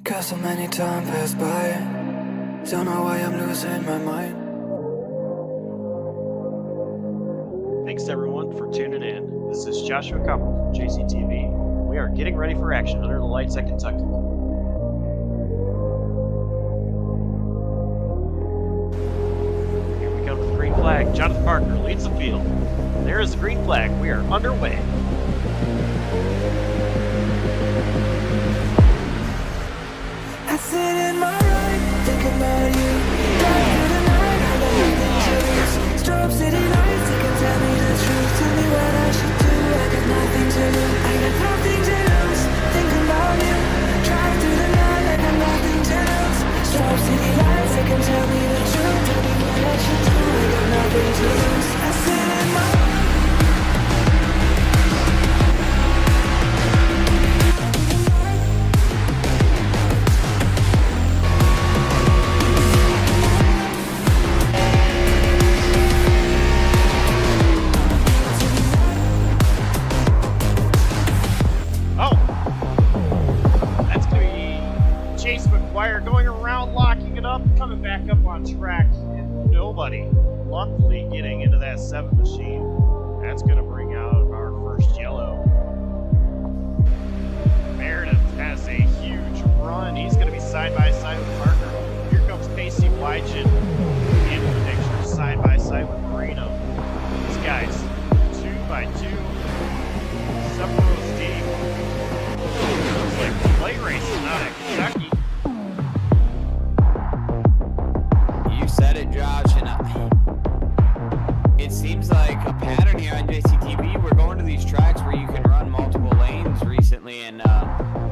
'Cause so many time pass by. Don't know why I'm losing my mind. Thanks everyone for tuning in. This is Joshua Copper from JCTV. We are getting ready for action under the lights at Kentucky. Here we go with the green flag. Jonathan Parker leads the field. There is the green flag. We are underway. I sit in my ride, thinking about you. Drive through the night, I got nothing to lose. Strobe city lights, they can tell me the truth. Tell me what I should do, I got nothing to lose. I got nothing to lose, thinking about you. Drive through the night, I got nothing to lose. Strobe city lights, they can tell me the truth. Tell me what I should do, I got nothing to lose. I sit in my going around, locking it up, coming back up on track, and nobody luckily getting into that 7 machine. That's going to bring out our first yellow. Meredith has a huge run. He's going to be side by side with Parker. Here comes Casey Wygen into the picture, side by side with Moreno. These guys, 2 by 2, several rows deep. Looks like play racing out at Kentucky. Said it, Josh, and it seems like a pattern here on JCTV. We're going to these tracks where you can run multiple lanes recently, and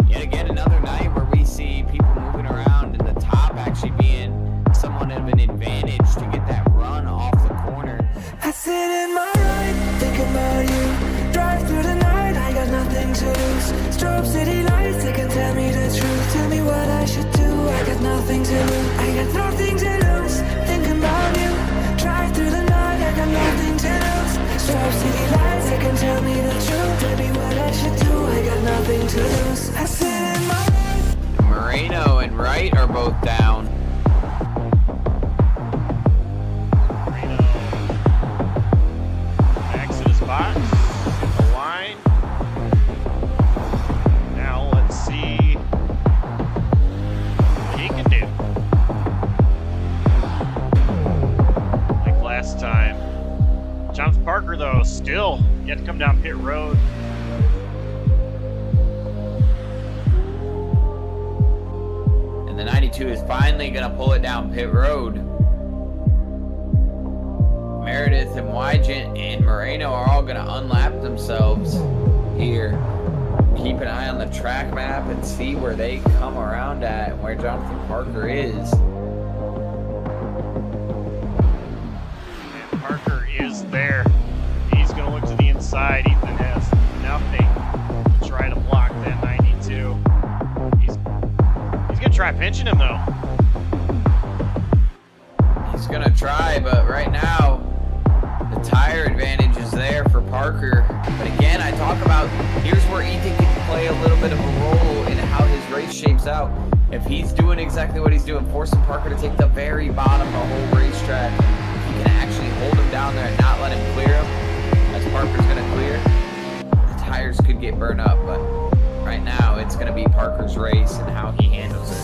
yet again another night where we see people moving around and the top actually being somewhat of an advantage to get that run off the corner. I sit in my ride, thinking about you. Drive through the night, I got nothing to lose. Strobe city lights, they can tell me the truth. Tell me what I should do, I got nothing to lose. I got nothing to lose, thinking about you. Drive through the night, I got nothing to lose. Strobe city lights, they can tell me the truth. Tell me what I should do, I got nothing to lose. I sit in my ride. Moreno and Wright are both down. Box, the line. Now let's see what he can do. Like last time. Jonathan Parker, though, still yet to come down pit road. And the 92 is finally going to pull it down pit road. Meredith and Wygen and Moreno are all going to unlap themselves here. Keep an eye on the track map and see where they come around at and where Jonathan Parker is. And Parker is there. He's going to look to the inside. Ethan has nothing to try to block that 92. He's going to try pinching him, though. He's going to try, but right now, the tire advantage is there for Parker. But again, I talk about here's where Ethan can play a little bit of a role in how his race shapes out. If he's doing exactly what he's doing, forcing Parker to take the very bottom of the whole racetrack, he can actually hold him down there and not let him clear him, as Parker's going to clear. The tires could get burned up, but right now it's going to be Parker's race and how he handles it.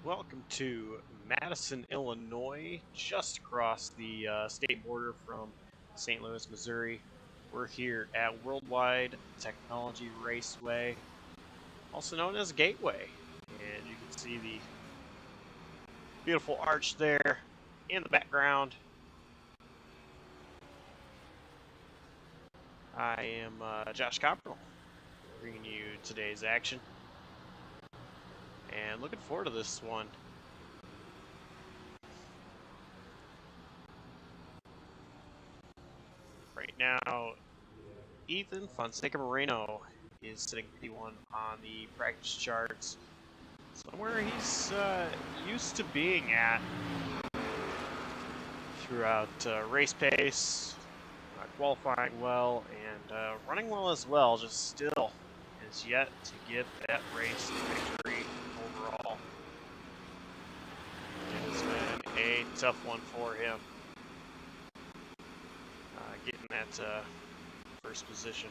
Welcome to Madison, Illinois, just across the state border from St. Louis, Missouri. We're here at Worldwide Technology Raceway, also known as Gateway. And you can see the beautiful arch there in the background. I am Josh Copperell, bringing you today's action. And looking forward to this one. Right now, Ethan Fonseca Moreno is sitting P1 on the practice charts, somewhere he's used to being at throughout race pace, qualifying well, and running well as well, just still has yet to get that race victory overall. It's been a tough one for him, getting that first position.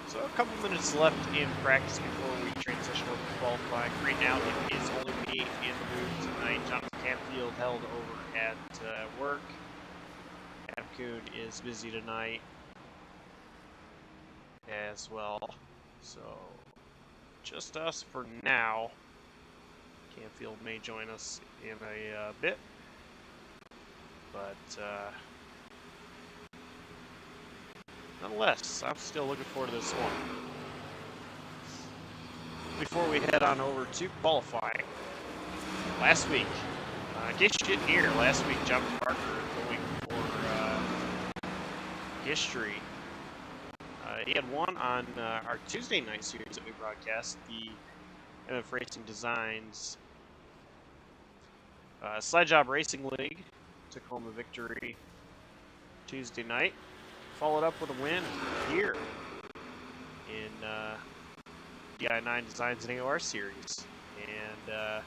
So a couple minutes left in practice before we transition over to qualifying. Right now it is only me in the booth tonight. Jonathan Canfield held over at work. Adam Kuhn is busy tonight as well. So just us for now. Canfield may join us in a bit, but nonetheless, I'm still looking forward to this one. Before we head on over to qualifying, last week, Gish here. Last week, John Parker going for history. He had won on our Tuesday night series that we broadcast, the MF Racing Designs Slide Job Racing League. Took home a victory Tuesday night. Followed up with a win here in Di9 Designs NAOR series. And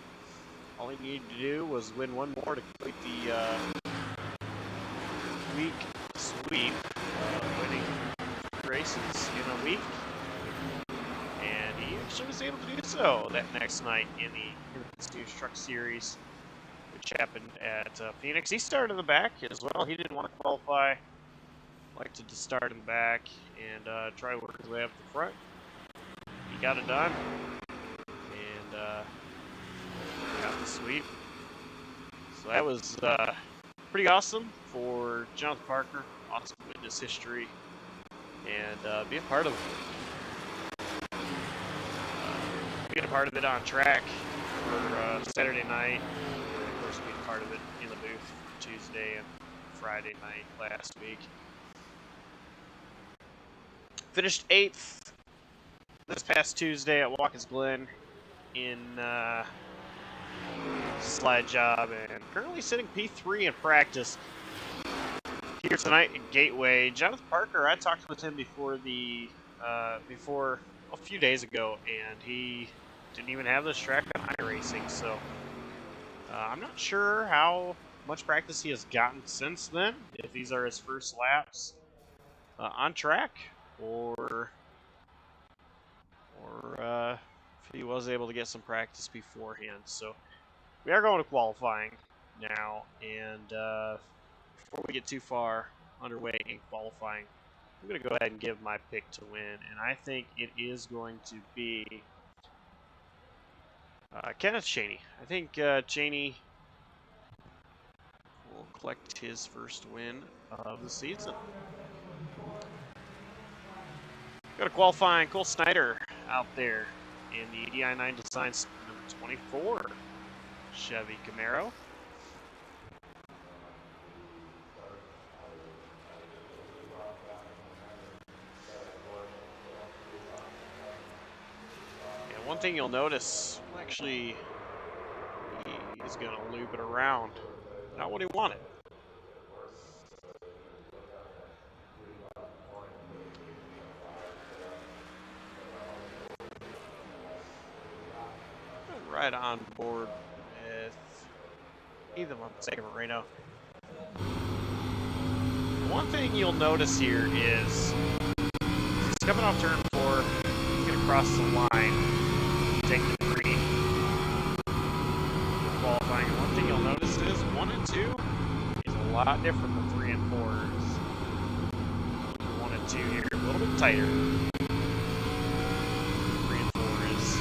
all he needed to do was win one more to complete the week sweep, winning 3 races in a week. And he actually was able to do so that next night in the Steve's Truck Series, which happened at Phoenix. He started in the back as well. He didn't want to qualify. Liked to just start in the back and try to work his way up the front. He got it done and got the sweep. So that was pretty awesome for Jonathan Parker. Awesome witness history and be a part of it on track for Saturday night. And of course, being part of it in the booth Tuesday and Friday night last week. Finished 8th this past Tuesday at Watkins Glen in slide job, and currently sitting P3 in practice here tonight at Gateway. Jonathan Parker, I talked with him before a few days ago, and he didn't even have this track on iRacing, so I'm not sure how much practice he has gotten since then, if these are his first laps on track, or if he was able to get some practice beforehand. So we are going to qualifying now, and before we get too far underway in qualifying, I'm going to go ahead and give my pick to win, and I think it is going to be Kenneth Cheney. I think Cheney will collect his first win of the season. Got a qualifying Cole Snyder out there in the Di9 Designs number 24 Chevy Camaro. And one thing you'll notice, actually, he's going to loop it around. Not what he wanted. Right on board with Ethan Fonseca Moreno. One thing you'll notice here is he's coming off turn 4. across the line, take the green. Qualifying. And one thing you'll notice is 1 and 2 is a lot different than 3 and 4. 1 and 2 here, a little bit tighter. 3 and 4 is.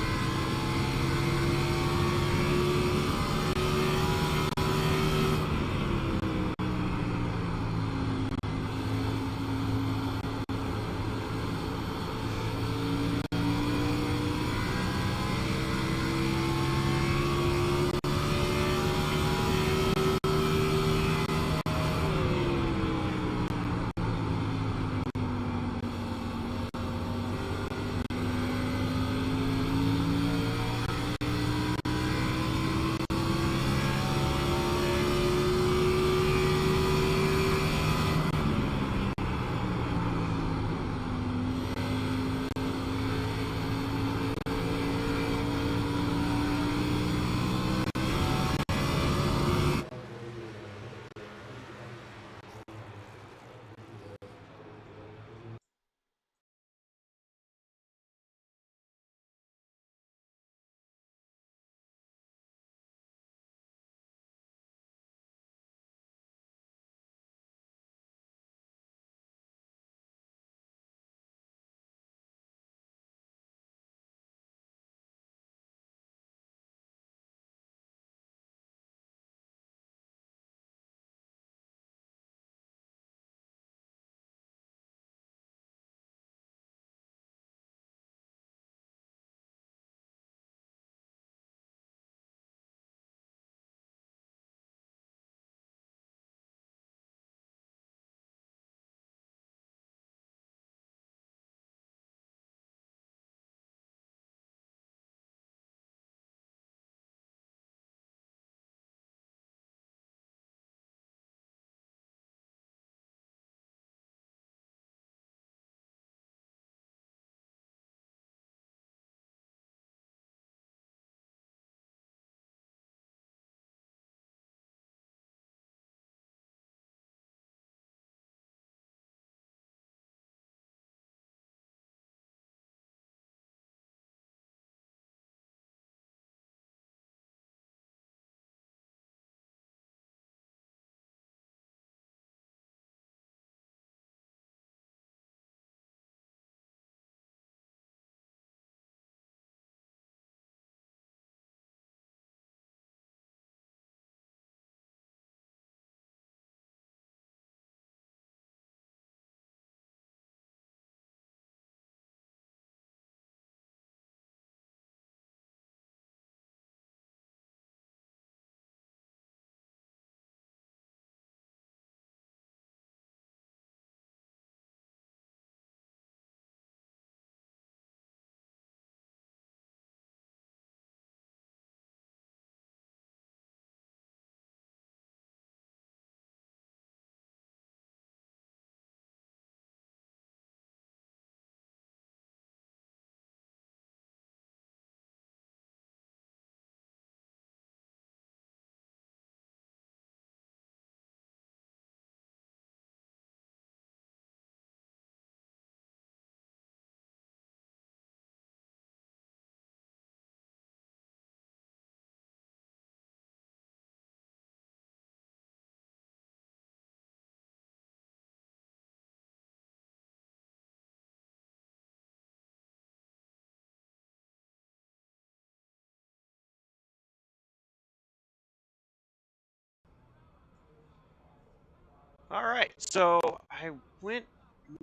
All right, so I went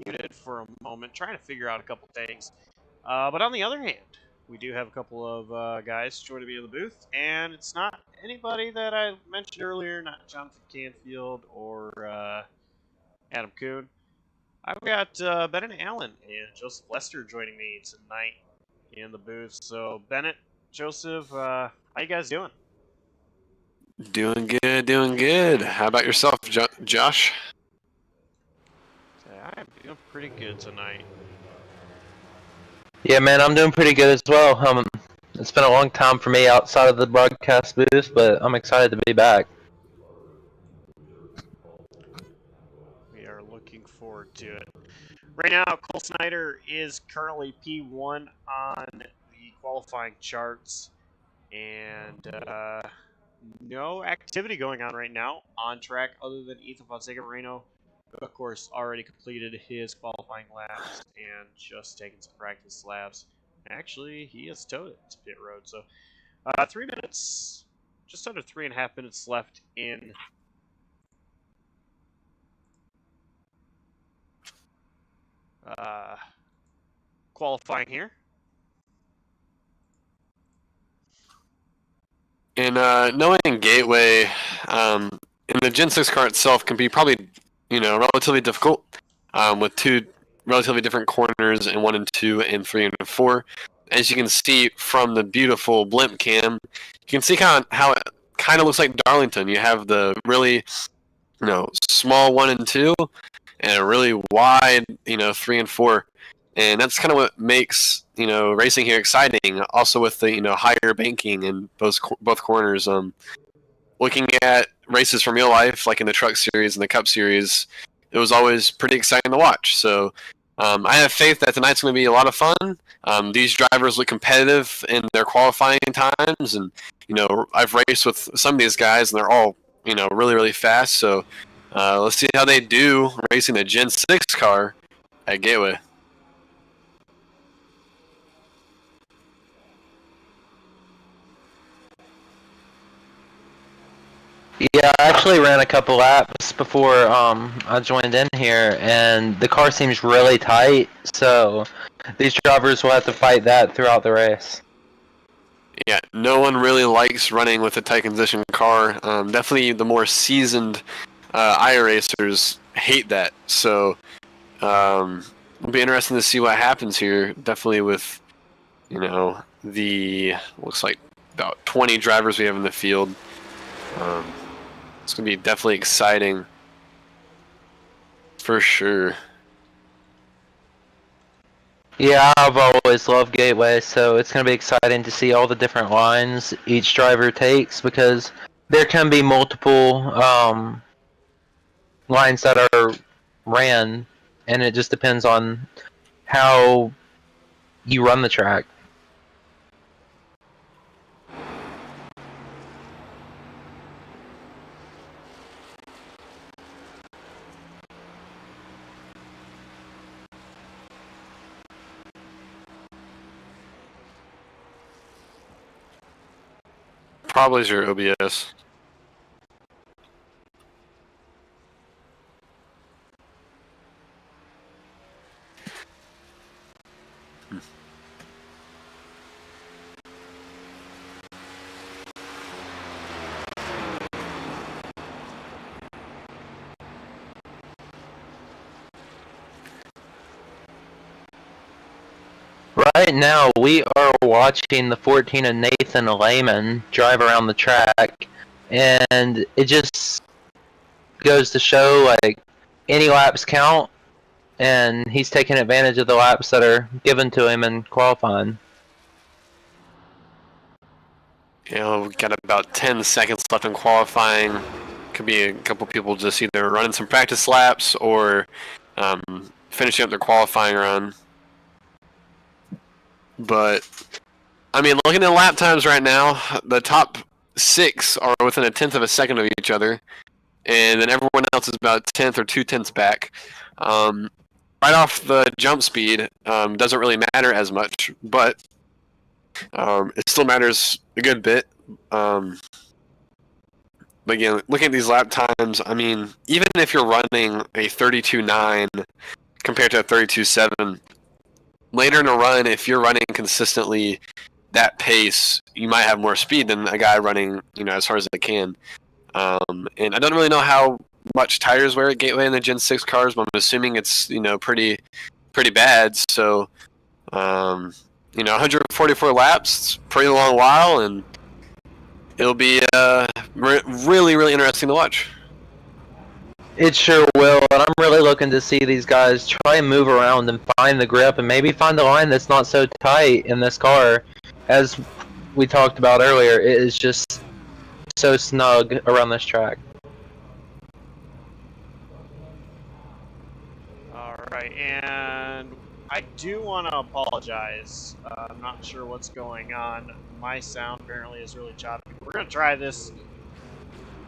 muted for a moment, trying to figure out a couple things. But on the other hand, we do have a couple of guys joining me in the booth, and it's not anybody that I mentioned earlier, not Jonathan Canfield or Adam Kuhn. I've got Bennett Allen and Joseph Lester joining me tonight in the booth. So Bennett, Joseph, how you guys doing? Doing good, doing good. How about yourself, Josh? I'm doing pretty good tonight. Yeah, man, I'm doing pretty good as well. It's been a long time for me outside of the broadcast booth, but I'm excited to be back. We are looking forward to it. Right now, Cole Snyder is currently P1 on the qualifying charts, and no activity going on right now on track other than Ethan Fonseca Moreno, who, of course, already completed his qualifying laps and just taken some practice laps. Actually, he has towed it to pit road, so 3 minutes, just under 3.5 minutes left in qualifying here. And knowing Gateway in the Gen 6 car itself can be probably, relatively difficult with two relatively different corners in 1 and 2 and 3 and 4. As you can see from the beautiful blimp cam, you can see how it kind of looks like Darlington. You have the really, small 1 and 2 and a really wide, 3 and 4. And that's kind of what makes racing here exciting. Also with the higher banking in both corners. Looking at races from real life, like in the Truck Series and the Cup Series, it was always pretty exciting to watch. So I have faith that tonight's going to be a lot of fun. These drivers look competitive in their qualifying times, and I've raced with some of these guys, and they're all really really fast. So let's see how they do racing a Gen 6 car at Gateway. Yeah, I actually ran a couple laps before I joined in here, and the car seems really tight, so these drivers will have to fight that throughout the race. Yeah, no one really likes running with a tight condition car. Definitely the more seasoned iRacers hate that. So it'll be interesting to see what happens here. Definitely with, the looks like about 20 drivers we have in the field. It's going to be definitely exciting for sure. Yeah, I've always loved Gateway, so it's going to be exciting to see all the different lines each driver takes, because there can be multiple lines that are ran, and it just depends on how you run the track. Probably is your OBS. Right now, we are watching the 14 of Nathan Lehman drive around the track, and it just goes to show, like, any laps count, and he's taking advantage of the laps that are given to him in qualifying. We've got about 10 seconds left in qualifying. Could be a couple people just either running some practice laps or finishing up their qualifying run. But, I mean, looking at lap times right now, the top 6 are within 1/10 of a second of each other, and then everyone else is about 1/10 or 2/10 back. Right off the jump speed, doesn't really matter as much, but it still matters a good bit. But again, looking at these lap times, I mean, even if you're running a 32.9 compared to a 32.7, later in a run, if you're running consistently that pace, you might have more speed than a guy running, as hard as they can. And I don't really know how much tires wear at Gateway in the Gen 6 cars, but I'm assuming it's, pretty bad. So, 144 laps, it's a pretty long while, and it'll be really, really interesting to watch. It sure will, and I'm really looking to see these guys try and move around and find the grip, and maybe find a line that's not so tight in this car. As we talked about earlier, it is just so snug around this track. All right, and I do want to apologize. I'm not sure what's going on. My sound apparently is really choppy. We're going to try this,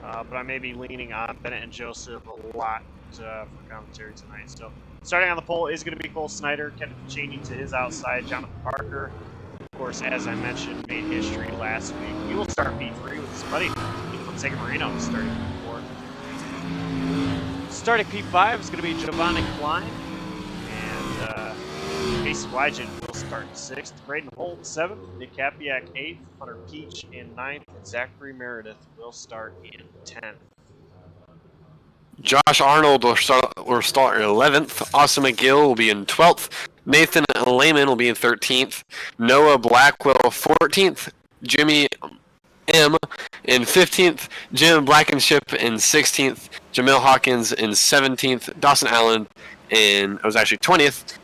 but I may be leaning on Bennett and Joseph a lot for commentary tonight. So, starting on the pole is going to be Cole Snyder. Kevin Cheney to his outside. Jonathan Parker, of course, as I mentioned, made history last week. He will start P3 with his buddy, Sega Marino, starting P4. Starting P5 is going to be Giovanni Klein, and Casey Wygen will start 6th, Braden Holt 7th, Nick Kapiak 8th, Hunter Peach in 9th, and Zachary Meredith will start in 10th. Josh Arnold will start 11th. Austin McGill will be in 12th. Nathan Lehman will be in 13th. Noah Blackwell 14th. Jimmy M in 15th. Jim Blankenship in 16th. Jamil Hawkins in 17th. Dawson Allen was actually 20th.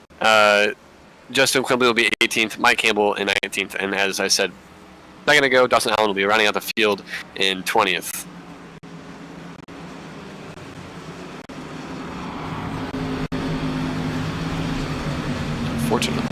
Justin Quimbley will be 18th. Mike Campbell in 19th. And as I said a second ago, Dawson Allen will be rounding out the field in 20th. Unfortunate.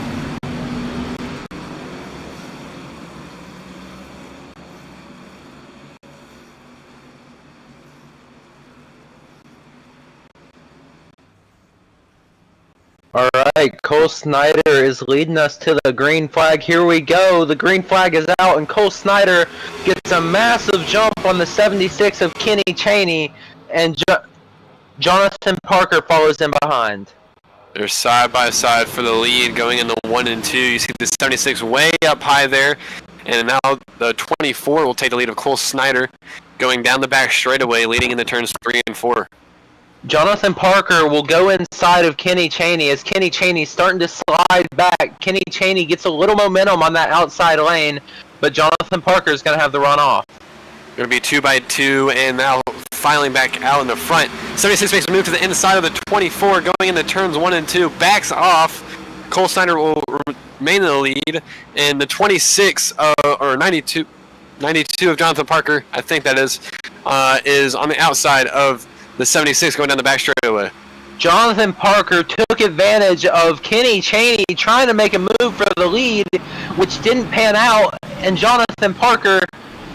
Alright, Cole Snyder is leading us to the green flag. Here we go. The green flag is out, and Cole Snyder gets a massive jump on the 76 of Kenny Cheney, and Jonathan Parker follows in behind. They're side by side for the lead going into 1 and 2. You see the 76 way up high there. And now the 24 will take the lead of Cole Snyder going down the back straightaway, leading into turns 3 and 4. Jonathan Parker will go inside of Kenny Cheney as Kenny Cheney's starting to slide back. Kenny Cheney gets a little momentum on that outside lane, but Jonathan Parker is going to have the run off. Going to be 2 by 2, and now filing back out in the front. 76 makes a move to the inside of the 24, going into turns 1 and 2. Backs off. Cole Snyder will remain in the lead, and the 26 or 92 of Jonathan Parker, I think that is on the outside of the 76 going down the back straightaway. Jonathan Parker took advantage of Kenny Cheney trying to make a move for the lead, which didn't pan out, and Jonathan Parker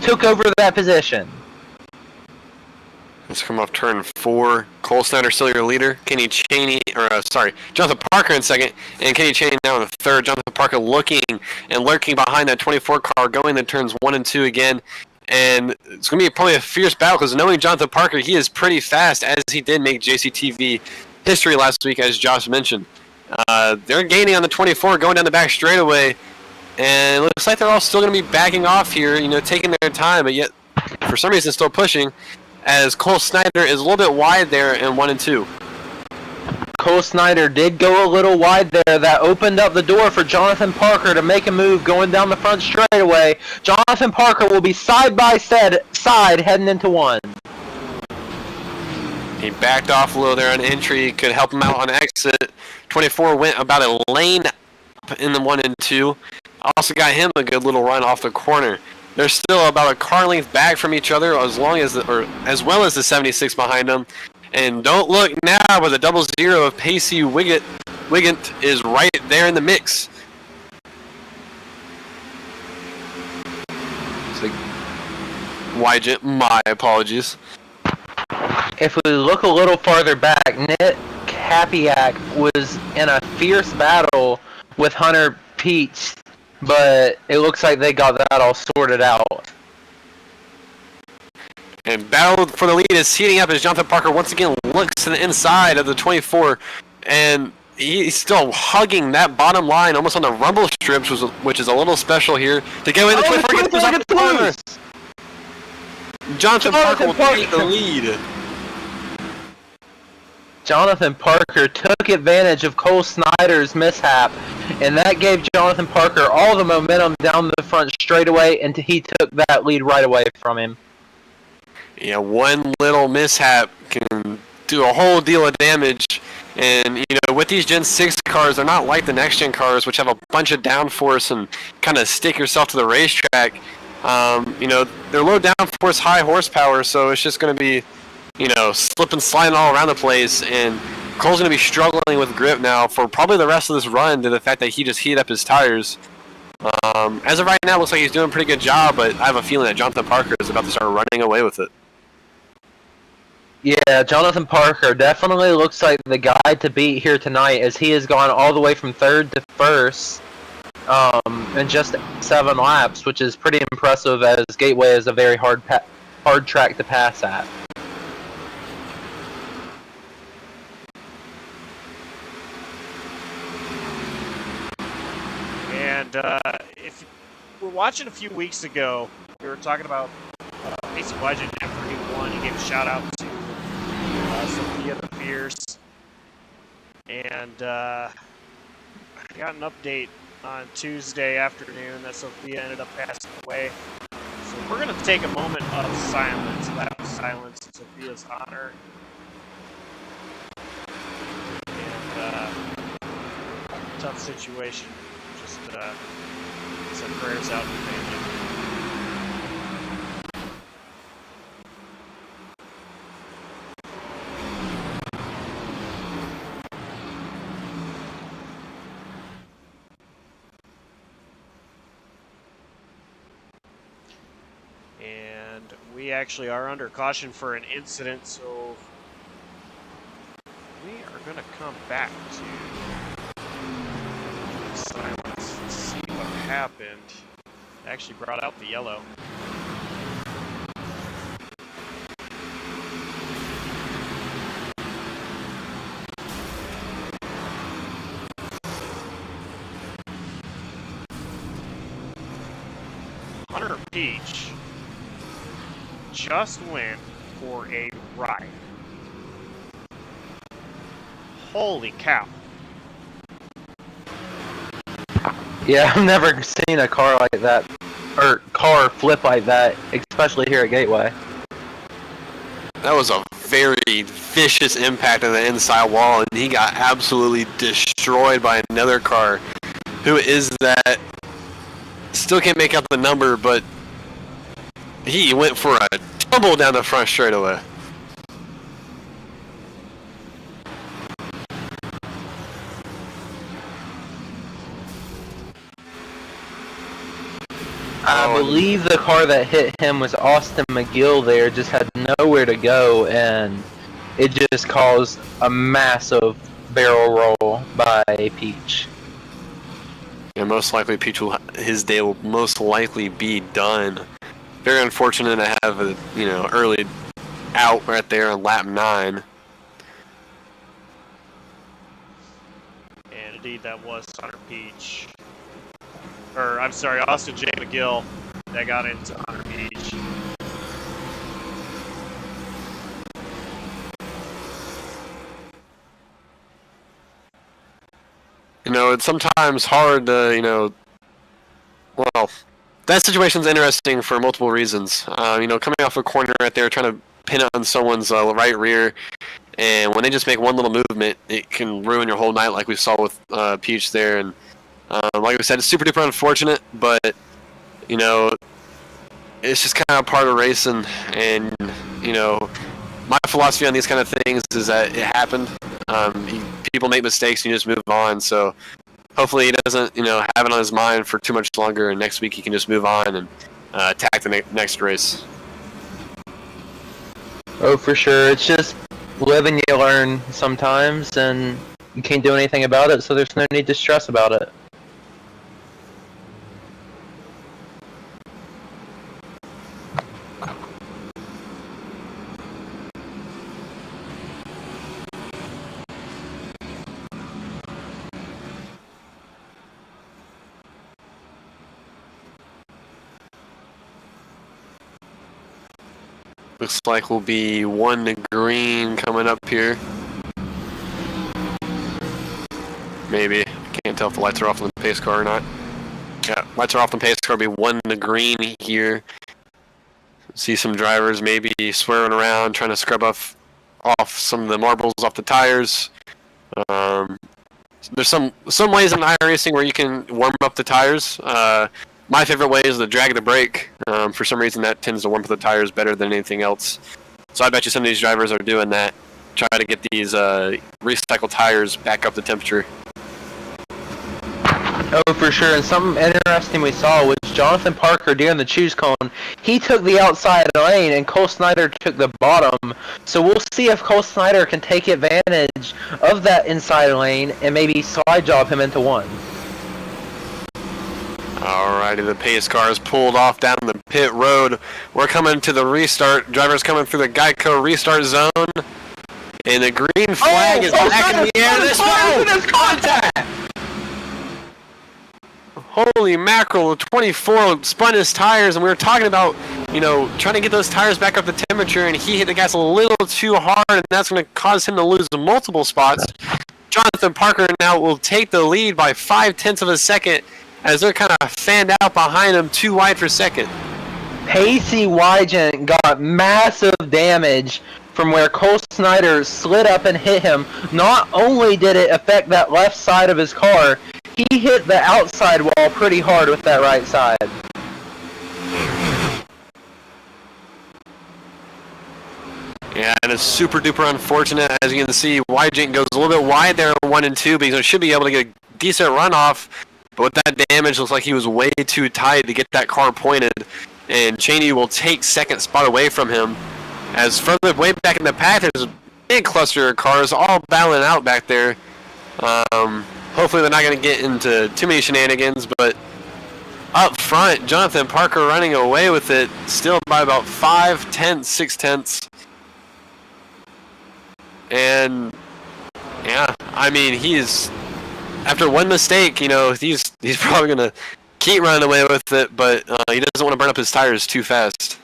took over that position. Let's come off turn 4. Cole Snyder still your leader. Jonathan Parker in second, and Kenny Cheney now in the third. Jonathan Parker looking and lurking behind that 24 car, going to turns 1 and 2 again. And it's going to be probably a fierce battle because knowing Jonathan Parker, he is pretty fast, as he did make JCTV history last week, as Josh mentioned. They're gaining on the 24, going down the back straightaway, and it looks like they're all still going to be backing off here, taking their time, but yet for some reason still pushing, as Cole Snyder is a little bit wide there in 1 and 2. Cole Snyder did go a little wide there. That opened up the door for Jonathan Parker to make a move going down the front straightaway. Jonathan Parker will be side by side heading into 1. He backed off a little there on entry, could help him out on exit. 24 went about a lane up in the 1 and 2. Also got him a good little run off the corner. They're still about a car length back from each other, as well as the 76 behind them. And don't look now, but the 00 of Pacey Wigant is right there in the mix. Wygent, my apologies. If we look a little farther back, Nick Kapiak was in a fierce battle with Hunter Peach, but it looks like they got that all sorted out. And battle for the lead is heating up as Jonathan Parker once again looks to the inside of the 24, and he's still hugging that bottom line almost on the rumble strips, which is a little special here to get away. The 24 gets off the corner. Jonathan Parker will take the lead. Jonathan Parker took advantage of Cole Snyder's mishap, and that gave Jonathan Parker all the momentum down the front straightaway, and he took that lead right away from him. Yeah, one little mishap can do a whole deal of damage. And, with these Gen 6 cars, they're not like the next-gen cars, which have a bunch of downforce and kind of stick yourself to the racetrack. They're low downforce, high horsepower, so it's just going to be, slip and sliding all around the place. And Cole's going to be struggling with grip now for probably the rest of this run due to the fact that he just heated up his tires. As of right now, it looks like he's doing a pretty good job, but I have a feeling that Jonathan Parker is about to start running away with it. Yeah, Jonathan Parker definitely looks like the guy to beat here tonight, as he has gone all the way from third to first in just 7 laps, which is pretty impressive, as Gateway is a very hard track to pass at. And if you were watching a few weeks ago, we were talking about Casey Wygen after he won. He gave a shout out to Sophia the Fierce. And I got an update on Tuesday afternoon that Sophia ended up passing away. So we're going to take a moment of silence, loud silence in Sophia's honor. And tough situation. Just send prayers out to the family. And we actually are under caution for an incident, so we are going to come back to silence and see what happened. It actually brought out the yellow. Hunter Peach just went for a ride. Holy cow. Yeah, I've never seen a car like that, or car flip like that, especially here at Gateway. That was a very vicious impact on the inside wall, and he got absolutely destroyed by another car. Who is that? Still can't make out the number, but he went for a tumble down the front straightaway. I believe the car that hit him was Austin McGill there, just had nowhere to go, and it just caused a massive barrel roll by Peach. Yeah, most likely Peach will, his day will most likely be done. Very unfortunate to have a early out right there on lap 9. And indeed, that was Hunter Peach. Or, I'm sorry, Austin J. McGill that got into Hunter Peach. It's sometimes hard to, well, that situation's interesting for multiple reasons. Coming off a corner right there, trying to pin it on someone's right rear, and when they just make one little movement, it can ruin your whole night, like we saw with Peach there. And like we said, it's super duper unfortunate, but it's just kind of part of racing. And my philosophy on these kind of things is that it happened. People make mistakes, and you just move on. So hopefully he doesn't have it on his mind for too much longer, and next week he can just move on and attack the next race. Oh, for sure. It's just live and you learn sometimes, and you can't do anything about it, so there's no need to stress about it. Looks like we'll be 1 to green coming up here. Maybe. I can't tell if the lights are off on the pace car or not. Yeah, lights are off on the pace car. Be 1 to green here. See some drivers maybe swearing around, trying to scrub off some of the marbles off the tires. There's some ways in iRacing where you can warm up the tires. My favorite way is the drag the brake. For some reason, that tends to warm up the tires better than anything else. So I bet you some of these drivers are doing that. try to get these recycled tires back up to temperature. Oh, for sure. And something interesting we saw was Jonathan Parker during the choose cone. He took the outside lane, and Cole Snyder took the bottom. So we'll see if Cole Snyder can take advantage of that inside lane and maybe slide job him into one. Alrighty, the pace car is pulled off down the pit road. We're coming to the restart. Drivers coming through the Geico restart zone. And the green flag is back in the air. This contact! Holy mackerel, the 24 spun his tires, and we were talking about, trying to get those tires back up to temperature, and he hit the gas a little too hard, and that's going to cause him to lose multiple spots. Jonathan Parker now will take the lead by 0.5 of a second as they're kind of fanned out behind him, too wide for second. Pacey Wygant got massive damage from where Cole Snyder slid up and hit him. Not only did it affect that left side of his car, he hit the outside wall pretty hard with that right side. Yeah, and it's super duper unfortunate. As you can see, Wygant goes a little bit wide there on 1 and 2, but he should be able to get a decent runoff. But with that damage, looks like he was way too tight to get that car pointed. And Cheney will take second spot away from him. As further way back in the pack, there's a big cluster of cars all battling out back there. Hopefully they're not going to get into too many shenanigans, but up front, Jonathan Parker running away with it, still by about 0.5, 0.6. And yeah, I mean, he's after one mistake, he's probably going to keep running away with it, but he doesn't want to burn up his tires too fast.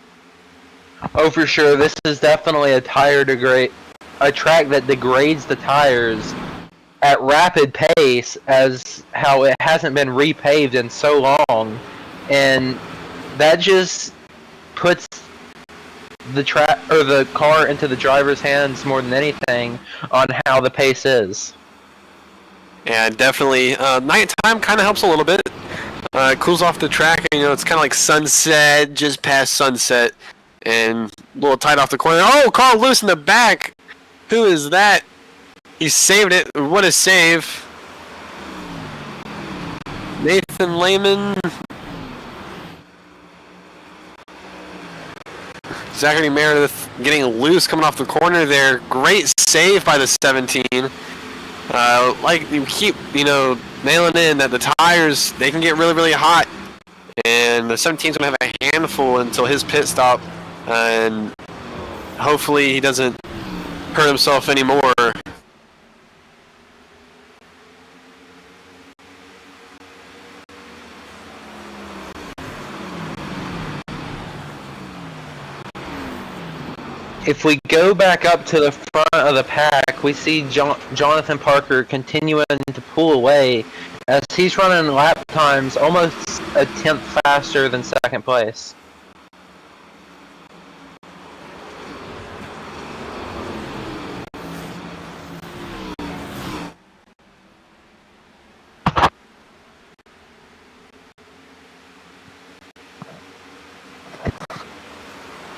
Oh, for sure. This is definitely a track that degrades the tires at rapid pace, as how it hasn't been repaved in so long, and that just puts the car into the driver's hands more than anything on how the pace is. Yeah, definitely. Nighttime kind of helps a little bit. It cools off the track, and it's kind of like sunset, just past sunset, and a little tight off the corner. Oh, car loose in the back. Who is that? He saved it. What a save. Nathan Lehman. Zachary Meredith getting loose coming off the corner there. Great save by the 17. Like you keep, nailing in that the tires, they can get really, really hot. And the 17's going to have a handful until his pit stop. And hopefully he doesn't hurt himself anymore. If we go back up to the front of the pack, we see Jonathan Parker continuing to pull away as he's running lap times almost a tenth faster than second place.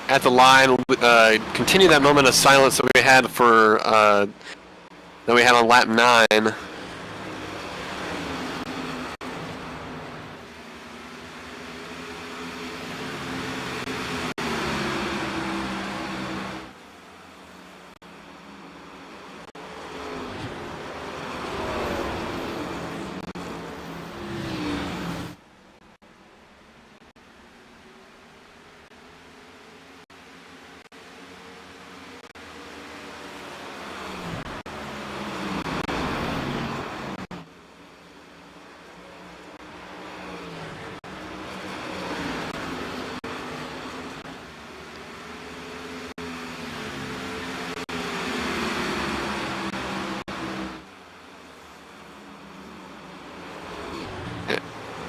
At the line, continue that moment of silence that we had on lap 9.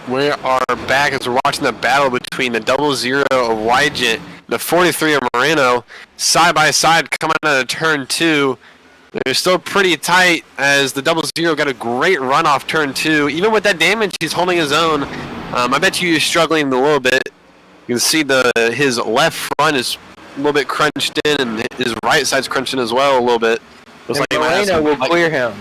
We are back as we're watching the battle between the 00 of Wygant, the 43 of Moreno, side by side coming out of turn 2. They're still pretty tight as the 00 got a great run off turn 2. Even with that damage, he's holding his own. I bet you he's struggling a little bit. You can see his left front is a little bit crunched in, and his right side's crunched in as well a little bit. Looks And like he might have Moreno some- will clear him.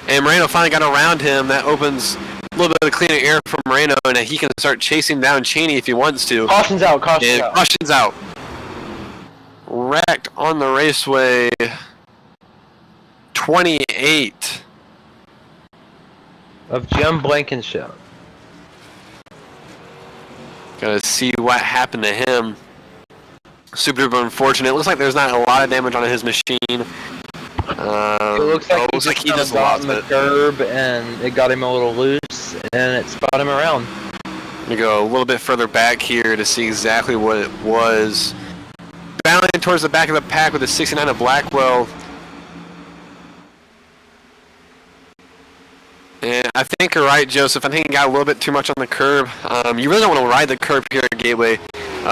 And Moreno finally got around him. That opens a little bit of cleaner air for Moreno, and he can start chasing down Cheney if he wants to. Caution's out, caution's And out. caution's out. Wrecked on the raceway. 28. Of Jim Blankenship. Gotta see what happened to him. Super duper unfortunate. It looks like there's not a lot of damage on his machine. It looks like he he just got lost on the it. curb and it got him a little loose and it spun him around. I'm gonna go a little bit further back here to see exactly what it was. Battling towards the back of the pack with the 69 of Blackwell. And I think you're right, Joseph. I think he got a little bit too much on the curb. You really don't want to ride the curb here at Gateway.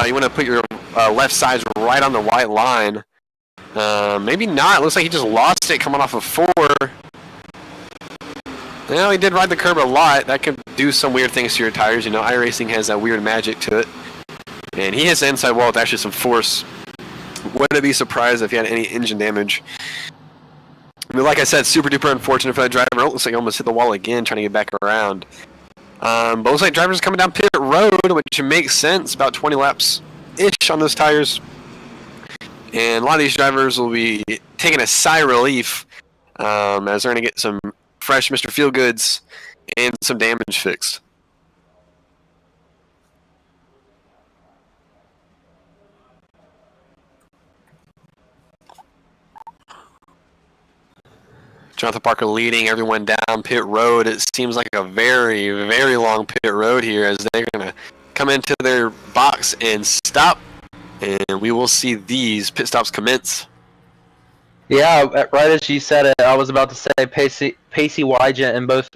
You want to put your left sides right on the white line. Maybe not. It looks like he just lost it coming off of 4. Well, he did ride the curb a lot. That could do some weird things to your tires. You know, iRacing has that weird magic to it. And he hits the inside wall with actually some force. Wouldn't be surprised if he had any engine damage. I mean, like I said, super duper unfortunate for that driver. It looks like he almost hit the wall again trying to get back around. But looks like drivers coming down pit road, which makes sense. About 20 laps-ish on those tires. And a lot of these drivers will be taking a sigh of relief as they're going to get some fresh Mr. Feelgoods and some damage fixed. Jonathan Parker leading everyone down pit road. It seems like a very, very long pit road here as they're going to come into their box and stop. And we will see these pit stops commence. Yeah, right as you said it, I was about to say Pacey Wygent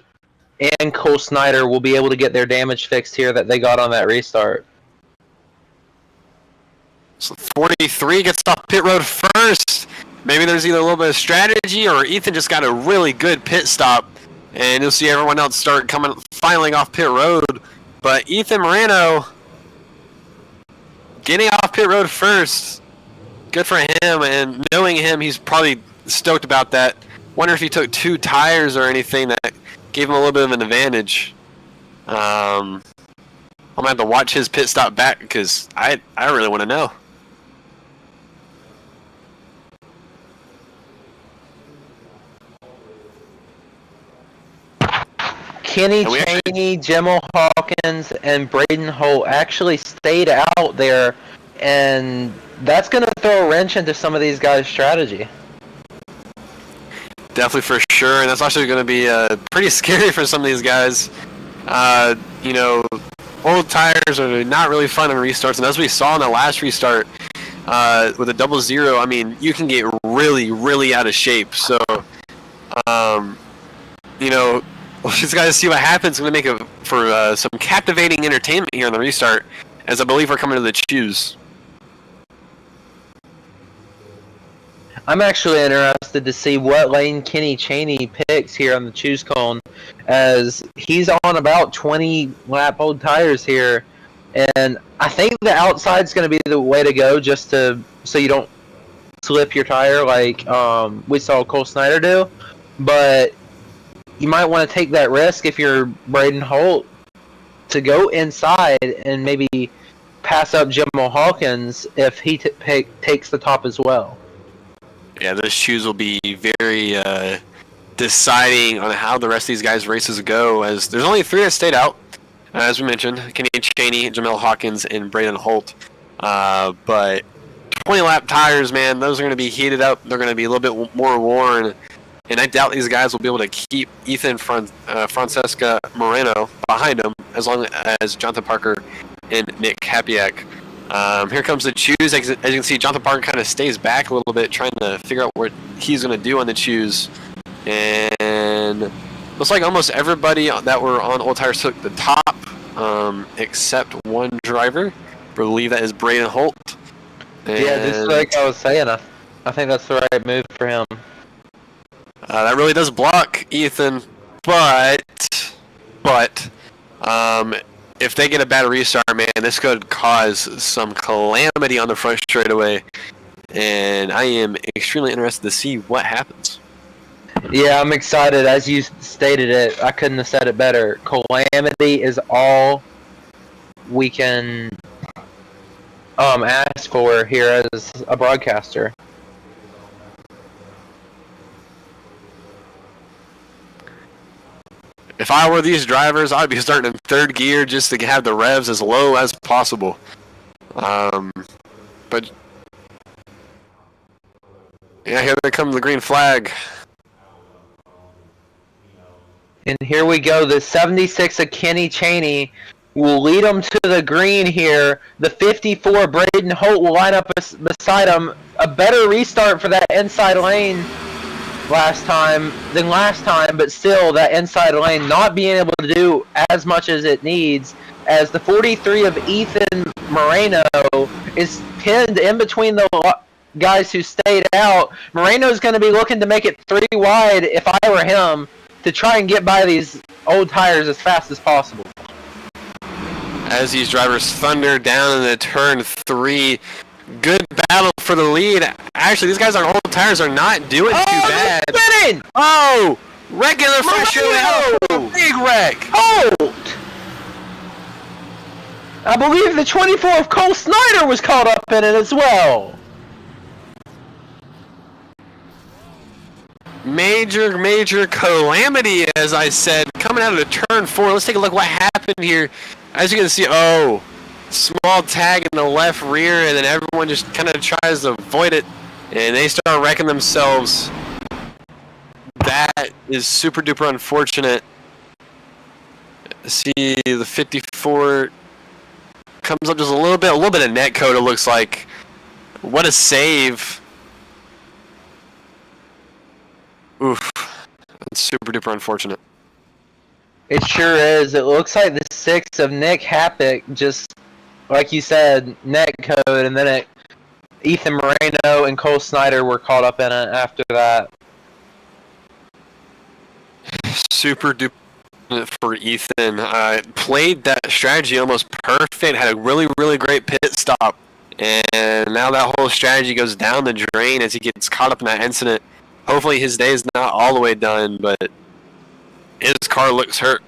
and Cole Snyder will be able to get their damage fixed here that they got on that restart. So 43 gets off pit road first. Maybe there's either a little bit of strategy or Ethan just got a really good pit stop. And you'll see everyone else start filing off pit road. But Ethan Moreno getting off pit road first. Good for him. And knowing him, he's probably stoked about that. Wonder if he took 2 tires or anything that gave him a little bit of an advantage. I'm going to have to watch his pit stop back because I really want to know. Kenny we actually- Chaney, Jemmel Hawkins, and Braden Holt actually stayed out there, and that's going to throw a wrench into some of these guys' strategy. Definitely for sure, and that's actually going to be pretty scary for some of these guys. You know, old tires are not really fun in restarts, and as we saw in the last restart with a 0-0, I mean, you can get really, really out of shape. So, you know, we'll just got to see what happens. Going to make for some captivating entertainment here on the restart, as I believe we're coming to the choose. I'm actually interested to see what lane Kenny Chaney picks here on the choose cone, as he's on about 20 lap old tires here, and I think the outside's going to be the way to go, just so you don't slip your tire like we saw Cole Snyder do. But you might want to take that risk if you're Braden Holt to go inside and maybe pass up Jemmel Hawkins if he takes the top as well. Yeah, those shoes will be very deciding on how the rest of these guys' races go, as there's only 3 that stayed out, as we mentioned, Kenny Chaney, Jemmel Hawkins, and Braden Holt. But 20-lap tires, man, those are going to be heated up. They're going to be a little bit more worn, and I doubt these guys will be able to keep Ethan Francesca Moreno behind them as long as Jonathan Parker and Nick Kapiak. Here comes the choose. As you can see, Jonathan Parker kind of stays back a little bit, trying to figure out what he's going to do on the choose. And looks like almost everybody that were on old tires took the top, except one driver. I believe that is Braden Holt. And yeah, just like I was saying, I think that's the right move for him. that really does block Ethan, but if they get a bad restart, man, this could cause some calamity on the front straightaway, and I am extremely interested to see what happens. Yeah, I'm excited. As you stated it, I couldn't have said it better. Calamity is all we can ask for here as a broadcaster. If I were these drivers, I'd be starting in third gear just to have the revs as low as possible. But yeah, here they come, the green flag. And here we go. The 76 of Kenny Chaney will lead them to the green here. The 54 Braden Holt will line up beside him. A better restart for that inside lane last time, but still that inside lane not being able to do as much as it needs, as the 43 of Ethan Moreno is pinned in between the guys who stayed out. Moreno's going to be looking to make it 3 wide if I were him, to try and get by these old tires as fast as possible. As these drivers thunder down in the turn 3. Good battle for the lead. Actually, these guys on old tires are not doing too bad. Spinning! Oh! Regular freshly out. Big wreck. Holt! I believe the 24 of Cole Snyder was caught up in it as well. Major calamity, as I said, coming out of the turn 4. Let's take a look what happened here. As you can see, small tag in the left rear, and then everyone just kind of tries to avoid it, and they start wrecking themselves. That is super duper unfortunate. See, the 54 comes up just a little bit of net code, it looks like. What a save. Oof. That's super duper unfortunate. It sure is. It looks like the 6 of Nick Happick just, like you said, net code, and then Ethan Moreno and Cole Snyder were caught up in it after that. Super duper for Ethan. Played that strategy almost perfect, had a really great pit stop, and now that whole strategy goes down the drain as he gets caught up in that incident. Hopefully his day is not all the way done, but his car looks hurt.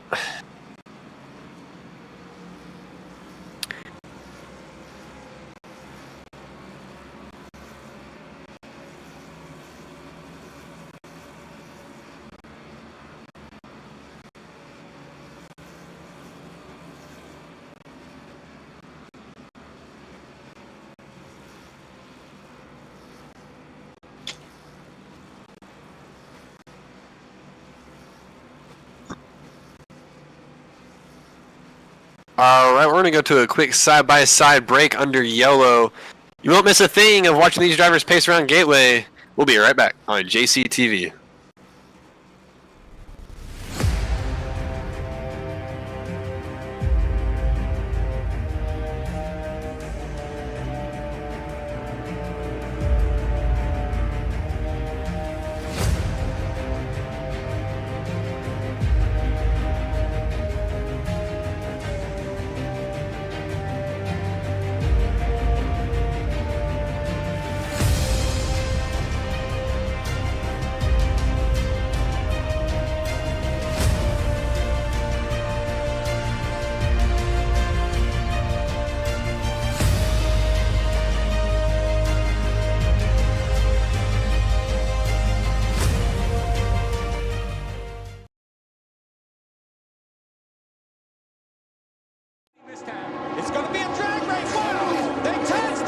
Alright, we're going to go to a quick side-by-side break under yellow. You won't miss a thing of watching these drivers pace around Gateway. We'll be right back on JCTV. It's going to be a drag race. Wow! They touch!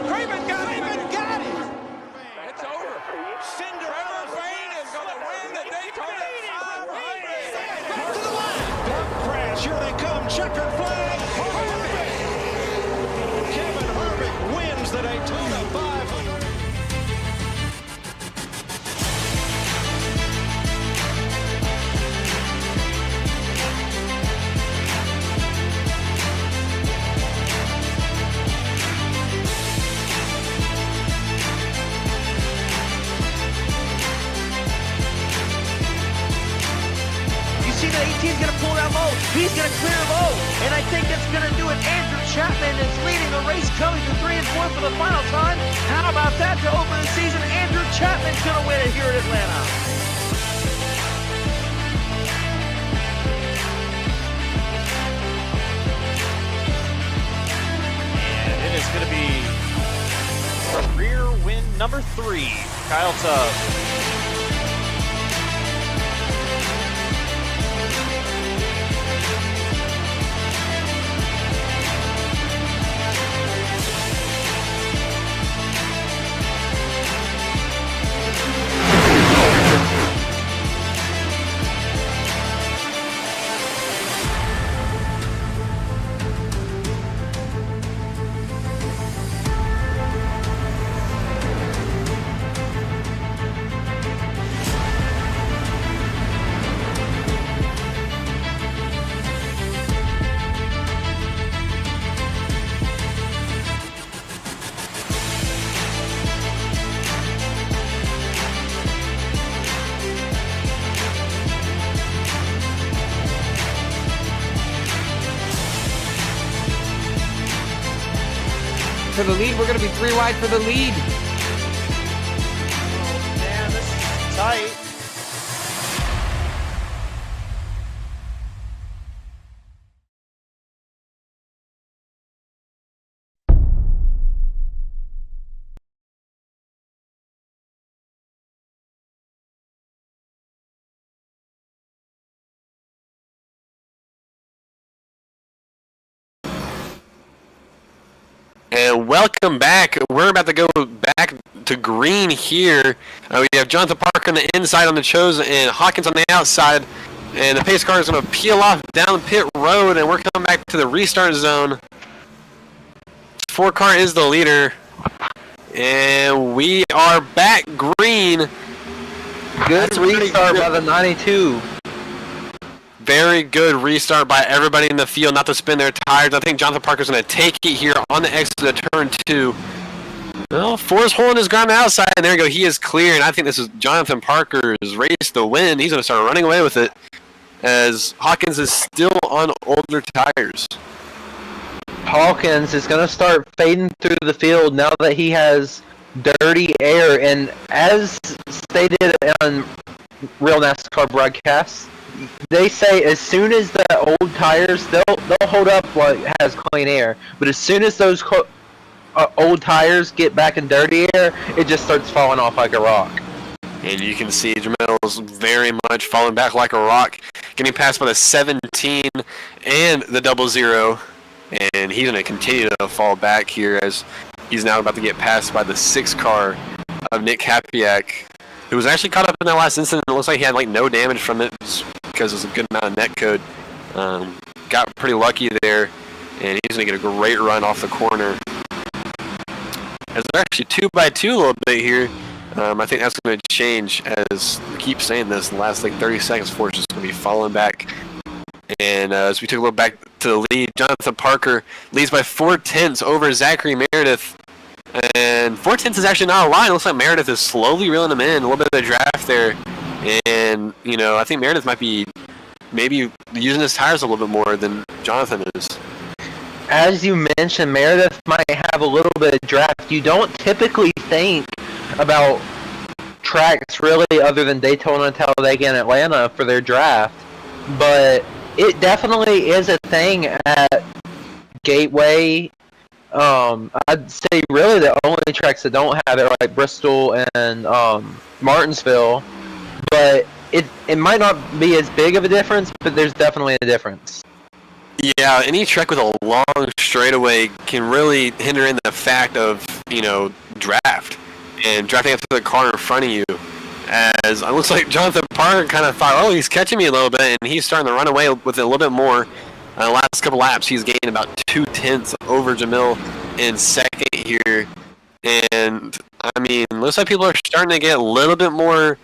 Craven got him! It's over. Cinderella Vane is going to win the Daytona 500. Back to the line. Dark crash. Here they come. Checkered flag. Harvick. Kevin Harvick wins the Daytona 500. The 18's going to pull down low. He's going to clear low. And I think that's going to do it. Andrew Chapman is leading the race, coming to 3 and 4 for the final time. How about that to open the season? Andrew Chapman's going to win it here at Atlanta. And it is going to be career win number 3, Kyle Tubbs. For the lead, we're going to be 3 wide for the lead. Oh, man, this is tight. And welcome back. We're about to go back to green here. We have Jonathan Parker on the inside on the Chose and Hawkins on the outside. And the pace car is going to peel off down pit road, and we're coming back to the restart zone. 4 car is the leader. And we are back green. Good restart by the 92. Very good restart by everybody in the field not to spin their tires. I think Jonathan Parker's going to take it here on the exit of turn 2. Well, Forrest holding his ground outside, and there we go. He is clear, and I think this is Jonathan Parker's race to win. He's going to start running away with it as Hawkins is still on older tires. Hawkins is going to start fading through the field now that he has dirty air, and as stated on Real NASCAR broadcasts, they say as soon as the old tires, they'll hold up while it has clean air, but as soon as those old tires get back in dirty air, it just starts falling off like a rock. And you can see Jamel's very much falling back like a rock, getting passed by the 17 and the 00, and he's going to continue to fall back here as he's now about to get passed by the 6 car of Nick Hapiak, who was actually caught up in that last incident. It looks like he had like no damage from it because there's a good amount of net code. Got pretty lucky there, and he's going to get a great run off the corner. As they're actually 2x2 a little bit here. I think that's going to change as we keep saying this. The last like 30 seconds for us is going to be falling back. And as we took a look back to the lead, Jonathan Parker leads by 4/10 over Zachary Meredith. And 4/10 is actually not a line. It looks like Meredith is slowly reeling him in. A little bit of a draft there. And, you know, I think Meredith might be maybe using his tires a little bit more than Jonathan is. As you mentioned, Meredith might have a little bit of draft. You don't typically think about tracks really other than Daytona, Talladega, and Atlanta for their draft. But it definitely is a thing at Gateway. I'd say really the only tracks that don't have it are like Bristol and Martinsville. But it might not be as big of a difference, but there's definitely a difference. Yeah, any track with a long straightaway can really hinder in the fact of, you know, draft and drafting after the car in front of you. As it looks like Jonathan Parker kind of thought, oh, he's catching me a little bit, and he's starting to run away with it a little bit more. The last couple laps, he's gained about 2/10 over Jamil in second here. And, I mean, looks like people are starting to get a little bit more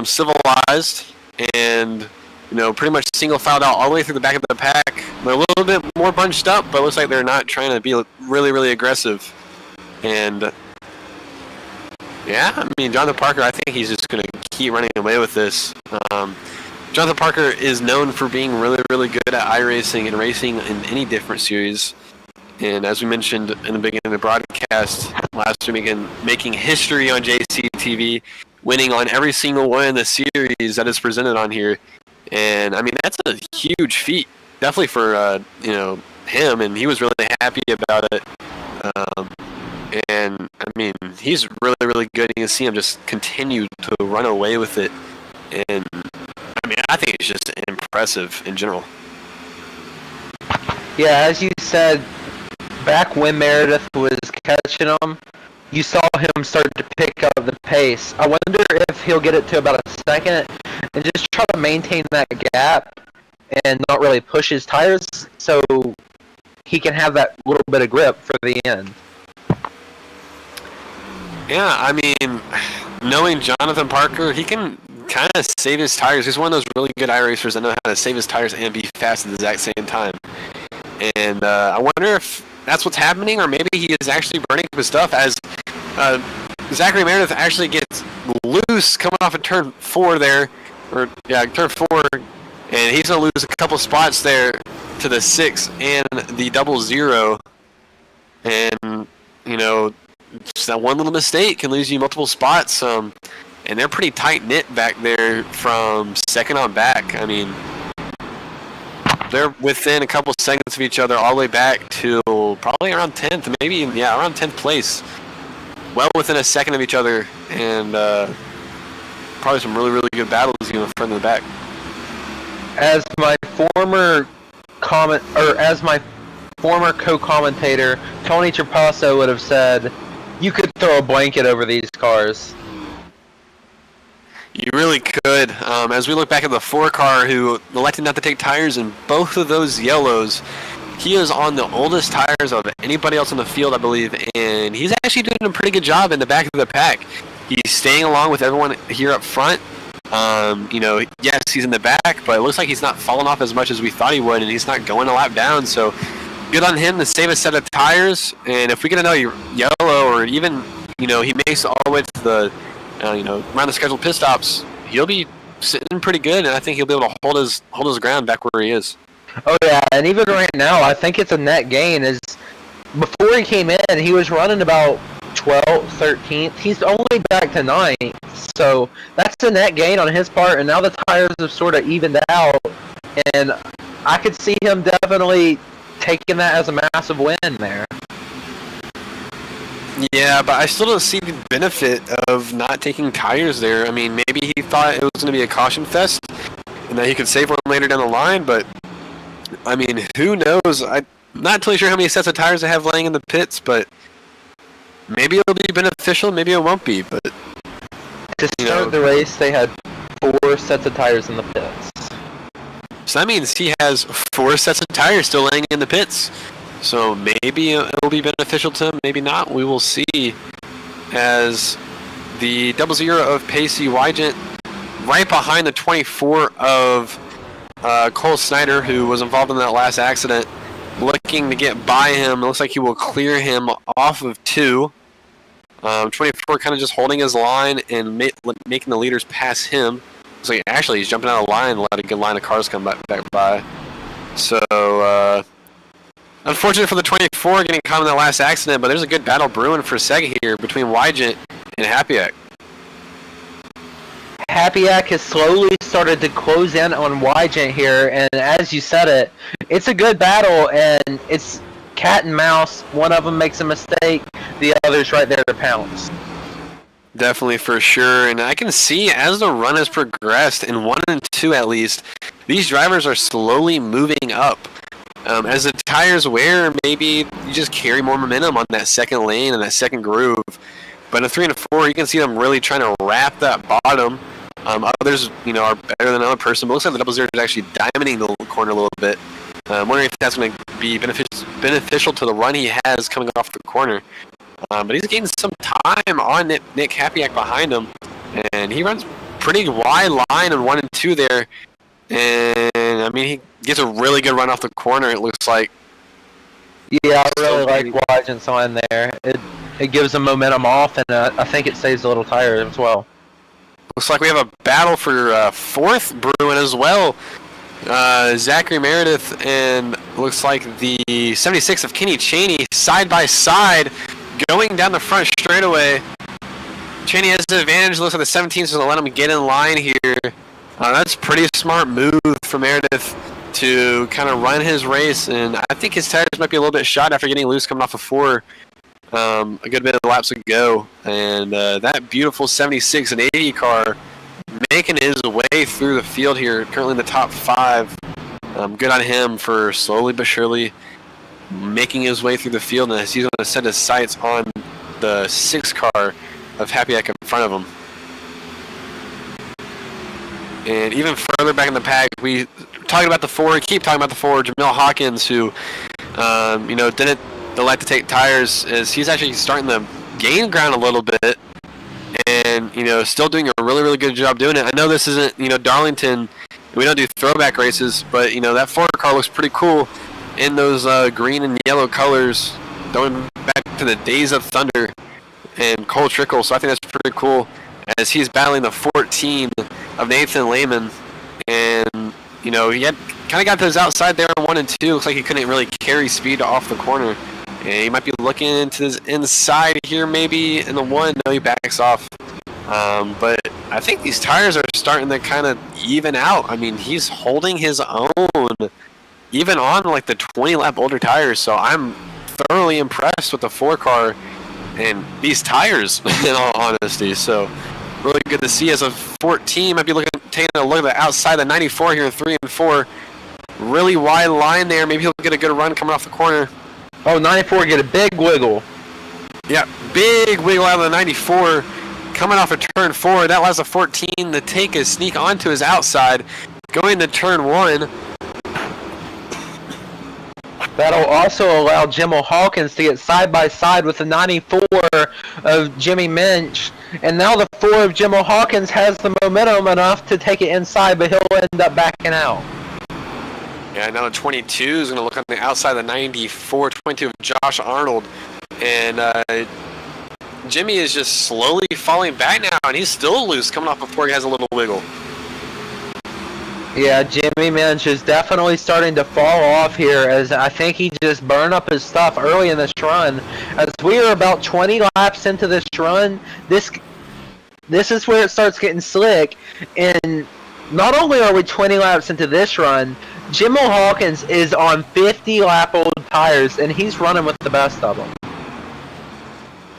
civilized and, you know, pretty much single filed out all the way through the back of the pack. They're a little bit more bunched up, but it looks like they're not trying to be really, really aggressive. And, yeah, I mean, Jonathan Parker, I think he's just going to keep running away with this. Jonathan Parker is known for being really, really good at iRacing and racing in any different series. And as we mentioned in the beginning of the broadcast last week, again, making history on JCTV, winning on every single one of the series that is presented on here. And I mean, that's a huge feat, definitely for him, and he was really happy about it. And I mean, he's really, really good. You can see him just continue to run away with it. And I mean, I think it's just impressive in general. Yeah, as you said, back when Meredith was catching him, you saw him start to pick up the pace. I wonder if he'll get it to about a second and just try to maintain that gap and not really push his tires so he can have that little bit of grip for the end. Yeah, I mean, knowing Jonathan Parker, he can kind of save his tires. He's one of those really good iRacers that know how to save his tires and be fast at the exact same time. And I wonder if that's what's happening, or maybe he is actually burning up his stuff as Zachary Meredith actually gets loose coming off of turn 4 there, turn 4, and he's gonna lose a couple spots there to the 6 and the 00, and just that one little mistake can lose you multiple spots. And they're pretty tight knit back there from second on back. I mean, they're within a couple seconds of each other all the way back to probably around 10th, maybe around 10th place. Well within a second of each other, and probably some really, really good battles in the front and the back. As my former co-commentator Tony Trapasso would have said, you could throw a blanket over these cars. You really could. As we look back at the 4 car who elected not to take tires in both of those yellows, he is on the oldest tires of anybody else on the field, I believe, and he's actually doing a pretty good job in the back of the pack. He's staying along with everyone here up front. Yes, he's in the back, but it looks like he's not falling off as much as we thought he would, and he's not going a lap down, so good on him to save a set of tires. And if we get another yellow, or even, he makes it all the way to the, around the scheduled pit stops, he'll be sitting pretty good, and I think he'll be able to hold his ground back where he is. Oh yeah, and even right now, I think it's a net gain. Is before he came in, he was running about 12th, 13th. He's only back to 9th, so that's a net gain on his part. And now the tires have sort of evened out, and I could see him definitely taking that as a massive win there. Yeah, but I still don't see the benefit of not taking tires there. I mean, maybe he thought it was going to be a caution fest and that he could save one later down the line, but I mean, who knows? I'm not totally sure how many sets of tires I have laying in the pits, but maybe it'll be beneficial, maybe it won't be. But to start the race, they had 4 sets of tires in the pits. So that means he has 4 sets of tires still laying in the pits. So maybe it'll be beneficial to him, maybe not. We will see, as the 00 of Pacey Wygent right behind the 24 of Cole Snyder, who was involved in that last accident, looking to get by him. It looks like he will clear him off of 2. 24 kind of just holding his line and making the leaders pass him. Looks like actually he's jumping out of line and let a good line of cars come back by. So, unfortunate for the 24 getting caught in that last accident, but there's a good battle brewing for second here between Wygent and Happyak. Happyak has slowly started to close in on Wygent here, and as you said it, it's a good battle, and it's cat and mouse. One of them makes a mistake, the other's right there to pounce. Definitely, for sure, and I can see as the run has progressed, in 1 and 2 at least, these drivers are slowly moving up. As the tires wear, maybe you just carry more momentum on that second lane and that second groove. But in 3 and 4, you can see them really trying to wrap that bottom. Others, are better than another person, but it looks like the 00 is actually diamonding the corner a little bit. I'm wondering if that's going to be beneficial to the run he has coming off the corner. But he's getting some time on Nick Happyak behind him, and he runs pretty wide line in 1 and 2 there. And I mean, he gets a really good run off the corner, it looks like. Yeah, I really like Wygent's line there. It gives him momentum off, and I think it saves a little tire as well. Looks like we have a battle for fourth Bruin as well. Zachary Meredith and looks like the 76 of Kenny Cheney side by side going down the front straightaway. Cheney has the advantage. Looks like the 17 is going to let him get in line here. That's a pretty smart move for Meredith to kind of run his race, and I think his tires might be a little bit shot after getting loose coming off of 4 a good bit of laps ago. And that beautiful 76 and 80 car making his way through the field here, currently in the top 5. Good on him for slowly but surely making his way through the field, and he's going to set his sights on the 6 car of Happyack in front of him. And even further back in the pack, we talking about the 4, keep talking about the 4, Jamil Hawkins, who didn't elect to take tires, as he's actually starting to gain ground a little bit, and still doing a really, really good job doing it. I know this isn't Darlington, we don't do throwback races, but that 4 car looks pretty cool in those green and yellow colors, going back to the days of Thunder and Cole Trickle. So I think that's pretty cool, as he's battling the 14 of Nathan Lehman, and he had kind of got those outside there in 1 and 2. Looks like he couldn't really carry speed off the corner, and he might be looking into his inside here maybe in the 1. No, he backs off. But I think these tires are starting to kind of even out. I mean, he's holding his own even on like the 20 lap older tires, so I'm thoroughly impressed with the 4 car and these tires in all honesty. So really good to see, as a 14 might be taking a look at the outside of the 94 here in 3 and 4. Really wide line there. Maybe he'll get a good run coming off the corner. Oh, 94 get a big wiggle. Yeah, big wiggle out of the 94 coming off of turn 4. That allows the 14 to take a sneak onto his outside, going to turn 1. That'll also allow Jimmo Hawkins to get side by side with the 94 of Jimmy Minch. And now the 4 of Jimmo Hawkins has the momentum enough to take it inside, but he'll end up backing out. Yeah, now the 22 is going to look on the outside of the 94, 22 of Josh Arnold. And Jimmy is just slowly falling back now, and he's still loose coming off before he has a little wiggle. Yeah, Jimmy Minch is definitely starting to fall off here, as I think he just burned up his stuff early in this run. As we are about 20 laps into this run, this is where it starts getting slick. And not only are we 20 laps into this run, Jimmo Hawkins is on 50 lap old tires, and he's running with the best of them.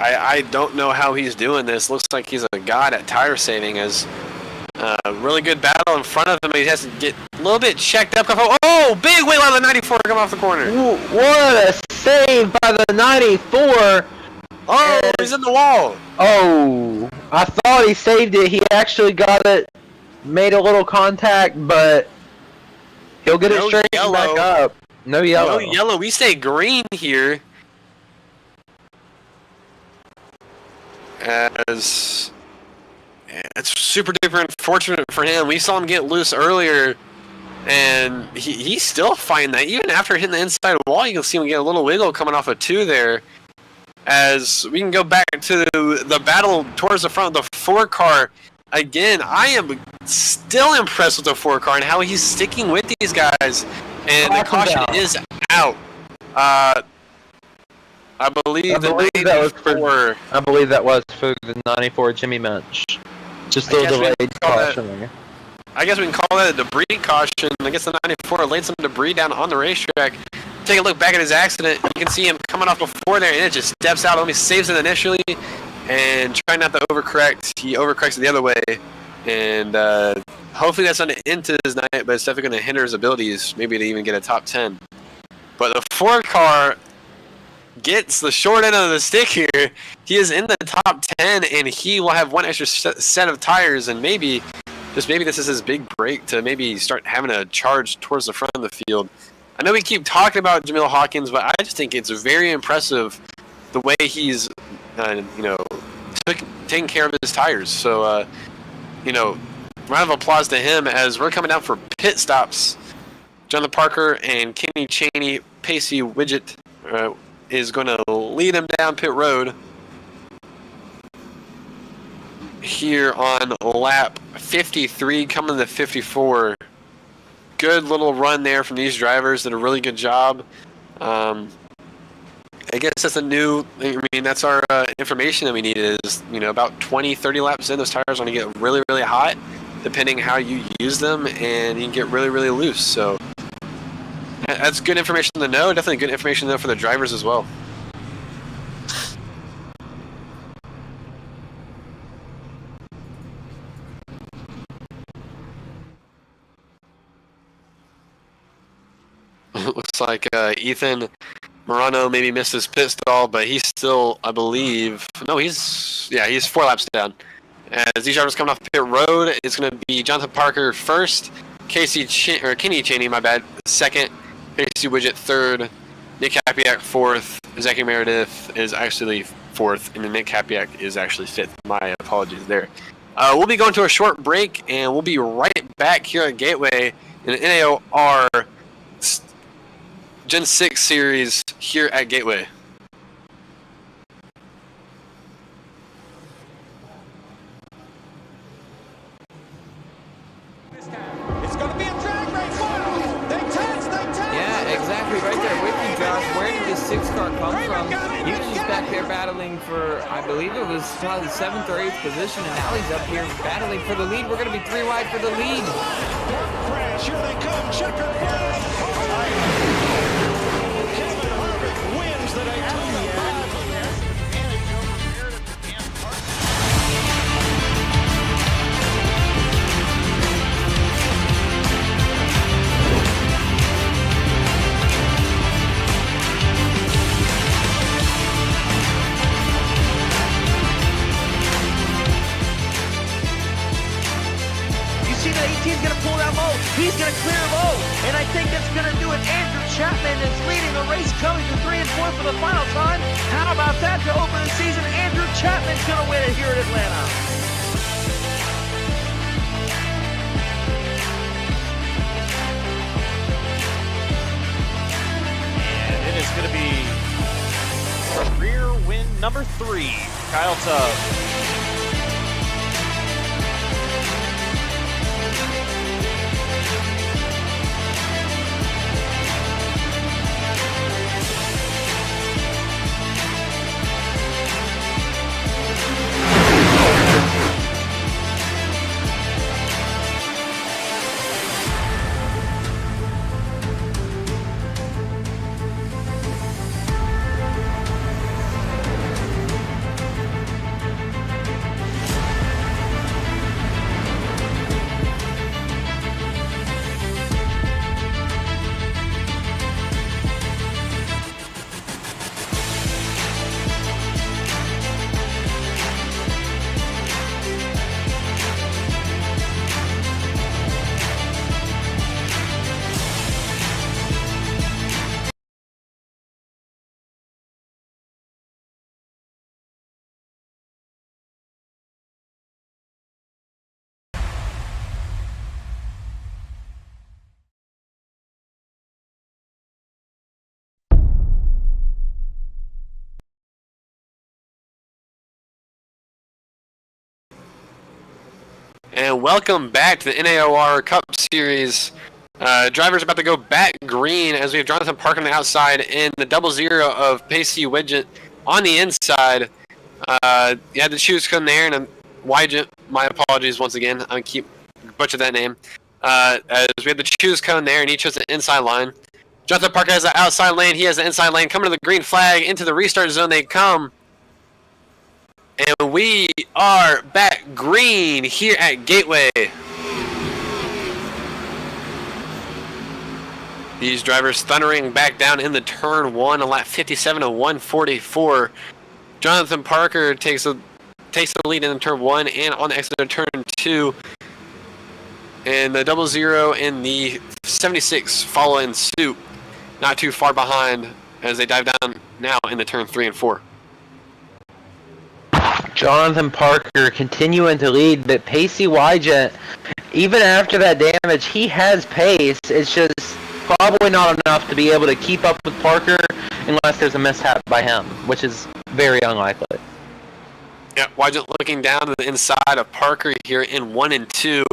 I don't know how he's doing this. Looks like he's a god at tire saving, as really good battle in front of him. He has to get a little bit checked up. Oh, big wheel out of the 94 coming off the corner. What a save by the 94. Oh, he's in the wall. Oh, I thought he saved it. He actually got it, made a little contact, but he'll get it straight back up. No yellow. No yellow. We stay green here. As it's super duper unfortunate for him. We saw him get loose earlier, and he's still fighting that. Even after hitting the inside wall, you can see him get a little wiggle coming off of 2 there. As we can go back to the battle towards the front of the 4 car. Again, I am still impressed with the 4 car and how he's sticking with these guys. And the caution is out. I believe that was for the 94 Jimmy Minch. Just a little delayed caution. I guess we can call that a debris caution. I guess the 94 laid some debris down on the racetrack. Take a look back at his accident. You can see him coming off before there, and it just steps out. Only saves it initially, and trying not to overcorrect. He overcorrects it the other way, and hopefully that's not an end to his night, but it's definitely going to hinder his abilities, maybe to even get a top 10. But the 4 car gets the short end of the stick here. He is in the top 10, and he will have 1 extra set of tires, and maybe, just maybe this is his big break to maybe start having a charge towards the front of the field. I know we keep talking about Jamil Hawkins, but I just think it's very impressive the way he's, taking care of his tires. So, round of applause to him, as we're coming down for pit stops. Jonathan Parker and Kenny Cheney, Pacey Widget, is going to lead him down pit road. here on lap 53, coming to 54. Good little run there from these drivers. Did a really good job. I guess that's that's our information that we need is, about 20, 30 laps in, those tires are going to get really, really hot, depending how you use them, and you can get really, really loose. So that's good information to know. Definitely good information to know for the drivers as well. Looks like Ethan Morano maybe missed his pit stall, but he's still, I believe, he's 4 laps down. As these drivers coming off pit road, it's going to be Jonathan Parker first, Kenny Cheney, my bad, second, Casey Widget third, Nick Hapiak fourth, Zachary Meredith is actually fourth, and then Nick Hapiak is actually fifth. My apologies there. We'll be going to a short break, and we'll be right back here at Gateway in the NAOR Gen 6 series here at Gateway. It's going to be a drag race. They touch. Yeah, exactly, right there with you, Josh. Where did this 6 car come from? He was just back there battling for, I believe it was probably 7th or 8th position, and now he's up here battling for the lead. We're going to be 3 wide for the lead. Crash. Here they come. Checkered flag. Kevin Harvick wins the Daytona 500. See that 18's going to pull that low. He's going to clear low. And I think that's going to do it. Andrew Chapman is leading the race, coming to 3 and 4 for the final time. How about that to open the season? Andrew Chapman's going to win it here at Atlanta. And it is going to be career win number 3, Kyle Tubbs. And welcome back to the NAOR Cup Series. Drivers about to go back green as we have Jonathan Parker on the outside and the 00 of Pacey Widget on the inside. You had the shoes come there, and Widget, my apologies once again, I keep butchering that name. As we had the shoes come there, and he chose the inside line. Jonathan Parker has the outside lane, he has the inside lane, coming to the green flag, into the restart zone they come. And we are back green here at Gateway. These drivers thundering back down in the turn 1 on lap 57 to 144. Jonathan Parker takes the lead in the turn 1 and on the exit of turn 2. And the 00 and the 76 follow in suit, not too far behind as they dive down now in the turn 3 and 4. Jonathan Parker continuing to lead, but Pacey Wyjet, even after that damage, he has pace. It's just probably not enough to be able to keep up with Parker unless there's a mishap by him, which is very unlikely. Yeah, Wydget looking down to the inside of Parker here in 1 and 2.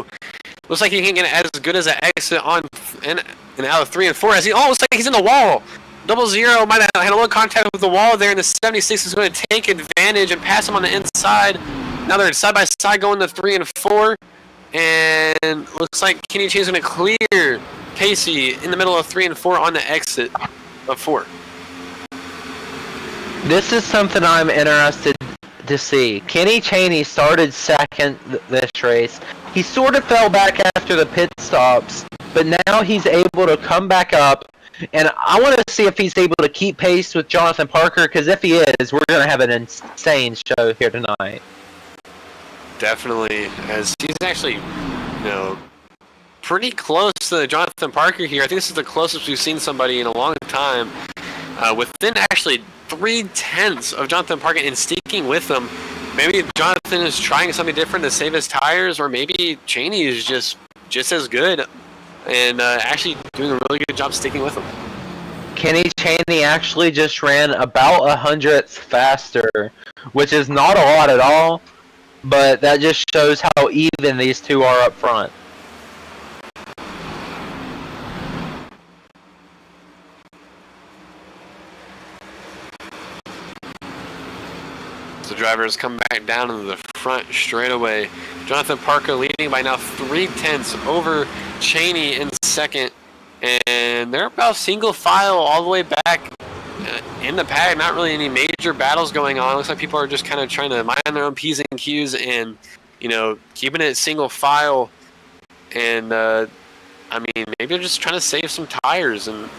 Looks like he can get as good as an exit on and out of 3 and 4 as he almost like he's in the wall. 00 might have had a little contact with the wall there, and the 76 is going to take advantage and pass him on the inside. Now they're side by side going to 3 and 4, and looks like Kenny Chain's going to clear Casey in the middle of 3 and 4 on the exit of 4. This is something I'm interested to see. Kenny Chaney started second this race. He sort of fell back after the pit stops, but now he's able to come back up, and I want to see if he's able to keep pace with Jonathan Parker, because if he is, we're going to have an insane show here tonight. Definitely, as he's actually, pretty close to Jonathan Parker here. I think this is the closest we've seen somebody in a long time. Within actually 0.3 of Jonathan Parker and sticking with him. Maybe Jonathan is trying something different to save his tires, or maybe Cheney is just as good and actually doing a really good job sticking with him. Kenny Chaney actually just ran about 100th faster, which is not a lot at all, but that just shows how even these two are up front. The drivers come back down into the front straightaway. Jonathan Parker leading by now 0.3 over Cheney in second, and they're about single file all the way back in the paddock. Not really any major battles going on. Looks like people are just kind of trying to mind their own P's and Q's and keeping it single file. And maybe they're just trying to save some tires. And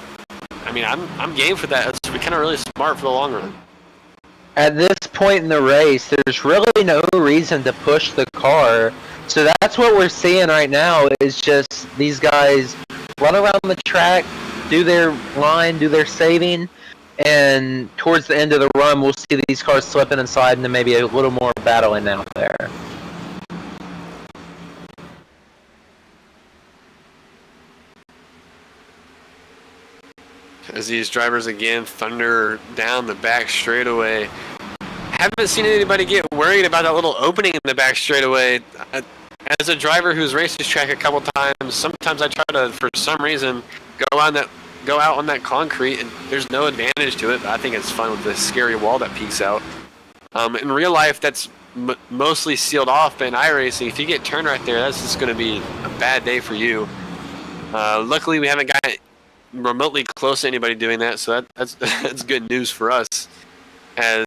I'm game for that. It's kind of really smart for the long run. At this point in the race, there's really no reason to push the car. So that's what we're seeing right now, is just these guys run around the track, do their line, do their saving, and towards the end of the run, we'll see these cars slipping and sliding and maybe a little more battling out there. As these drivers again thunder down the back straightaway. Haven't seen anybody get worried about that little opening in the back straightaway. As a driver who's raced this track a couple times, sometimes I try to, for some reason, go out on that concrete, and there's no advantage to it. But I think it's fun with the scary wall that peeks out. In real life, that's mostly sealed off, but in iRacing, if you get turned right there, that's just going to be a bad day for you. Luckily, we haven't got remotely close to anybody doing that, so that's good news for us. As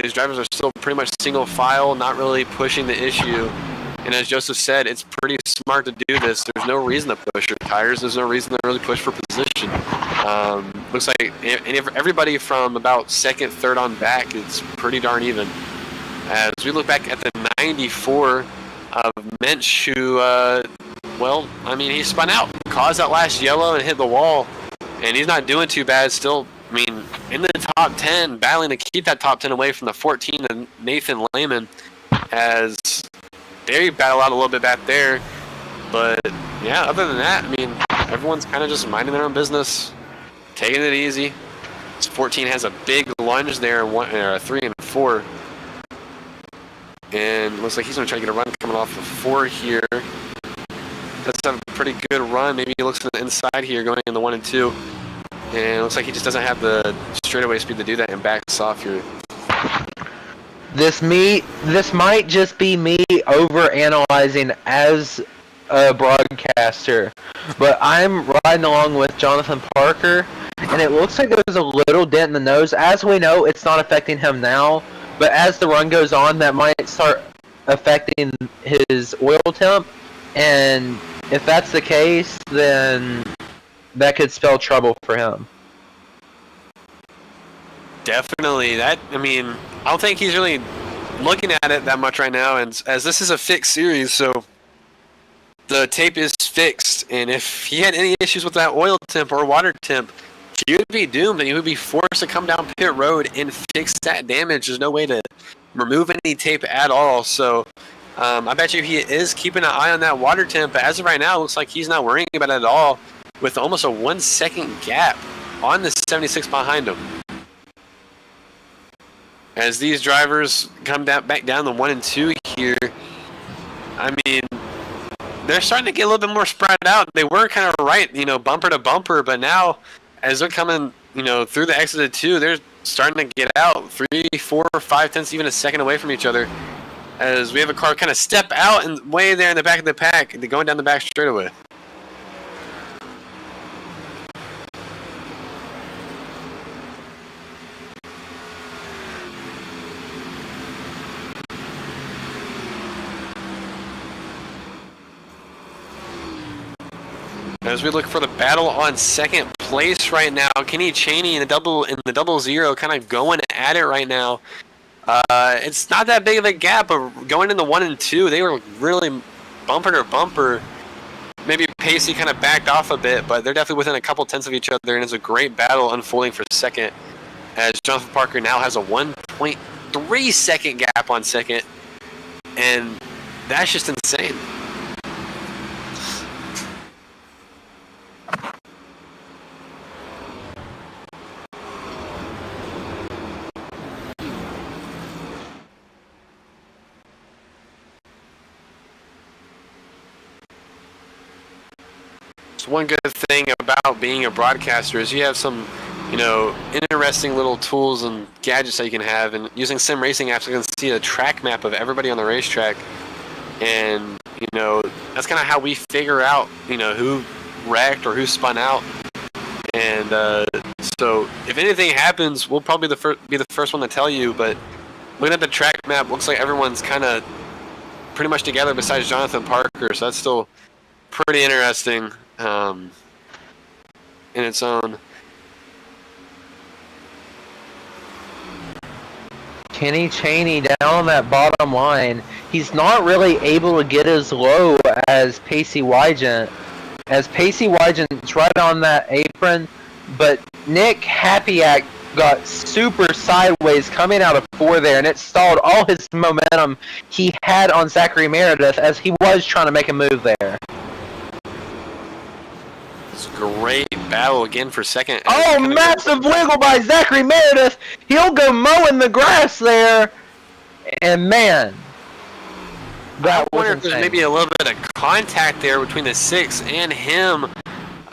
these drivers are still pretty much single file, not really pushing the issue. And as Joseph said, it's pretty smart to do this. There's no reason to push your tires. There's no reason to really push for position. Looks like everybody from about second, third on back, it's pretty darn even. As we look back at the 94 of Mensch, who, he spun out, caused that last yellow and hit the wall. And he's not doing too bad still. In the top 10, battling to keep that top 10 away from the 14 of Nathan Lehman, as they battle out a little bit back there. But, yeah, other than that, everyone's kind of just minding their own business, taking it easy. This 14 has a big lunge there, 3 and 4. And looks like he's going to try to get a run coming off of 4 here. Does have a pretty good run. Maybe he looks to the inside here going into 1 and 2. And it looks like he just doesn't have the straightaway speed to do that and backs off here. This might just be me over-analyzing as a broadcaster, but I'm riding along with Jonathan Parker, and it looks like there's a little dent in the nose. As we know, it's not affecting him now, but as the run goes on, that might start affecting his oil temp, and if that's the case, then that could spell trouble for him. Definitely. I don't think he's really looking at it that much right now, and as this is a fixed series, so the tape is fixed, and if he had any issues with that oil temp or water temp, he would be doomed, and he would be forced to come down pit road and fix that damage. There's no way to remove any tape at all, so I bet you he is keeping an eye on that water temp, but as of right now, it looks like he's not worrying about it at all, with almost a 1 second gap on the 76 behind him. As these drivers come back down the 1 and 2 here, I mean, they're starting to get a little bit more spread out. They were kind of right, bumper to bumper, but now as they're coming, through the exit of 2, they're starting to get out 3, 4, 5 tenths, even a second away from each other. As we have a car kind of step out and way there in the back of the pack, they're going down the back straightaway. As we look for the battle on second place right now, Kenny Chaney in the double zero kind of going at it right now. It's not that big of a gap, but going in the 1 and 2, they were really bumper to bumper. Maybe Pacey kind of backed off a bit, but they're definitely within a couple tenths of each other, and it's a great battle unfolding for second, as Jonathan Parker now has a 1.3 second gap on second, and that's just insane. One good thing about being a broadcaster is you have some, interesting little tools and gadgets that you can have, and using sim racing apps, you can see a track map of everybody on the racetrack, and that's kind of how we figure out, who wrecked or who spun out, and so if anything happens, we'll probably be the first one to tell you. But looking at the track map, looks like everyone's kind of pretty much together besides Jonathan Parker, so that's still pretty interesting. In its own. Kenny Chaney down on that bottom line. He's not really able to get as low as Pacey Wygant. As Pacey Wygant's right on that apron, but Nick Hapiak got super sideways coming out of 4 there, and it stalled all his momentum he had on Zachary Meredith as he was trying to make a move there. Great battle again for second. Oh, massive wiggle by Zachary Meredith. He'll go mowing the grass there. And man, I wonder if there's maybe a little bit of contact there between the 6 and him.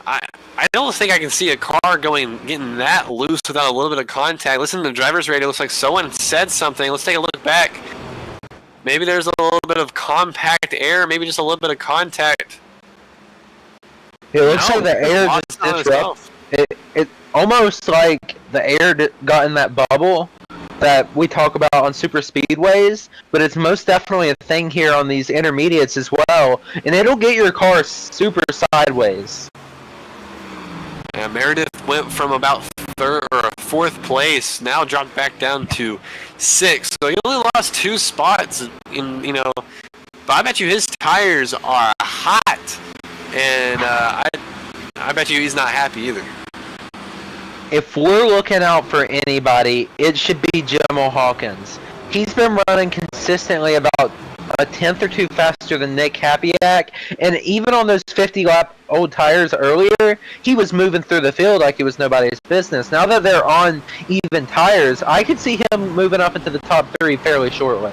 I don't think I can see a car getting that loose without a little bit of contact. Listen to the driver's radio. Looks like someone said something. Let's take a look back. Maybe there's a little bit of compact air. Maybe just a little bit of contact. It looks like the air just disrupted. It almost like the air got in that bubble that we talk about on super speedways, but it's most definitely a thing here on these intermediates as well, and it'll get your car super sideways. Yeah, Meredith went from about 4th place, now dropped back down to 6th, so he only lost 2 spots. But I bet you his tires are hot. And I bet you he's not happy either. If we're looking out for anybody, it should be Jamal Hawkins. He's been running consistently about a tenth or 2 faster than Nick Hapiak, and even on those 50-lap old tires earlier, he was moving through the field like it was nobody's business. Now that they're on even tires, I could see him moving up into the top 3 fairly shortly.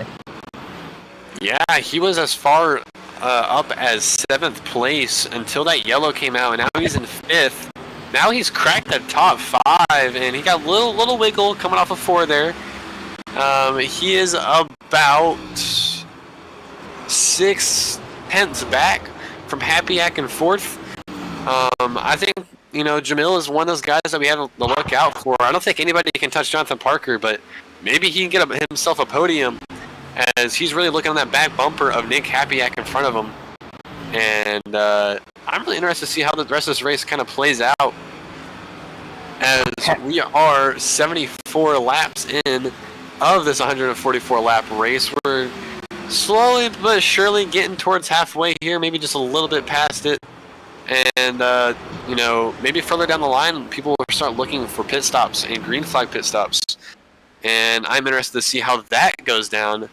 Yeah, he was as far up as 7th place until that yellow came out, and now he's in 5th. Now he's cracked the top 5, and he got a little wiggle coming off of 4 there. He is about 6 tenths back from Hapiak in 4th. I think, Jamil is one of those guys that we have to look out for. I don't think anybody can touch Jonathan Parker, but maybe he can get himself a podium, as he's really looking on that back bumper of Nick Hapiak in front of him. And I'm really interested to see how the rest of this race kind of plays out, as we are 74 laps in of this 144 lap race. We're slowly but surely getting towards halfway here, maybe just a little bit past it. And maybe further down the line, people will start looking for pit stops and green flag pit stops. And I'm interested to see how that goes down.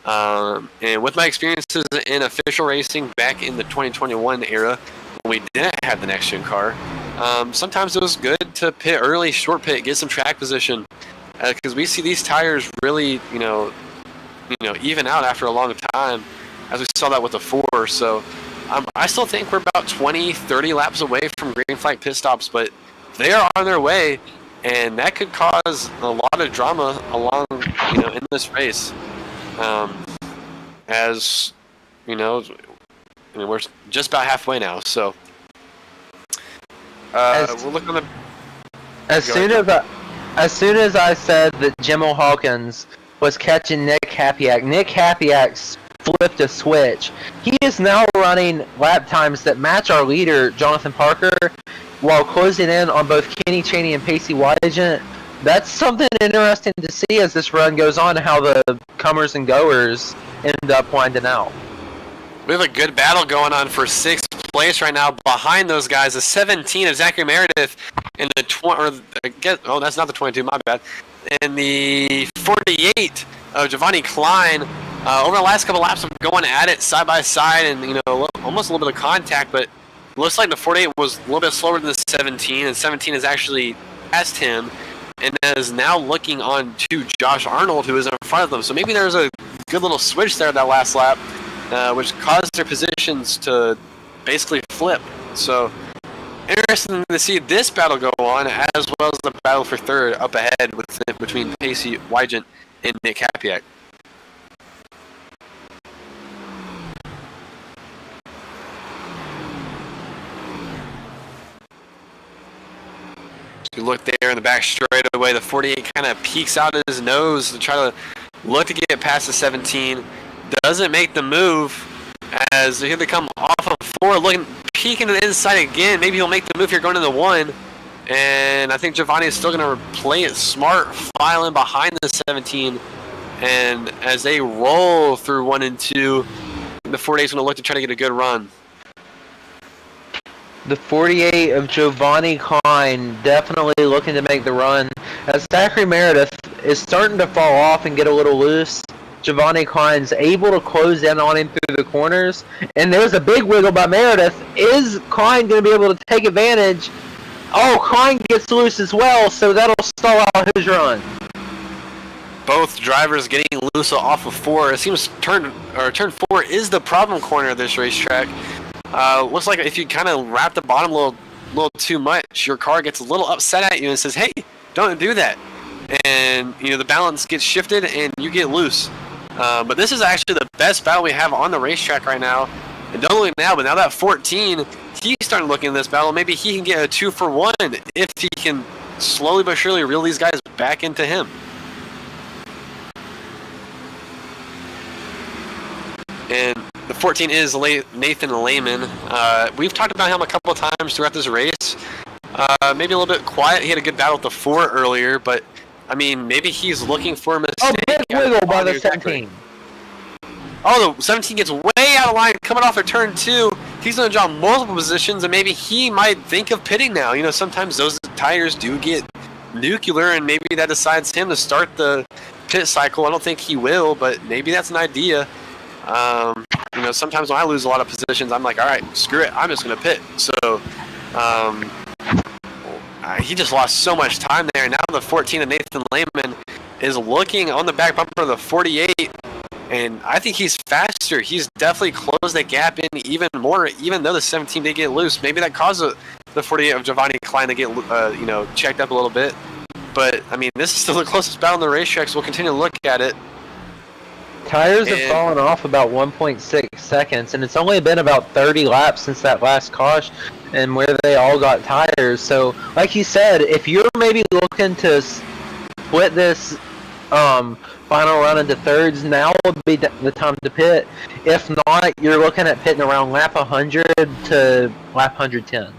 And with my experiences in official racing back in the 2021 era, when we didn't have the next gen car, sometimes it was good to pit early, short pit, get some track position, because we see these tires really, even out after a long time, as we saw that with the 4. So I still think we're about 20, 30 laps away from green flag pit stops, but they are on their way, and that could cause a lot of drama along, in this race. As we're just about halfway now, so we'll look on the. As soon as I said that Jimmel Hawkins was catching Nick Hapiak flipped a switch. He is now running lap times that match our leader, Jonathan Parker, while closing in on both Kenny Chaney and Pacey Wygant. That's something interesting to see as this run goes on, how the comers and goers end up winding out. We have a good battle going on for 6th place right now. Behind those guys, the 17 of Zachary Meredith and the that's not the 22, my bad. And the 48 of Giovanni Klein. Over the last couple laps of going at it side by side, and almost a little bit of contact, but it looks like the 48 was a little bit slower than the 17, and 17 has actually passed him, and is now looking on to Josh Arnold, who is in front of them. So maybe there's a good little switch there that last lap, which caused their positions to basically flip. So interesting to see this battle go on, as well as the battle for 3rd up ahead between Pacey Wygant and Nick Hapiak. You look there in the back straightaway, the 48 kind of peeks out his nose to try to look to get past the 17. Doesn't make the move, as here they come off of 4, peeking to the inside again. Maybe he'll make the move here going into 1. And I think Giovanni is still going to play it smart, filing behind the 17. And as they roll through 1 and 2, the 48 is going to look to try to get a good run. The 48 of Giovanni Klein definitely looking to make the run. As Zachary Meredith is starting to fall off and get a little loose, Giovanni Klein's able to close in on him through the corners. And there's a big wiggle by Meredith. Is Klein going to be able to take advantage? Oh, Klein gets loose as well, so that'll stall out his run. Both drivers getting loose off of 4. It seems turn 4 is the problem corner of this racetrack. Looks like if you kind of wrap the bottom a little too much, your car gets a little upset at you and says, "Hey, don't do that." And the balance gets shifted and you get loose. But this is actually the best battle we have on the racetrack right now. And don't look now, but now that 14, he's starting to look in this battle. Maybe he can get a 2-for-1 if he can slowly but surely reel these guys back into him. And the 14 is Nathan Lehman. We've talked about him a couple of times throughout this race. Maybe a little bit quiet. He had a good battle with the 4 earlier, but I mean, maybe he's looking for a mistake. Oh, big wiggle by the 17. Oh, the 17 gets way out of line coming off of turn 2. He's going to drop multiple positions, and maybe he might think of pitting now. Sometimes those tires do get nuclear, and maybe that decides him to start the pit cycle. I don't think he will, but maybe that's an idea. Sometimes when I lose a lot of positions, I'm like, all right, screw it, I'm just going to pit. So he just lost so much time there. Now the 14 of Nathan Lehman is looking on the back bumper of the 48, and I think he's faster. He's definitely closed that gap in even more, even though the 17 did get loose. Maybe that caused the 48 of Giovanni Klein to get checked up a little bit. But, I mean, this is still the closest battle on the racetrack, so we'll continue to look at it. Tires have fallen off about 1.6 seconds, and it's only been about 30 laps since that last caution and where they all got tires. So, like you said, if you're maybe looking to split this final run into thirds, now would be the time to pit. If not, you're looking at pitting around lap 100 to lap 110.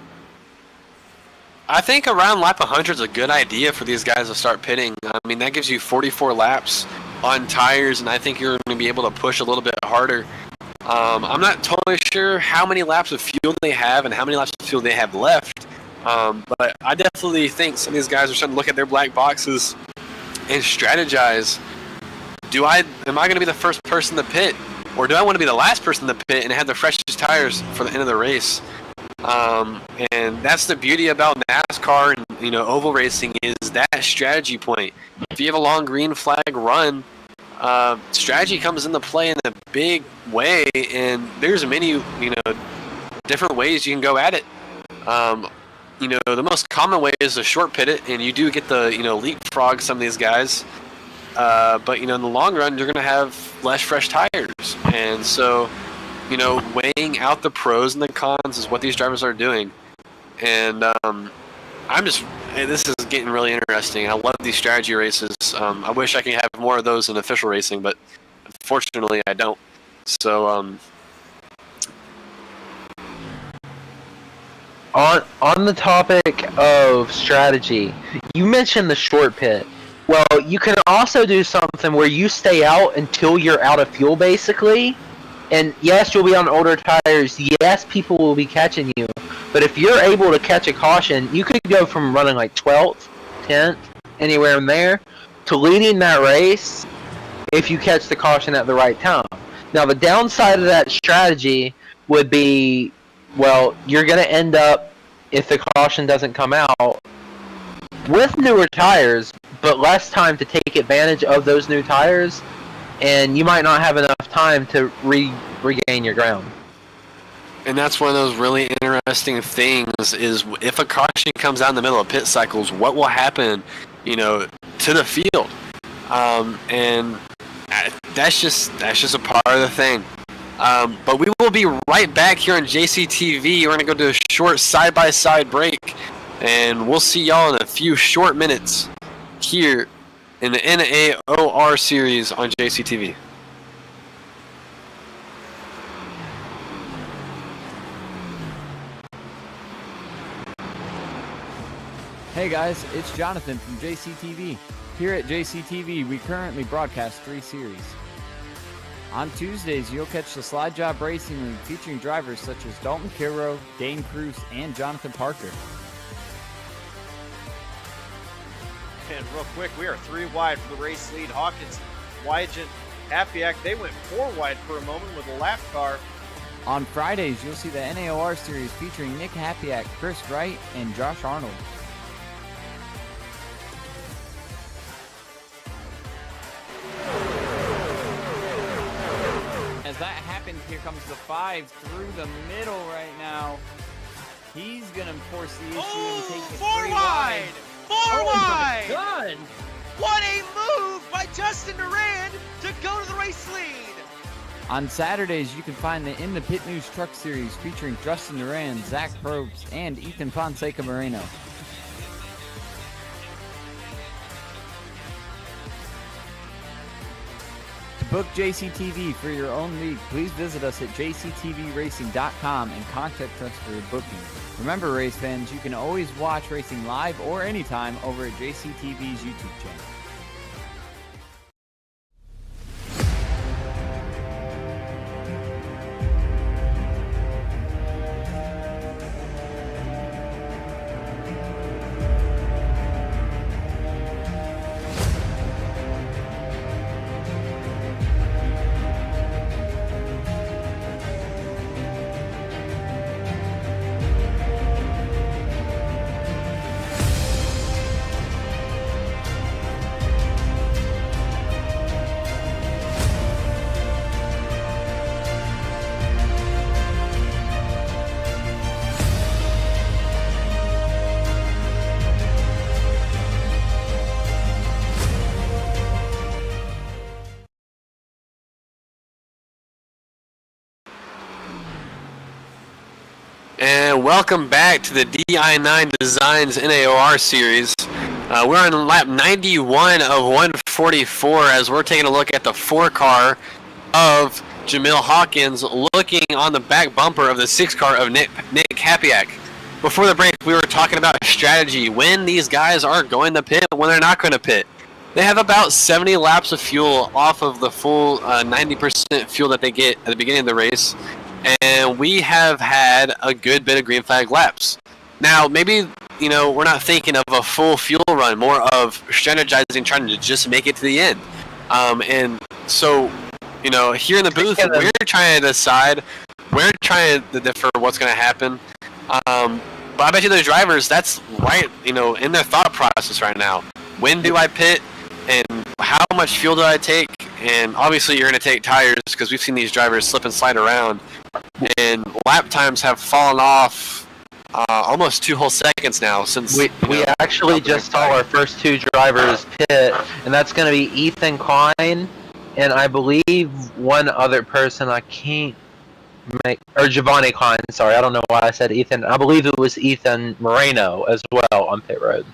I think around lap 100 is a good idea for these guys to start pitting. I mean, that gives you 44 laps on tires, and I think you're going to be able to push a little bit harder. I'm not totally sure how many laps of fuel they have and how many laps of fuel they have left, but I definitely think some of these guys are starting to look at their black boxes and strategize. Am I going to be the first person to pit, or do I want to be the last person to pit and have the freshest tires for the end of the race? And that's the beauty about NASCAR oval racing is that strategy point. If you have a long green flag run, strategy comes into play in a big way, and there's many, different ways you can go at it. The most common way is to short pit it, and you do get the, leapfrog some of these guys. But, in the long run, you're going to have less fresh tires. And so, weighing out the pros and the cons is what these drivers are doing. And this is getting really interesting. I love these strategy races. I wish I could have more of those in official racing, but unfortunately I don't. So, On the topic of strategy, you mentioned the short pit. Well, you can also do something where you stay out until you're out of fuel, basically. And yes, you'll be on older tires. Yes, people will be catching you. But if you're able to catch a caution, you could go from running like 12th, 10th, anywhere in there, to leading that race if you catch the caution at the right time. Now, the downside of that strategy would be, well, you're going to end up, if the caution doesn't come out, with newer tires, but less time to take advantage of those new tires, and you might not have enough time to regain your ground. And that's one of those really interesting things is if a caution comes out in the middle of pit cycles, what will happen, to the field? And that's just a part of the thing. But we will be right back here on JCTV. We're going to go to a short side-by-side break, and we'll see y'all in a few short minutes here in the NAOR series on JCTV. Hey guys, it's Jonathan from JCTV. Here at JCTV, we currently broadcast 3 series. On Tuesdays, you'll catch the Slide Job Racing League featuring drivers such as Dalton Kilroe, Dane Cruz, and Jonathan Parker. And real quick, we are 3 wide for the race lead. Hawkins, Wygant, Hapiak, they went 4 wide for a moment with a lap car. On Fridays, you'll see the NAOR series featuring Nick Hapiak, Chris Wright, and Josh Arnold. As that happens, here comes the 5 through the middle right now. He's going to force the issue and take it 3 wide. 4 wide! What a move by Justin Durand to go to the race lead! On Saturdays, you can find the In the Pit News Truck Series featuring Justin Durand, Zach Probst, and Ethan Fonseca Moreno. To book JCTV for your own league, please visit us at jctvracing.com and contact us for your booking. Remember, race fans, you can always watch racing live or anytime over at JCTV's YouTube channel. And welcome back to the Di9 Designs NAOR series. We're on lap 91 of 144 as we're taking a look at the 4-car of Jamil Hawkins looking on the back bumper of the 6-car of Nick Hapiak. Before the break, we were talking about strategy, when these guys are going to pit, when they're not going to pit. They have about 70 laps of fuel off of the full 90% fuel that they get at the beginning of the race. And we have had a good bit of green flag laps. Now, maybe, we're not thinking of a full fuel run, more of strategizing, trying to just make it to the end. And so, here in the booth, we're trying to decide, we're trying to differ what's going to happen. But I bet you those drivers, that's right, in their thought process right now. When do I pit, and how much fuel do I take? And obviously you're going to take tires because we've seen these drivers slip and slide around, and lap times have fallen off almost 2 whole seconds now since we actually just saw our first 2 drivers pit, and that's going to be Ethan Klein, and I believe one other person I can't make, or Giovanni Klein. Sorry, I don't know why I said Ethan. I believe it was Ethan Moreno as well on pit road.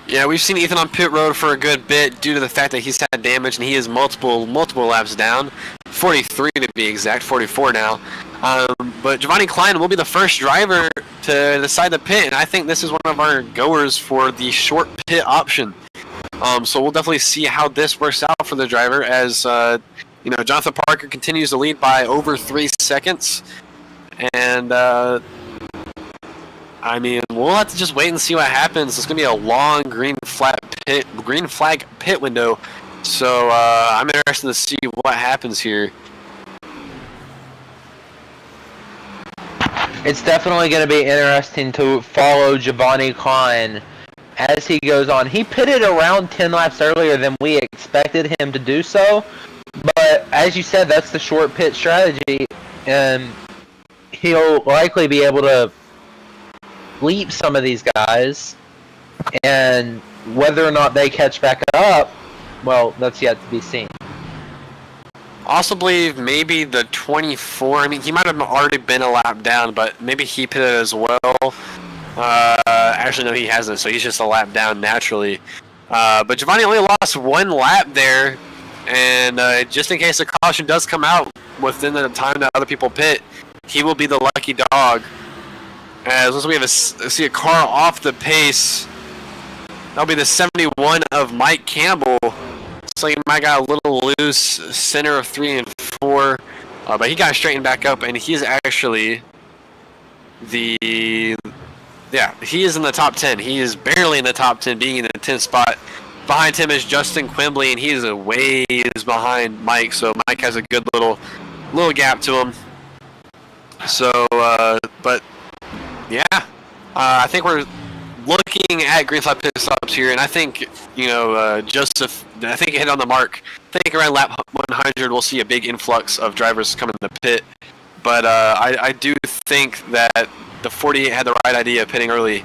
Yeah, we've seen Ethan on pit road for a good bit due to the fact that he's had damage and he is multiple laps down, 43 to be exact, 44 now. But Giovanni Klein will be the first driver to decide to pit, and I think this is one of our goers for the short pit option. So we'll definitely see how this works out for the driver as Jonathan Parker continues to lead by over 3 seconds, and we'll have to just wait and see what happens. It's gonna be a long green flag pit window, so I'm interested to see what happens here. It's definitely going to be interesting to follow Giovanni Klein as he goes on. He pitted around 10 laps earlier than we expected him to do so, but as you said, that's the short pit strategy, and he'll likely be able to leap some of these guys, and whether or not they catch back up, well, that's yet to be seen. Also believe maybe the 24, he might have already been a lap down, but maybe he pitted as well. Actually, no, he hasn't, so he's just a lap down naturally. But Giovanni only lost 1 lap there, and just in case the caution does come out within the time that other people pit, he will be the lucky dog. As we see a car off the pace, that'll be the 71 of Mike Campbell. So he might got a little loose center of 3 and 4, but he got straightened back up, and he's actually he is in the top 10. He is barely in the top 10, being in the 10th spot. Behind him is Justin Quimbley, and he is a ways behind Mike, so Mike has a good little gap to him. So, but yeah, I think we're looking at green flag pit stops here, and I think Joseph, I think he hit on the mark. I think around lap 100 we'll see a big influx of drivers coming to the pit, but I do think that the 48 had the right idea of pitting early,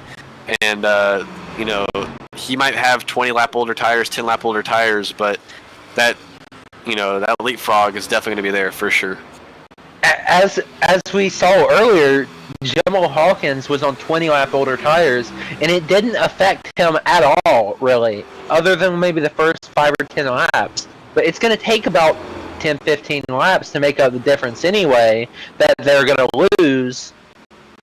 and he might have 20 lap older tires, 10 lap older tires, but that leapfrog is definitely going to be there for sure. As we saw earlier, Jamal Hawkins was on 20 lap older tires, and it didn't affect him at all, really, other than maybe the first 5 or 10 laps. But it's going to take about 10, 15 laps to make up the difference anyway, that they're going to lose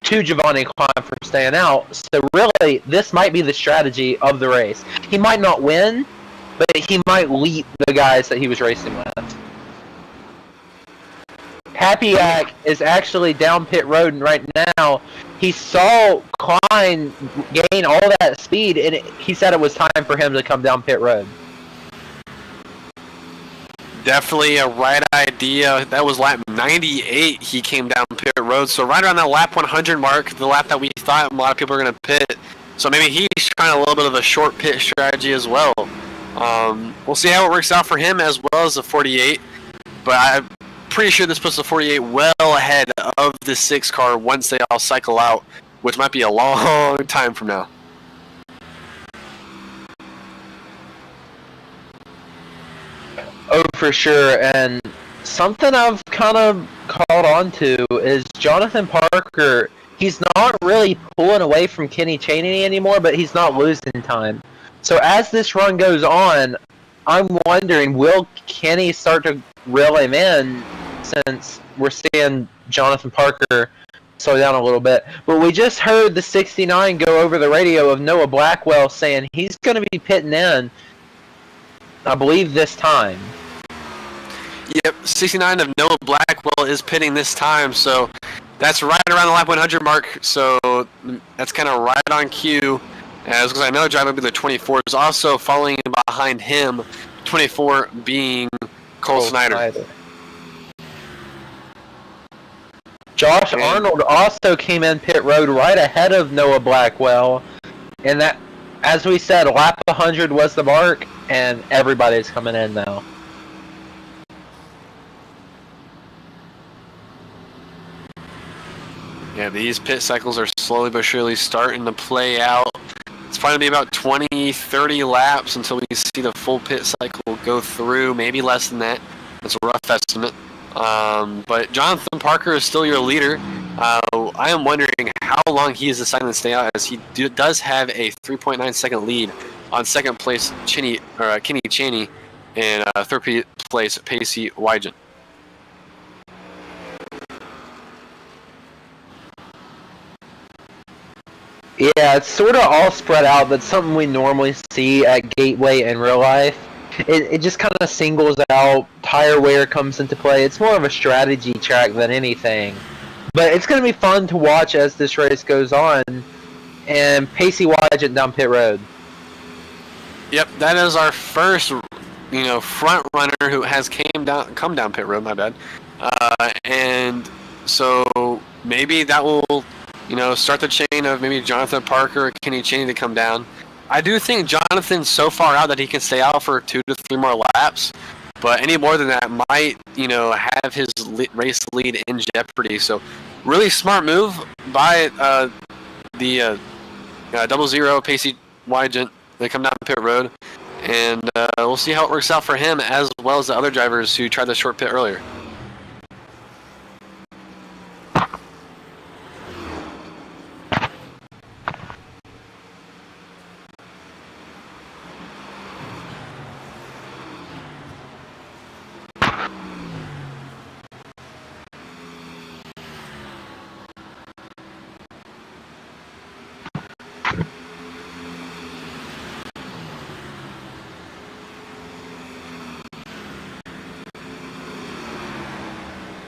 to Giovanni Klein for staying out. So really, this might be the strategy of the race. He might not win, but he might leap the guys that he was racing with. Happy-Ack is actually down pit road right now. He saw Klein gain all that speed, and he said it was time for him to come down pit road. Definitely a right idea. That was lap 98 he came down pit road, so right around that lap 100 mark, the lap that we thought a lot of people were going to pit. So maybe he's trying a little bit of a short pit strategy as well. We'll see how it works out for him as well as the 48, but I'm pretty sure this puts the 48 well ahead of the 6 car once they all cycle out, which might be a long time from now. Oh, for sure. And something I've kind of caught on to is Jonathan Parker. He's not really pulling away from Kenny Chaney anymore, but he's not losing time. So as this run goes on, I'm wondering, will Kenny start to reel him in, since we're seeing Jonathan Parker slow down a little bit? But we just heard the 69 go over the radio of Noah Blackwell saying he's going to be pitting in, I believe, this time. Yep, 69 of Noah Blackwell is pitting this time, so that's right around the lap 100 mark, so that's kind of right on cue. As because I know driver will be the 24 is also following behind him, 24 being Cole Snyder. Josh And- Arnold also came in pit road right ahead of Noah Blackwell, and that, as we said, lap 100 was the mark, and everybody's coming in now. Yeah, these pit cycles are slowly but surely starting to play out. It's probably going to be about 20, 30 laps until we see the full pit cycle go through, maybe less than that. That's a rough estimate. But Jonathan Parker is still your leader. I am wondering how long he is deciding to stay out, as he does have a 3.9 second lead on second place Kenny Chaney and third place Pacey Wygen. Yeah, it's sort of all spread out. That's something we normally see at Gateway in real life. It just kind of singles out tire wear comes into play. It's more of a strategy track than anything. But it's going to be fun to watch as this race goes on. And Pacey Wygen down pit road. Yep, that is our first, front runner who has come down pit road. My bad. And so maybe that will, start the chain of maybe Jonathan Parker or Kenny Chaney to come down. I do think Jonathan's so far out that he can stay out for 2 to 3 more laps, but any more than that might, have his race lead in jeopardy. So, really smart move by the 00 Pacey Wygen. They come down pit road, and we'll see how it works out for him as well as the other drivers who tried the short pit earlier.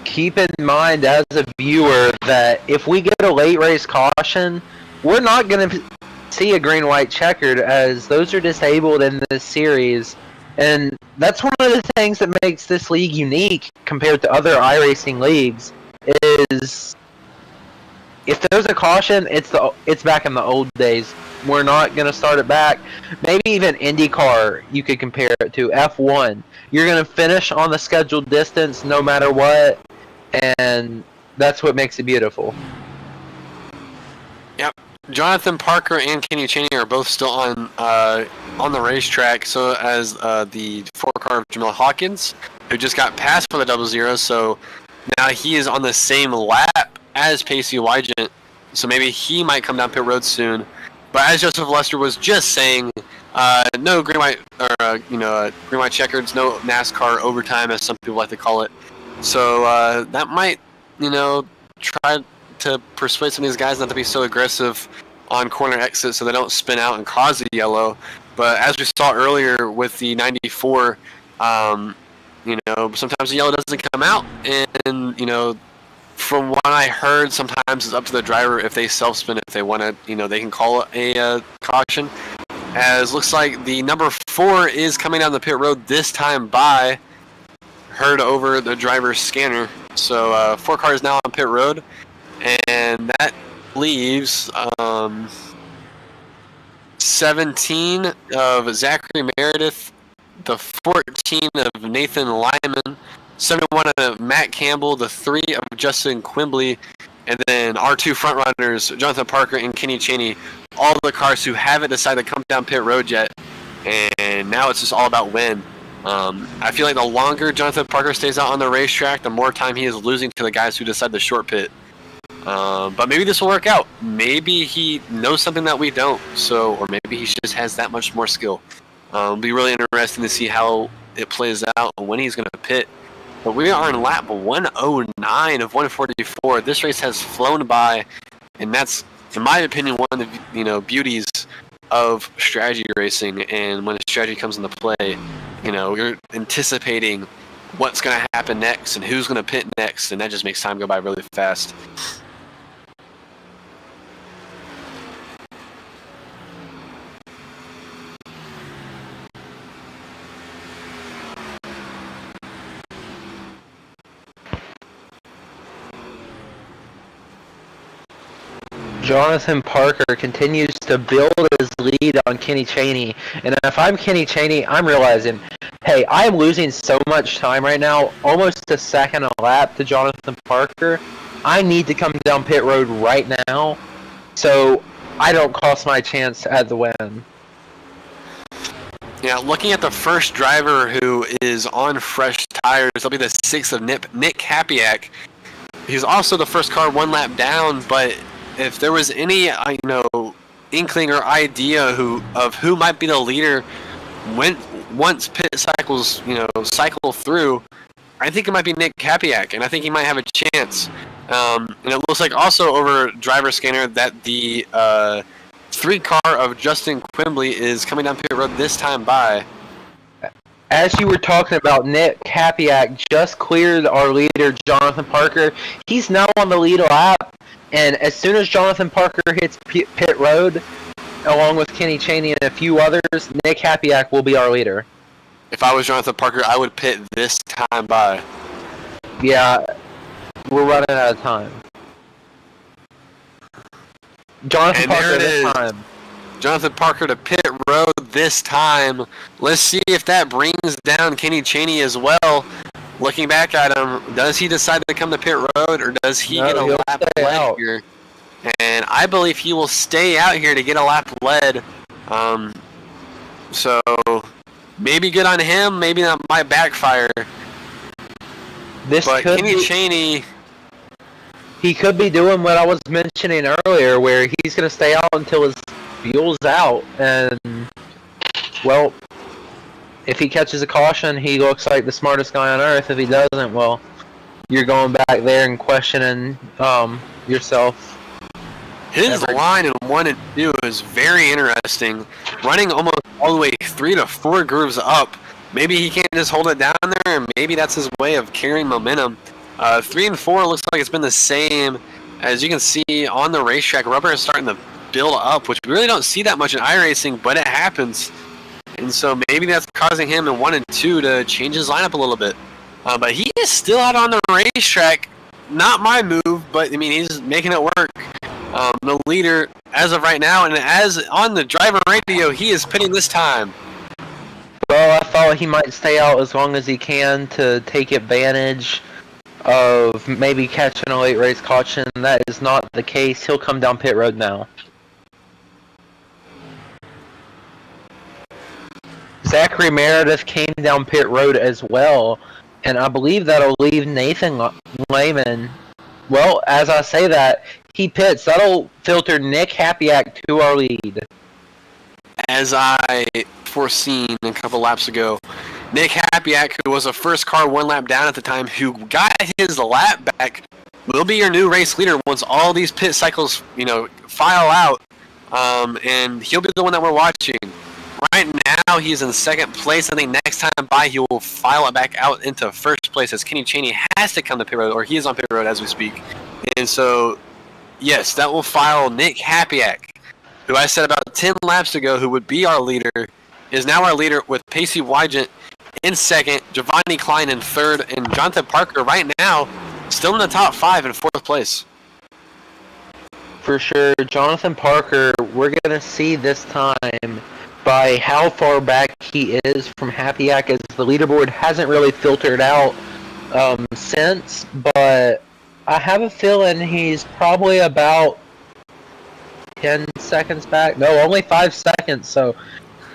Keep in mind as a viewer that if we get a late race caution, we're not going to see a green-white checkered, as those are disabled in this series. And that's one of the things that makes this league unique compared to other iRacing leagues, is if there's a caution, it's back in the old days. We're not going to start it back. Maybe even IndyCar you could compare it to, F1. You're going to finish on the scheduled distance no matter what, and that's what makes it beautiful. Yep. Jonathan Parker and Kenny Chaney are both still on the racetrack. So as the 4-car of Jamil Hawkins, who just got passed for the 00, so now he is on the same lap as Pacey Wygen. So maybe he might come down pit road soon. But as Joseph Lester was just saying, no green white or green white checkers, no NASCAR overtime, as some people like to call it. So that might try to persuade some of these guys not to be so aggressive on corner exits so they don't spin out and cause the yellow. But as we saw earlier with the 94, sometimes the yellow doesn't come out, and from what I heard, sometimes it's up to the driver if they self-spin. If they want to, they can call it a caution. As looks like the number 4 is coming down the pit road this time by heard over the driver's scanner. So 4 cars now on pit road, and that leaves 17 of Zachary Meredith, the 14 of Nathan Lyman, 71 of Matt Campbell, the 3 of Justin Quimbley, and then our 2 frontrunners, Jonathan Parker and Kenny Chaney, all the cars who haven't decided to come down pit road yet. And now it's just all about when. I feel like the longer Jonathan Parker stays out on the racetrack, the more time he is losing to the guys who decide to short pit. But maybe this will work out. Maybe he knows something that we don't. Or maybe he just has that much more skill. It'll be really interesting to see how it plays out and when he's going to pit. But we are in lap 109 of 144. This race has flown by, and that's, in my opinion, one of the beauties of strategy racing. And when a strategy comes into play, you're anticipating what's going to happen next and who's going to pit next, and that just makes time go by really fast. Jonathan Parker continues to build his lead on Kenny Chaney. And if I'm Kenny Chaney, I'm realizing, hey, I'm losing so much time right now, almost a second a lap to Jonathan Parker. I need to come down pit road right now so I don't cost my chance at the win. Yeah, looking at the first driver who is on fresh tires, that'll be the 6th of Nick Hapiak. He's also the first car one lap down, but if there was any, inkling or idea of who might be the leader once pit cycles, cycle through, I think it might be Nick Hapiak, and I think he might have a chance. And it looks like also over driver scanner that the 3 car of Justin Quimbley is coming down pit road this time by. As you were talking about, Nick Hapiak just cleared our leader, Jonathan Parker. He's now on the lead lap, and as soon as Jonathan Parker hits pit road, along with Kenny Chaney and a few others, Nick Hapiak will be our leader. If I was Jonathan Parker, I would pit this time by. Yeah, we're running out of time. Jonathan Parker this time. Jonathan Parker to pit road this time. Let's see if that brings down Kenny Chaney as well. Looking back at him, does he decide to come to pit road, or does he get a lap led here? And I believe he will stay out here to get a lap led. So maybe good on him, maybe that might backfire. But Kenny Chaney, he could be doing what I was mentioning earlier, where he's going to stay out until his fuel's out. And, well, if he catches a caution, he looks like the smartest guy on earth. If he doesn't, well, you're going back there and questioning yourself. His line in 1 and 2 is very interesting. Running almost all the way 3 to 4 grooves up. Maybe he can't just hold it down there, and maybe that's his way of carrying momentum. 3 and 4 looks like it's been the same. As you can see on the racetrack, rubber is starting to build up, which we really don't see that much in iRacing, but it happens. And so maybe that's causing him in 1 and 2 to change his lineup a little bit. But he is still out on the racetrack. Not my move, but I mean, he's making it work. The leader as of right now, and as on the driver radio, he is pitting this time. Well, I thought he might stay out as long as he can to take advantage of maybe catching a late race caution. That is not the case. He'll come down pit road now. Zachary Meredith came down pit road as well, and I believe that'll leave Nathan Lehman. Well, as I say that, he pits. That'll filter Nick Hapiak to our lead. As I foreseen a couple laps ago, Nick Hapiak, who was a first car 1 lap down at the time, who got his lap back, will be your new race leader once all these pit cycles, file out, and he'll be the one that we're watching. Right now, he's in 2nd place. I think next time by, he will file it back out into 1st place, as Kenny Chaney has to come to pit road, or he is on pit road as we speak. And so, yes, that will file Nick Hapiak, who I said about 10 laps ago who would be our leader, is now our leader with Pacey Wygant in 2nd, Giovanni Klein in 3rd, and Jonathan Parker right now still in the top 5 in 4th place. For sure, Jonathan Parker, we're going to see this time by how far back he is from Hapiak, as the leaderboard hasn't really filtered out since, but I have a feeling he's probably about 10 seconds back. No, only 5 seconds, so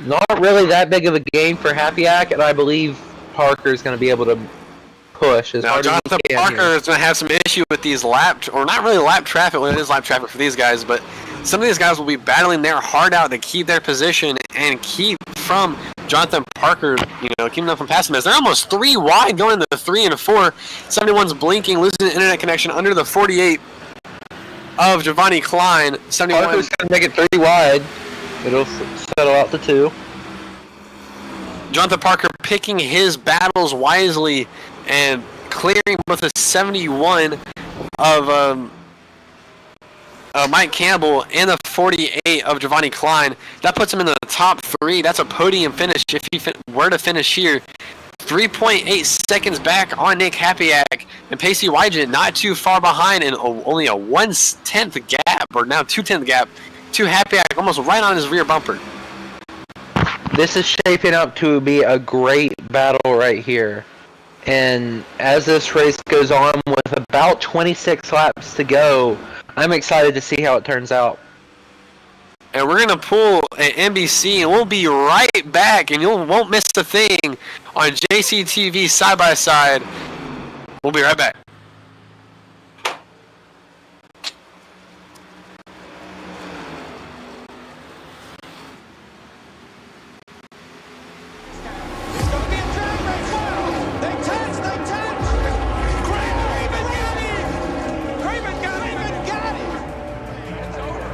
not really that big of a gain for Hapiak, and I believe Parker's going to be able to push as hard Jonathan as he can. Parker is going to have some issue with these or not really lap traffic, well, it is lap traffic for these guys, but some of these guys will be battling their heart out to keep their position and keep from Jonathan Parker, keeping them from passing us. They're almost 3 wide going to 3 and 4. 71's blinking, losing the internet connection under the 48 of Giovanni Klein. 71. Parker's going to make it 3 wide. It'll settle out to 2. Jonathan Parker picking his battles wisely and clearing with a 71 of Mike Campbell and the 48 of Giovanni Klein. That puts him in the top 3. That's a podium finish if he were to finish here. 3.8 seconds back on Nick Hapiak, and Pacey Wygent not too far behind, and only a 1/10 gap, or now 2/10 gap, to Hapiak, almost right on his rear bumper. This is shaping up to be a great battle right here. And as this race goes on with about 26 laps to go, I'm excited to see how it turns out. And we're going to pull an NBC, and we'll be right back, and you won't miss a thing on JCTV Side by Side. We'll be right back. It's gonna be a drag race. Wow. They touch. Craven got him. It's over.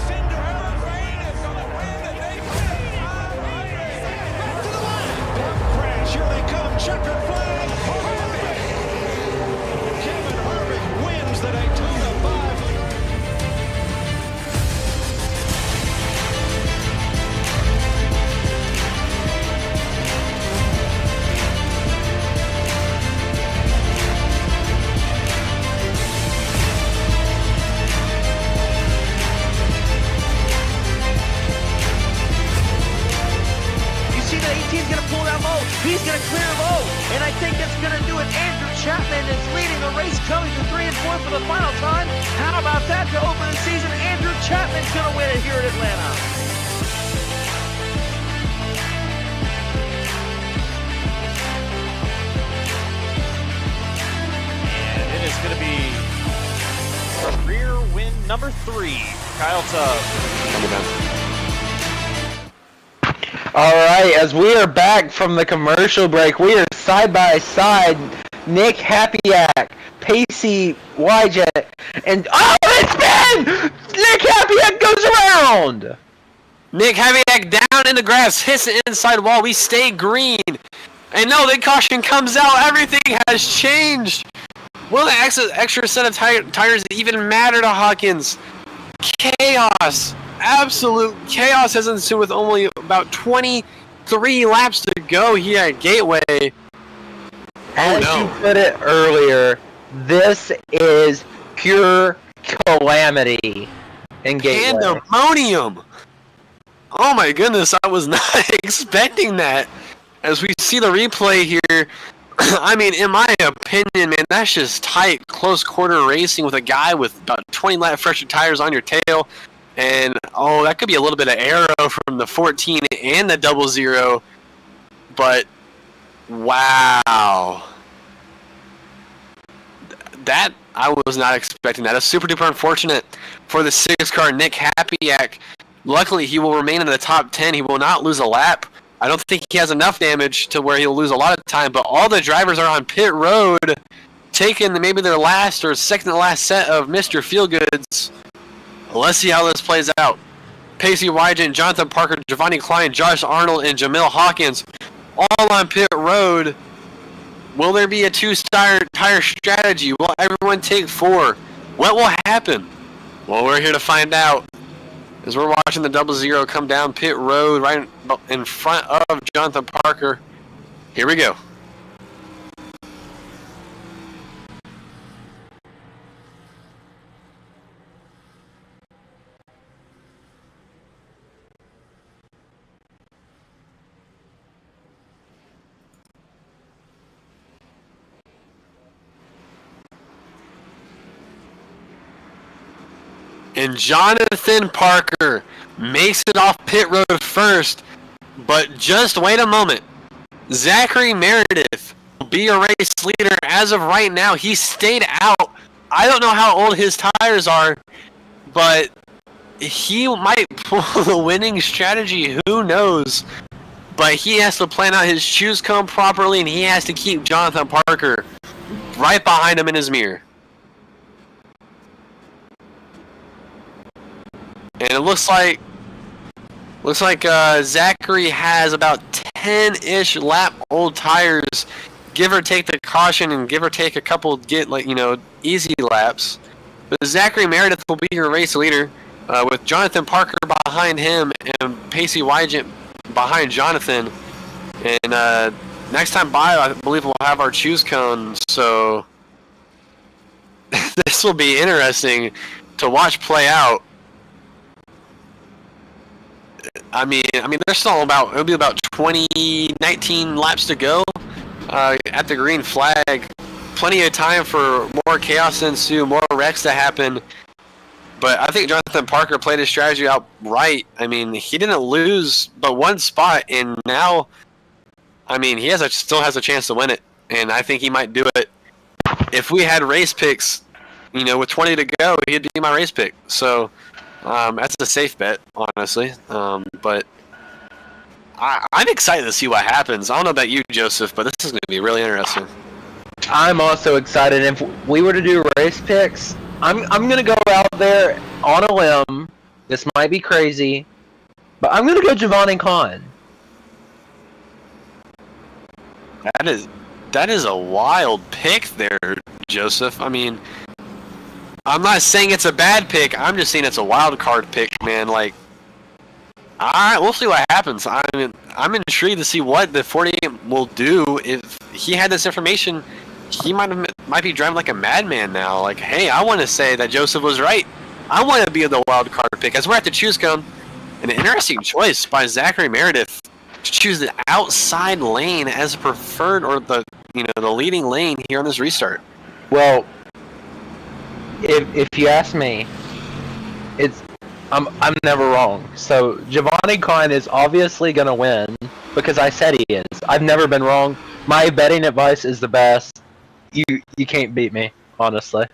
Cinderella Fane is gonna win the Daytona 500. Back to the line. Big crash. Here they come. Checkered flag. Harvick. Kevin Harvick wins the Daytona 500. You see that 18's going to pull down low. He's going to clear low. And I think that's going to do it. Andrew Chapman is leading the race, coming to 3 and 4 for the final time. How about that to open the season? Andrew Chapman's going to win it here at Atlanta. And it is going to be career win number 3, Kyle Tubb. Alright, as we are back from the commercial break, we are side by side. Nick Hapiak, Pacey Wygent, and oh, it's been! Nick Hapiak goes around! Nick Hapiak down in the grass, hits the inside wall. We stay green. And no, the caution comes out. Everything has changed. Will the extra set of tires even matter to Hawkins? Chaos. Absolute chaos has ensued with only about 23 laps to go here at Gateway. As you put it earlier, this is pure calamity in Gateway. Pandemonium. Oh my goodness, I was not expecting that. As we see the replay here, I mean, in my opinion, man, that's just tight, close quarter racing with a guy with about 20 lap fresher tires on your tail. And, oh, that could be a little bit of arrow from the 14 and the 00. But, wow. That, I was not expecting that. That's super duper unfortunate for the 6-car Nick Hapiak. Luckily, he will remain in the top 10. He will not lose a lap. I don't think he has enough damage to where he'll lose a lot of time. But all the drivers are on pit road, taking maybe their last or second to last set of Mr. Feelgoods. Let's see how this plays out. Pacey Wygent, Jonathan Parker, Giovanni Klein, Josh Arnold, and Jamil Hawkins all on pit road. Will there be a two-tire strategy? Will everyone take 4? What will happen? Well, we're here to find out. As we're watching the 00 come down pit road right in front of Jonathan Parker. Here we go. And Jonathan Parker makes it off pit road first, but just wait a moment. Zachary Meredith will be a race leader as of right now. He stayed out. I don't know how old his tires are, but he might pull the winning strategy. Who knows? But he has to plan out his shoes cone properly, and he has to keep Jonathan Parker right behind him in his mirror. And it looks like Zachary has about 10-ish lap old tires, give or take the caution and give or take a couple easy laps. But Zachary Meredith will be your race leader, with Jonathan Parker behind him and Pacey Wygent behind Jonathan. And next time by, I believe we'll have our choose cone. So this will be interesting to watch play out. I mean, there's still it'll be about 19 laps to go at the green flag. Plenty of time for more chaos to ensue, more wrecks to happen. But I think Jonathan Parker played his strategy out right. I mean, he didn't lose but one spot, and now, I mean, he still has a chance to win it. And I think he might do it. If we had race picks, with 20 to go, he'd be my race pick. So that's a safe bet, honestly. But I'm excited to see what happens. I don't know about you, Joseph, but this is going to be really interesting. I'm also excited. If we were to do race picks, I'm going to go out there on a limb. This might be crazy, but I'm going to go Giovanni Khan. That is a wild pick there, Joseph. I mean, I'm not saying it's a bad pick. I'm just saying it's a wild card pick, man. Like, all right, we'll see what happens. I mean, I'm intrigued to see what the 48 will do. If he had this information, he might be driving like a madman now. Like, hey, I want to say that Joseph was right. I want to be the wild card pick. As we're at the choose cone, an interesting choice by Zachary Meredith to choose the outside lane as preferred, or the leading lane here on this restart. Well, if you ask me, I'm never wrong. So Giovanni Khan is obviously gonna win because I said he is. I've never been wrong. My betting advice is the best. You can't beat me, honestly.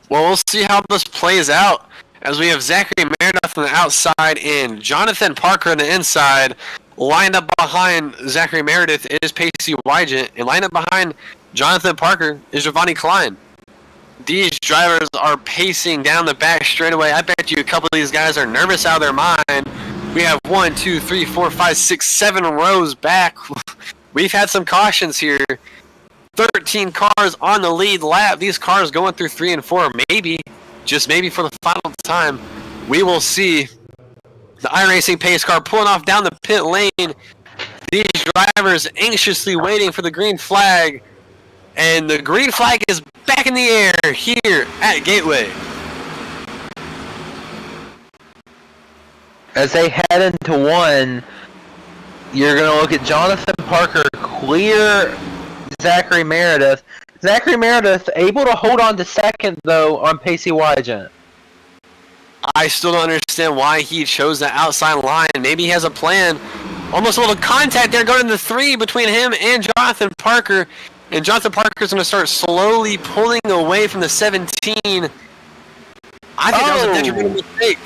Well, we'll see how this plays out as we have Zachary Meredith on the outside and Jonathan Parker on the inside. Lined up behind Zachary Meredith is Pacey Wygant, and lined up behind Jonathan Parker is Giovanni Klein. These drivers are pacing down the back straightaway. I bet you a couple of these guys are nervous out of their mind. We have 1, 2, 3, 4, 5, 6, 7 rows back. We've had some cautions here. 13 cars on the lead lap. These cars going through 3 and 4, maybe, just maybe for the final time. We will see the iRacing pace car pulling off down the pit lane. These drivers anxiously waiting for the green flag. And the green flag is back in the air here at Gateway. As they head into one, you're going to look at Jonathan Parker clear Zachary Meredith. Zachary Meredith able to hold on to second, though, on Pacey Wygant. I still don't understand why he chose the outside line. Maybe he has a plan. Almost a little contact there going into 3 between him and Jonathan Parker. And Jonathan Parker's going to start slowly pulling away from the 17. I think that was a detrimental mistake.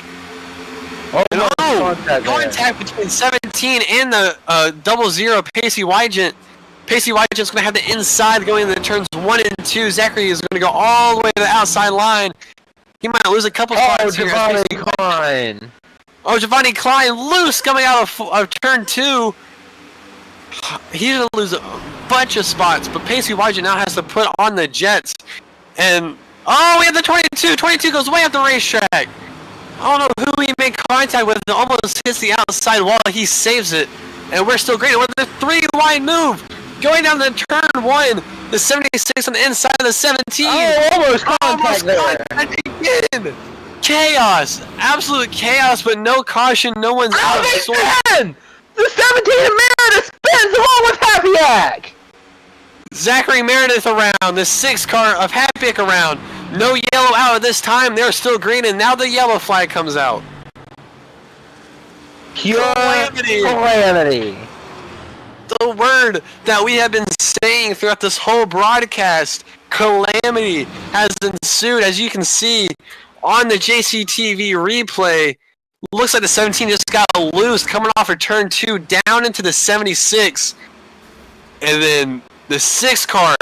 Contact between 17 and the 00 Pacey Wygant. Pacey Wygant's going to have the inside going into turns 1 and 2. Zachary is going to go all the way to the outside line. He might lose a couple spots here. Giovanni Klein. Oh, Giovanni Klein loose coming out of turn 2. He's going to lose a bunch of spots, but Pacey Wygant now has to put on the jets. And, oh, we have the 22. 22 goes way up the racetrack. I don't know who he made contact with. It almost hits the outside wall. He saves it. And we're still great with the 3-line move. Going down the turn 1. The 76 on the inside of the 17. Oh, almost contact there. Again. Chaos. Absolute chaos, but no caution. No one's out of sorts. The 17 of Meredith spins along with Happy. Zachary Meredith around. The 6 car of Happy around. No yellow out at this time. They're still green, and now the yellow flag comes out. Pure calamity. The word that we have been saying throughout this whole broadcast, calamity, has ensued. As you can see on the JCTV replay, looks like the 17 just got loose coming off of turn 2 down into the 76. And then the 6 car,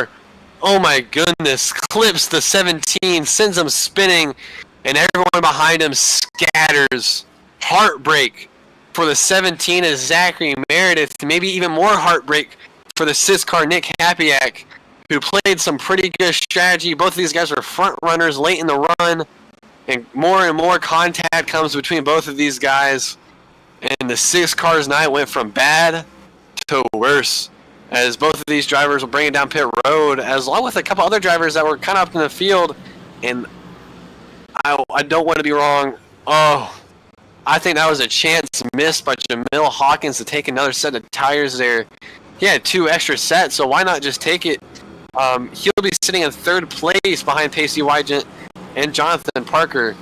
oh my goodness, clips the 17, sends him spinning, and everyone behind him scatters. Heartbreak for the 17 is Zachary Meredith. Maybe even more heartbreak for the 6 car Nick Hapiak, who played some pretty good strategy. Both of these guys were front runners late in the run, and more contact comes between both of these guys. And the 6 car's night went from bad to worse. as both of these drivers will bring it down pit road, as along with a couple other drivers that were kind of up in the field. And I don't want to be wrong. Oh, I think that was a chance missed by Jamil Hawkins to take another set of tires there. He had 2 extra sets, so why not just take it? He'll be sitting in 3rd place behind Pacey Wygant and Jonathan Parker.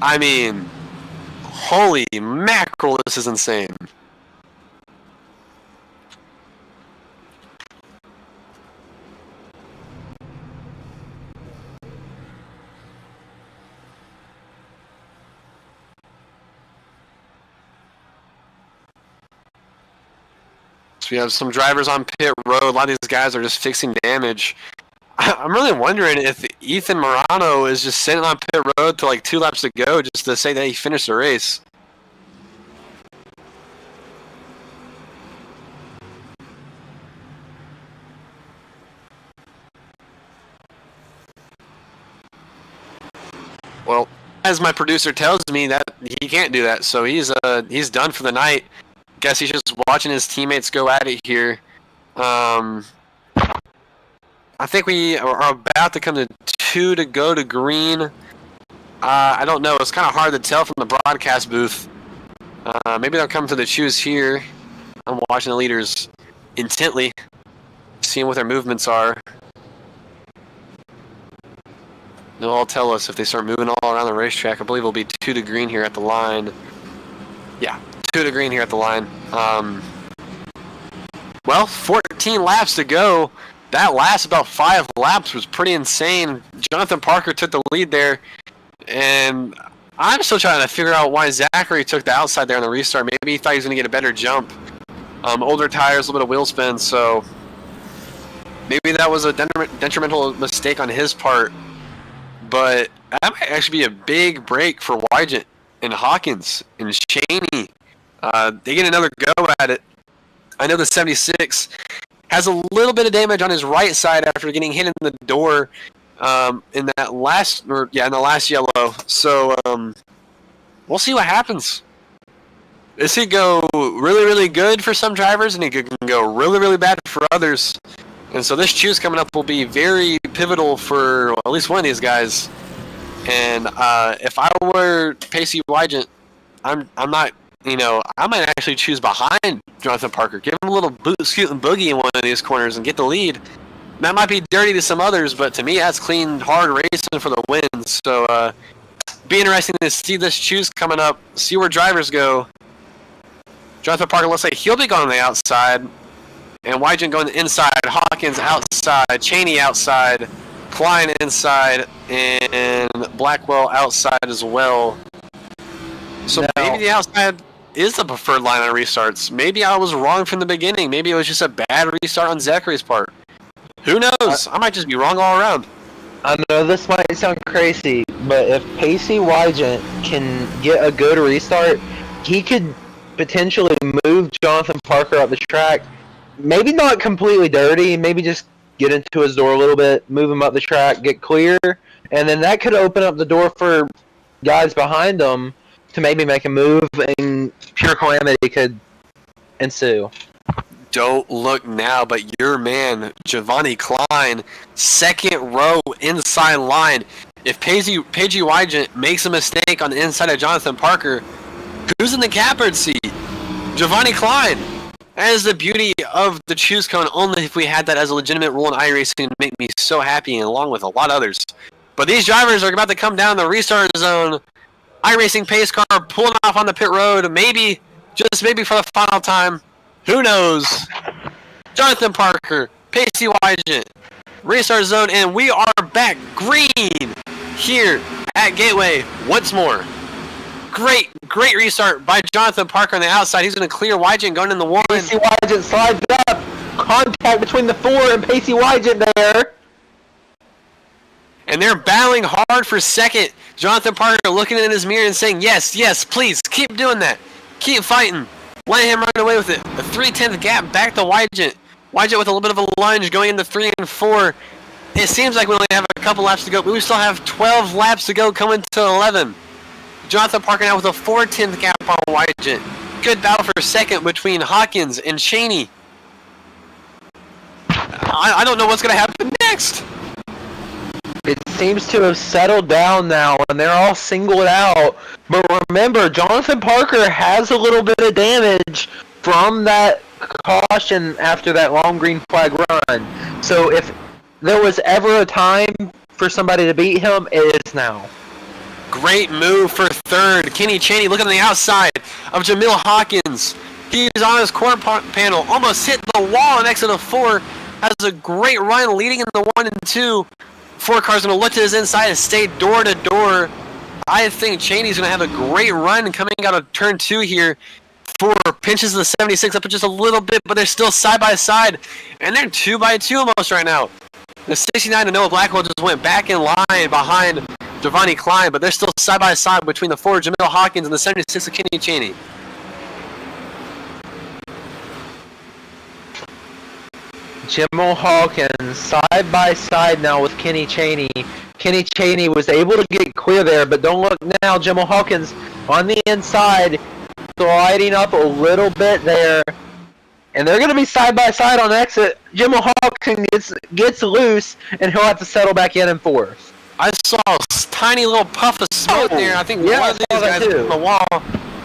I mean, holy mackerel, this is insane. We have some drivers on pit road. A lot of these guys are just fixing damage. I'm really wondering if Ethan Morano is just sitting on pit road to like 2 laps to go just to say that he finished the race. Well, as my producer tells me, that he can't do that, so he's done for the night. Guess he's just watching his teammates go at it here. I think we are about to come to 2 to go to green. I don't know. It's kind of hard to tell from the broadcast booth. Maybe they'll come to the choose here. I'm watching the leaders intently, seeing what their movements are. They'll all tell us if they start moving all around the racetrack. I believe it'll be 2 to green here at the line. Yeah. 2 to green here at the line. Well, 14 laps to go. That last about 5 laps was pretty insane. Jonathan Parker took the lead there, and I'm still trying to figure out why Zachary took the outside there on the restart. Maybe he thought he was going to get a better jump. Older tires, a little bit of wheel spin, so maybe that was a detrimental mistake on his part. But that might actually be a big break for Wygant and Hawkins and Cheney. They get another go at it. I know the 76 has a little bit of damage on his right side after getting hit in the door in the last yellow. So we'll see what happens. This could go really, really good for some drivers, and it can go really, really bad for others. And so this choose coming up will be very pivotal for at least one of these guys. And if I were Pacey Wygant, I'm not. I might actually choose behind Jonathan Parker. Give him a little boot, scoot, and boogie in one of these corners and get the lead. That might be dirty to some others, but to me, that's clean, hard racing for the win. So, be interesting to see this choose coming up, see where drivers go. Jonathan Parker looks like he'll be going on the outside, and Wygant going the inside. Hawkins outside, Cheney outside, Klein inside, and Blackwell outside as well. So maybe the outside is the preferred line on restarts. Maybe I was wrong from the beginning. Maybe it was just a bad restart on Zachary's part. Who knows? I might just be wrong all around. I know this might sound crazy, but if Pacey Wygant can get a good restart, he could potentially move Jonathan Parker up the track. Maybe not completely dirty, maybe just get into his door a little bit, move him up the track, get clear, and then that could open up the door for guys behind him to maybe make a move, and pure calamity could ensue. Don't look now, but your man, Giovanni Klein, 2nd row inside line. If Pacey Wygant makes a mistake on the inside of Jonathan Parker, who's in the catbird seat? Giovanni Klein. That is the beauty of the choose cone. Only if we had that as a legitimate rule in iRacing would make me so happy, and along with a lot of others. But these drivers are about to come down the restart zone. iRacing pace car pulling off on the pit road. Maybe, just maybe for the final time. Who knows? Jonathan Parker, Pacey Wygant, restart zone, and we are back green here at Gateway once more. Great restart by Jonathan Parker on the outside. He's going to clear Wygant going in the 1. Pacey Wygant slides up. Contact between the 4 and Pacey Wygant there. And they're battling hard for 2nd. Jonathan Parker looking in his mirror and saying, yes, please, keep doing that. Keep fighting. Let him run away with it. A 3/10 gap back to Wygant. Wygant with a little bit of a lunge going into 3 and 4. It seems like we only have a couple laps to go, but we still have 12 laps to go coming to 11. Jonathan Parker now with a 4/10 gap on Wygant. Good battle for 2nd between Hawkins and Cheney. I don't know what's going to happen next. It seems to have settled down now, and they're all singled out. But remember, Jonathan Parker has a little bit of damage from that caution after that long green flag run. So if there was ever a time for somebody to beat him, it is now. Great move for third. Kenny Chaney looking on the outside of Jamil Hawkins. He's on his corner panel, almost hit the wall and exit of 4. Has a great run leading in the 1 and 2. 4 car's going to look to his inside and stay door to door. I think Chaney's going to have a great run coming out of turn 2 here. 4 pinches the 76 up just a little bit, but they're still side by side. And they're 2 by 2 almost right now. The 69 to Noah Blackwell just went back in line behind Giovanni Klein, but they're still side by side between the 4 Jamil Hawkins and the 76 of Kenny Chaney. Jamil Hawkins side by side now with Kenny Chaney. Kenny Chaney was able to get clear there, but don't look now. Jamil Hawkins on the inside, sliding up a little bit there. And they're going to be side by side on exit. Jamil Hawkins gets loose, and he'll have to settle back in 4th. I saw a tiny little puff of smoke there. I think one of these guys hit the wall.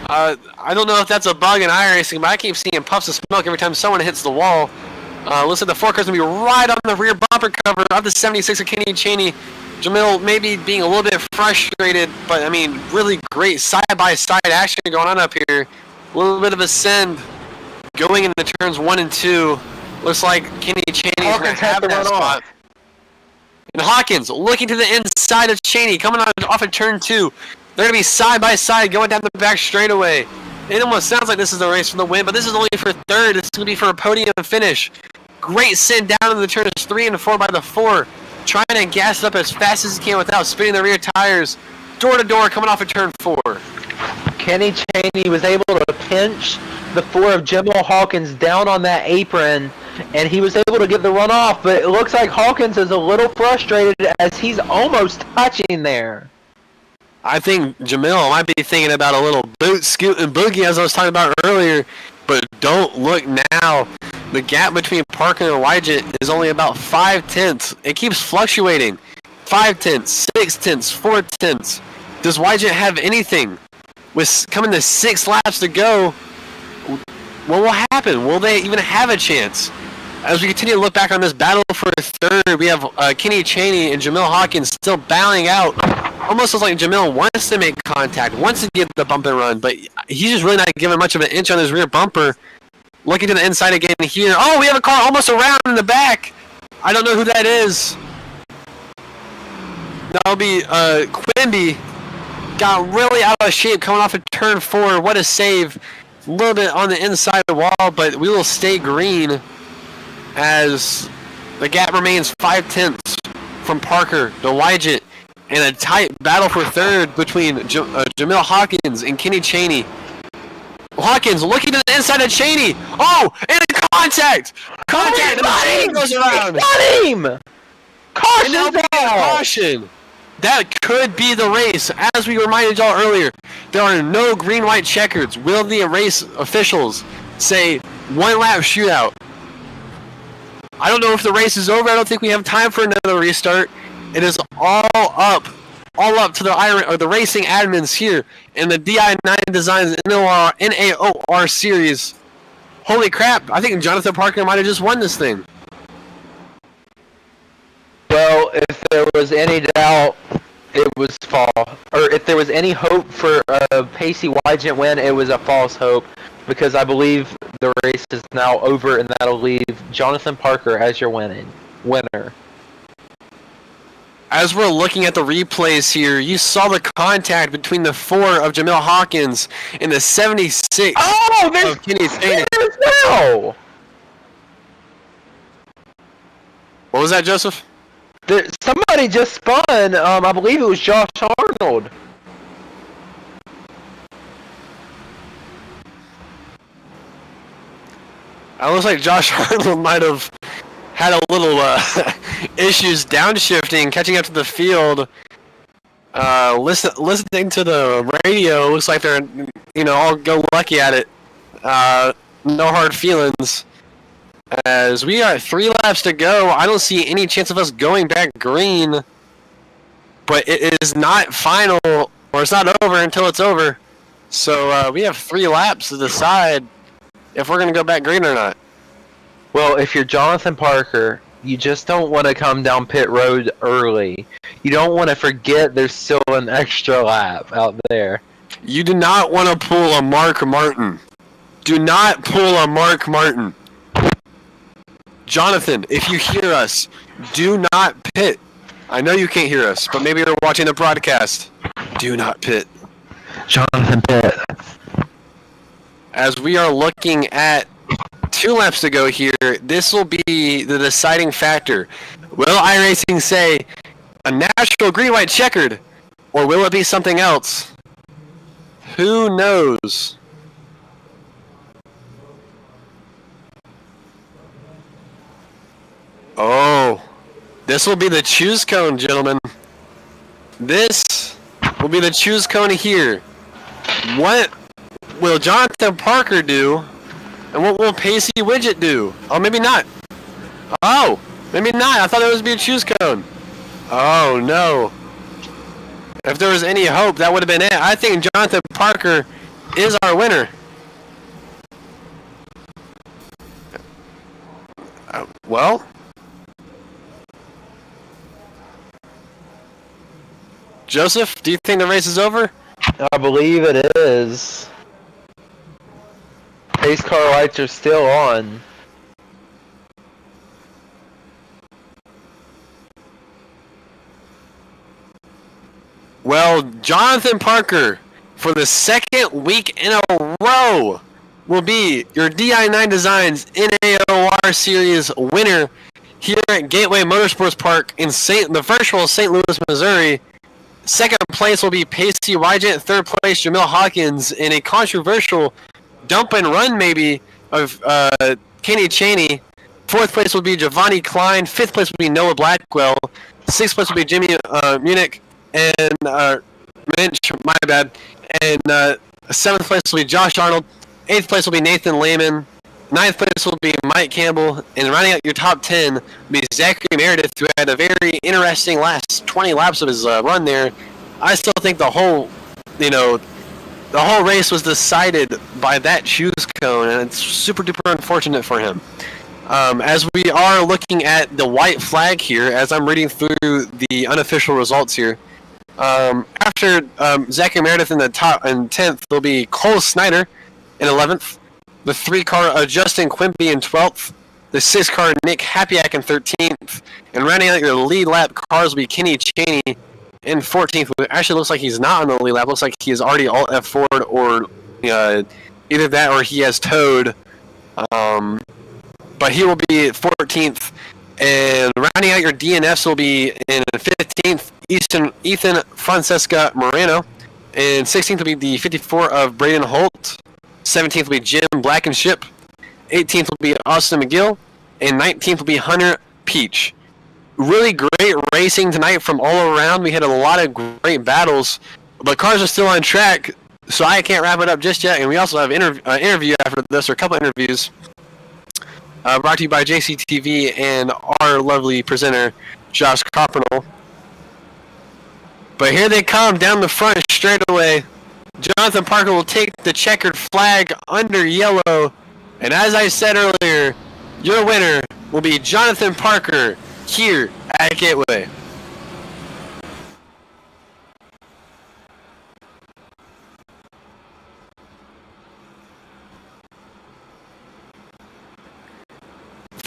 I don't know if that's a bug in iRacing, but I keep seeing puffs of smoke every time someone hits the wall. Looks like the 4 car's going to be right on the rear bumper cover of the 76 of Kenny Chaney. Jamil maybe being a little bit frustrated, but I mean, really great side-by-side action going on up here. A little bit of a send going into turns 1 and 2. Looks like Kenny Chaney's going to have that spot. And Hawkins looking to the inside of Chaney, coming off of turn 2. They're going to be side-by-side going down the back straightaway. It almost sounds like this is a race for the win, but this is only for third. This is going to be for a podium finish. Great send down into the turns 3 and 4 by the 4. Trying to gas it up as fast as he can without spinning the rear tires. Door to door coming off of turn 4. Kenny Chaney was able to pinch the 4 of Jamil Hawkins down on that apron, and he was able to get the run off, but it looks like Hawkins is a little frustrated as he's almost touching there. I think Jamil might be thinking about a little boot, scoot, and boogie as I was talking about earlier, but don't look now. The gap between Parker and Wygant is only about 5/10. It keeps fluctuating. 5/10, 6/10, 4/10. Does Wygant have anything? With coming to 6 laps to go, what will happen? Will they even have a chance? As we continue to look back on this battle for third, we have Kenny Chaney and Jamil Hawkins still battling out. Almost looks like Jamil wants to make contact, wants to get the bump and run, but he's just really not giving much of an inch on his rear bumper. Looking to the inside again here. Oh, we have a car almost around in the back. I don't know who that is. That'll be Quimby. Got really out of shape coming off of turn 4. What a save. A little bit on the inside of the wall, but we will stay green as the gap remains 5/10 from Parker to Wygant, and a tight battle for third between Jamil Hawkins and Kenny Chaney. Hawkins looking to the inside of Chaney. Oh, and a contact! Contact! And Chaney goes around. Got him! Caution! Caution! That could be the race. As we reminded y'all earlier, there are no green-white checkers. Will the race officials say 1 lap shootout? I don't know if the race is over. I don't think we have time for another restart. It is all up to the racing admins here in the Di9 Designs NAOR series. Holy crap! I think Jonathan Parker might have just won this thing. Well, if there was any doubt, it was false. Or if there was any hope for a Pacey Wygant win, it was a false hope. Because I believe the race is now over, and that'll leave Jonathan Parker as your winner. As we're looking at the replays here, you saw the contact between the 4 of Jamil Hawkins and the 76 of Kenny Chaney. No! What was that, Joseph? Somebody just spun. I believe it was Josh Arnold. It looks like Josh Arnold might have had a little issues downshifting, catching up to the field. Listening to the radio, looks like they're all go lucky at it. No hard feelings. As we are at 3 laps to go, I don't see any chance of us going back green. But it is not final, or it's not over until it's over. So we have 3 laps to decide if we're going to go back green or not. Well, if you're Jonathan Parker, you just don't want to come down pit road early. You don't want to forget there's still an extra lap out there. You do not want to pull a Mark Martin. Do not pull a Mark Martin. Jonathan, if you hear us, do not pit. I know you can't hear us, but maybe you're watching the broadcast. Do not pit. Jonathan Pitt. As we are looking at 2 laps to go here, this will be the deciding factor. Will iRacing say a natural green-white checkered, or will it be something else? Who knows? Oh, this will be the choose cone, gentlemen. This will be the choose cone here. What will Jonathan Parker do? And what will Pacey Widget do? Oh, maybe not. Oh, maybe not. I thought it was be a choose cone. Oh, no. If there was any hope, that would have been it. I think Jonathan Parker is our winner. Well, Joseph, do you think the race is over? I believe it is. Pace car lights are still on. Well, Jonathan Parker, for the 2nd week in a row, will be your Di9 Designs NAOR Series winner here at Gateway Motorsports Park in the virtual St. Louis, Missouri. 2nd place will be Pacey Wygent. 3rd place, Jamil Hawkins, in a controversial dump and run maybe of Kenny Chaney. 4th place will be Giovanni Klein. 5th place will be Noah Blackwell. 6th place will be Jimmy Munich and Minch, my bad. And 7th place will be Josh Arnold. 8th place will be Nathan Lehman. 9th place will be Mike Campbell. And rounding out your top 10 will be Zachary Meredith, who had a very interesting last 20 laps of his run there. I still think the whole race was decided by that choose cone, and it's super duper unfortunate for him. As we are looking at the white flag here, as I'm reading through the unofficial results here, after Zachary Meredith in the top and 10th, will be Cole Snyder in 11th. The 3-car Justin Quimby in 12th. The 6-car Nick Hapiak in 13th. And rounding out your lead lap cars will be Kenny Chaney in 14th. It actually looks like he's not on the lead lap. Looks like he is already alt F4'd, or either that or he has towed. But he will be 14th. And rounding out your DNFs will be in 15th, Ethan Francesca Moreno. And 16th will be the 54 of Braden Holt. 17th will be Jim Blackenship. 18th will be Austin McGill. And 19th will be Hunter Peach. Really great racing tonight from all around. We had a lot of great battles. But cars are still on track, so I can't wrap it up just yet. And we also have an interview after this, or a couple interviews. Brought to you by JCTV and our lovely presenter, Josh Copernell. But here they come down the front straightaway. Jonathan Parker will take the checkered flag under yellow. And as I said earlier, your winner will be Jonathan Parker here at Gateway.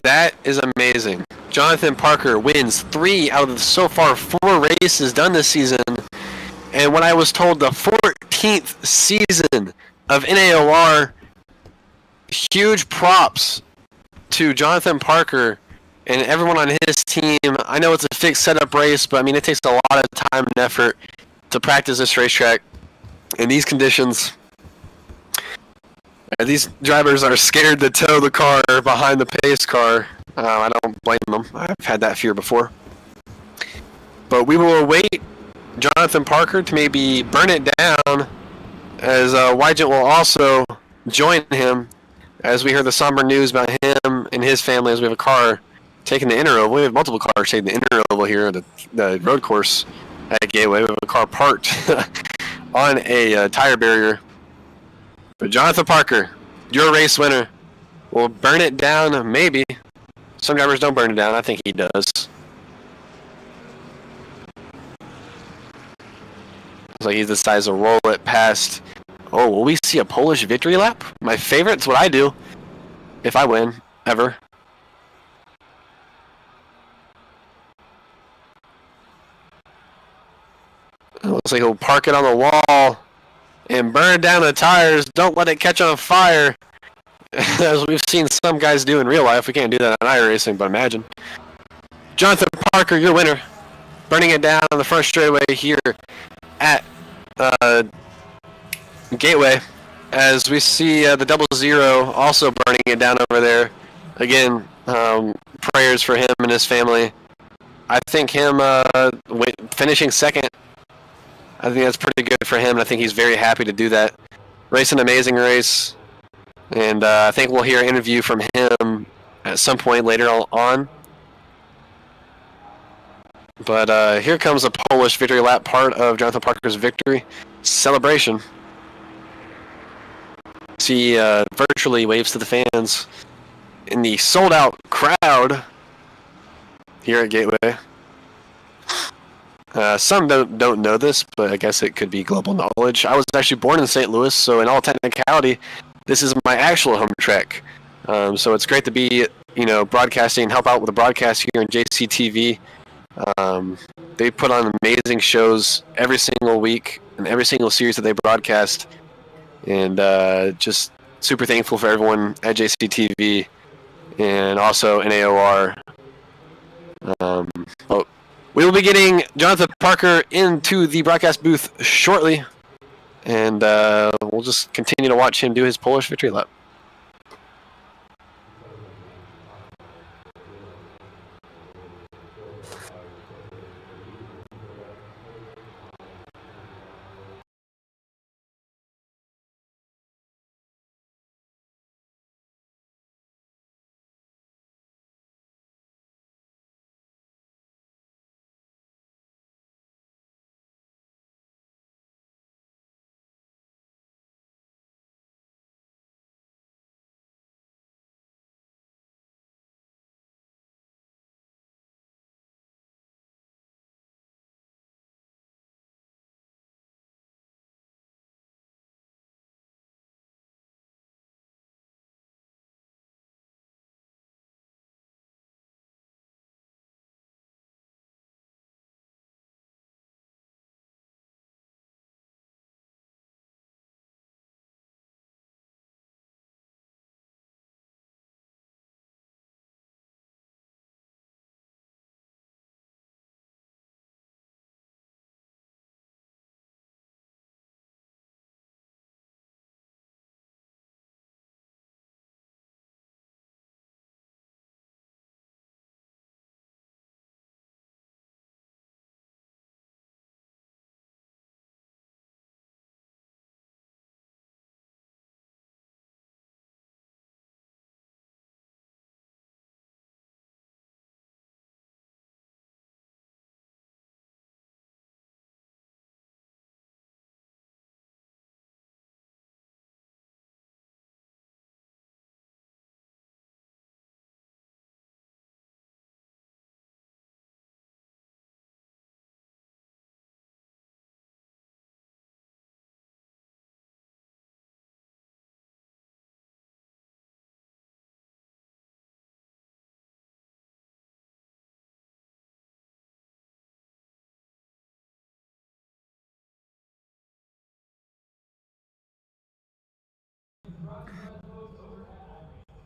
That is amazing. Jonathan Parker wins 3 out of the so far 4 races done this season. And when I was told the 14th season of NAOR, huge props to Jonathan Parker and everyone on his team. I know it's a fixed setup race, but I mean, it takes a lot of time and effort to practice this racetrack in these conditions. These drivers are scared to tow the car behind the pace car. I don't blame them. I've had that fear before. But we will await Jonathan Parker to maybe burn it down, as Wygent will also join him, as we hear the somber news about him and his family as we have a car taking the inner oval. We have multiple cars taking the inner oval here at the road course at Gateway. We have a car parked on a tire barrier. But Jonathan Parker, your race winner, will burn it down, maybe. Some drivers don't burn it down. I think he does. Looks like he decides to roll it past. Oh, will we see a Polish victory lap? My favorite. It's what I do if I win, ever. It looks like he'll park it on the wall and burn down the tires. Don't let it catch on fire. As we've seen some guys do in real life. We can't do that on iRacing, but imagine. Jonathan Parker, your winner. Burning it down on the front straightaway here at Gateway. As we see the 00 also burning it down over there. Again, prayers for him and his family. I think him finishing second, I think that's pretty good for him, and I think he's very happy to do that. Race an amazing race, and I think we'll hear an interview from him at some point later on. But here comes a Polish victory lap, part of Jonathan Parker's victory celebration. He virtually waves to the fans in the sold-out crowd here at Gateway. Some don't know this, but I guess it could be global knowledge. I was actually born in St. Louis, so in all technicality, this is my actual home track. So it's great to be, broadcasting, help out with the broadcast here in JCTV. They put on amazing shows every single week and every single series that they broadcast, and just super thankful for everyone at JCTV and also NAOR. We will be getting Jonathan Parker into the broadcast booth shortly, and we'll just continue to watch him do his Polish victory lap.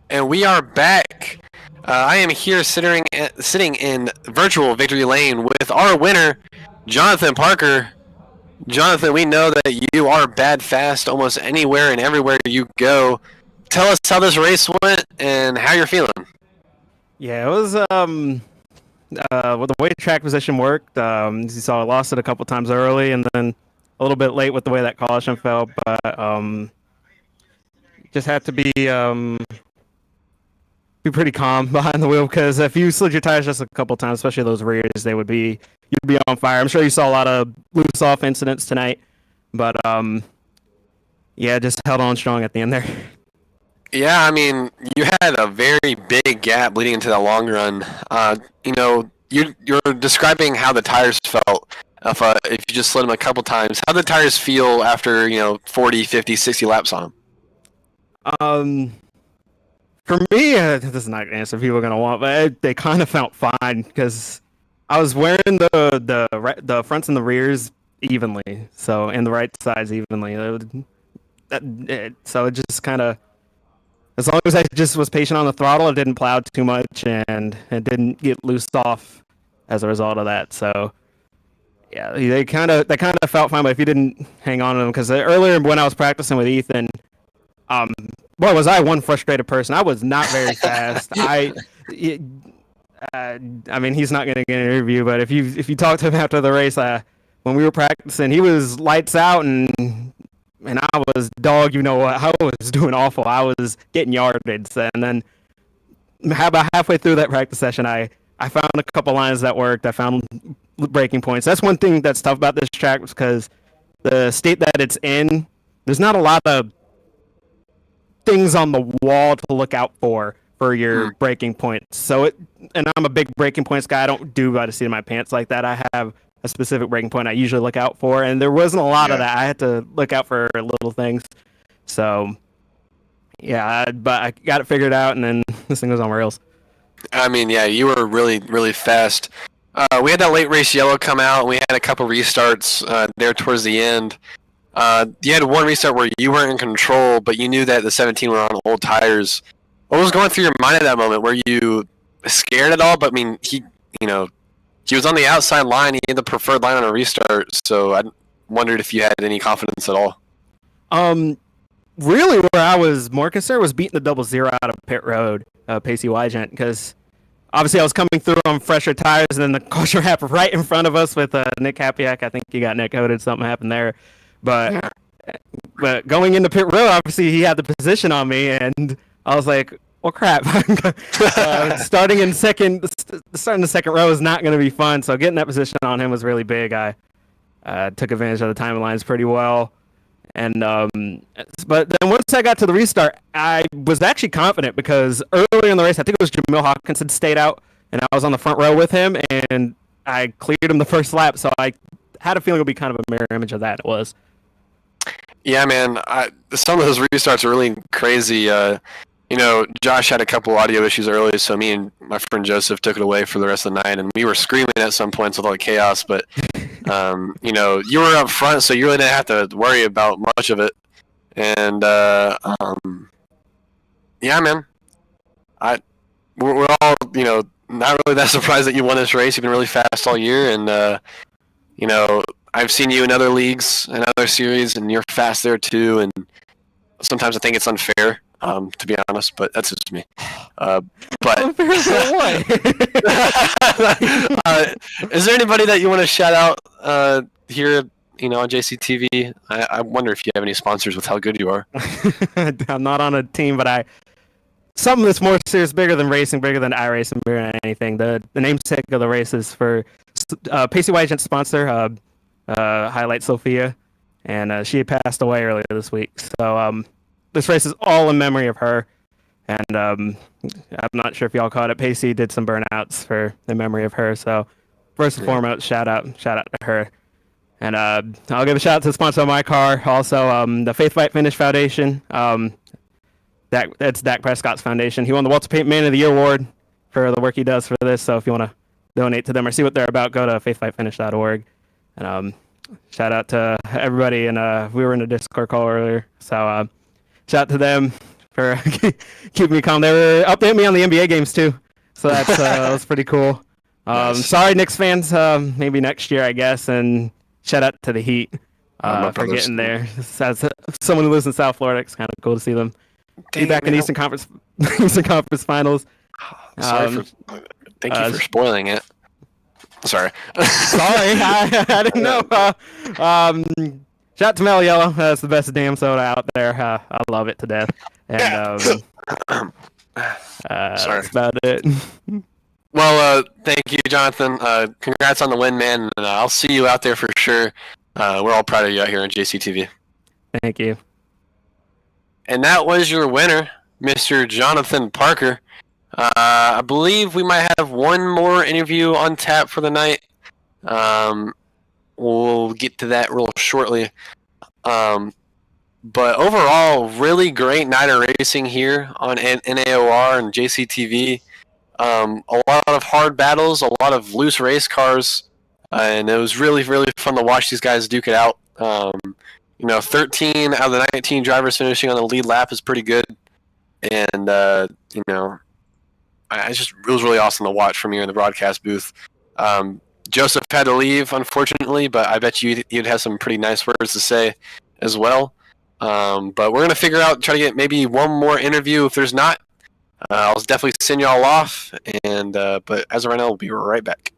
And we are back. I am here sitting in virtual victory lane with our winner, Jonathan Parker. Jonathan, we know that you are bad fast almost anywhere and everywhere you go. Tell us how this race went and how you're feeling. Yeah, it was with the way track position worked. You saw I lost it a couple times early, and then a little bit late with the way that caution fell. But just had to be be pretty calm behind the wheel, because if you slid your tires just a couple times, especially those rears, you'd be on fire. I'm sure you saw a lot of loose off incidents tonight, but yeah, just held on strong at the end there. Yeah, I mean, you had a very big gap leading into that long run. You know, you're describing how the tires felt. If you just slid them a couple times, how did the tires feel after 40, 50, 60 laps on them? For me, this is not an answer people are gonna want, but they kind of felt fine because I was wearing the fronts and the rears evenly, so and the right sides evenly. So it just kind of, as long as I just was patient on the throttle, it didn't plow too much and it didn't get loosed off as a result of that. So yeah, they kind of felt fine. But if you didn't hang on to them, because earlier when I was practicing with Ethan, boy, was I one frustrated person. I was not very fast. I mean, he's not going to get an interview, but if you talk to him after the race, when we were practicing, he was lights out, and I was dog. You know what? I was doing awful. I was getting yarded, and then about halfway through that practice session, I found a couple lines that worked. I found braking points. That's one thing that's tough about this track, because the state that it's in, there's not a lot of things on the wall to look out for your braking points. So and I'm a big braking points guy. I don't do by the seat of my pants like that. I have a specific braking point I usually look out for, and there wasn't a lot of that. I had to look out for little things. So yeah, but I got it figured out, and then this thing was on rails. I mean, yeah, you were really, really fast. We had that late race yellow come out, and we had a couple restarts there towards the end. You had one restart where you weren't in control, but you knew that the 17 were on old tires. What was going through your mind at that moment? Were you scared at all? But I mean, he was on the outside line. He had the preferred line on a restart, so I wondered if you had any confidence at all. Really, where I was more concerned was beating the 0-0 out of pit road, Pacey Wygent, because obviously I was coming through on fresher tires, and then the caution happened right in front of us with Nick Hapiak. I think he got net coded. Something happened there. But going into pit road, obviously he had the position on me, and I was like, "Well, crap!" Starting the second row is not going to be fun. So getting that position on him was really big. I took advantage of the timelines pretty well, and but then once I got to the restart, I was actually confident, because earlier in the race, I think it was Jamil Hawkinson stayed out, and I was on the front row with him, and I cleared him the first lap. So I had a feeling it would be kind of a mirror image of that. It was. Yeah, man. Some of those restarts are really crazy. Josh had a couple audio issues early, so me and my friend Joseph took it away for the rest of the night, and we were screaming at some points with all the chaos. But you were up front, so you really didn't have to worry about much of it. And yeah, man. We're all not really that surprised that you won this race. You've been really fast all year, and I've seen you in other leagues and other series, and you're fast there too. And sometimes I think it's unfair, to be honest, but that's just me. But is there anybody that you want to shout out here, on JCTV? I wonder if you have any sponsors with how good you are. I'm not on a team, but something that's more serious, bigger than racing, bigger than iRacing, bigger than anything. The namesake of the race is for Pacey Wygent's sponsor, Highlight Sophia, and she had passed away earlier this week. So this race is all in memory of her, and I'm not sure if y'all caught it. Pacey did some burnouts in memory of her. So first and foremost, shout out to her. And I'll give a shout out to the sponsor of my car, also the Faith Fight Finish Foundation. That's Dak Prescott's foundation. He won the Walter Payton Man of the Year award for the work he does for this. So if you want to donate to them or see what they're about, go to faithfightfinish.org. And shout out to everybody. And we were in a Discord call earlier, so shout out to them for keeping me calm. They were updating me on the NBA games too, so that was pretty cool. Nice. Sorry, Knicks fans. Maybe next year, I guess. And shout out to the Heat for getting there. As someone who lives in South Florida, it's kind of cool to see them be back in Eastern Conference Finals. Thank you for spoiling it. Sorry. Sorry, I didn't know. Shout out to Mellow Yellow. That's the best damn soda out there. I love it to death. And Sorry. That's about it. Well, thank you, Jonathan. Congrats on the win, man. And I'll see you out there for sure. We're all proud of you out here on JCTV. Thank you. And that was your winner, Mr. Jonathan Parker. I believe we might have one more interview on tap for the night. We'll get to that real shortly. But overall, really great night of racing here on NAOR and JCTV. A lot of hard battles, a lot of loose race cars, and it was really, really fun to watch these guys duke it out. 13 out of the 19 drivers finishing on the lead lap is pretty good, and it was really awesome to watch from here in the broadcast booth. Joseph had to leave, unfortunately, but I bet you'd have some pretty nice words to say as well. But we're gonna try to get maybe one more interview. If there's not, I'll definitely send y'all off. And but as of right now, we'll be right back.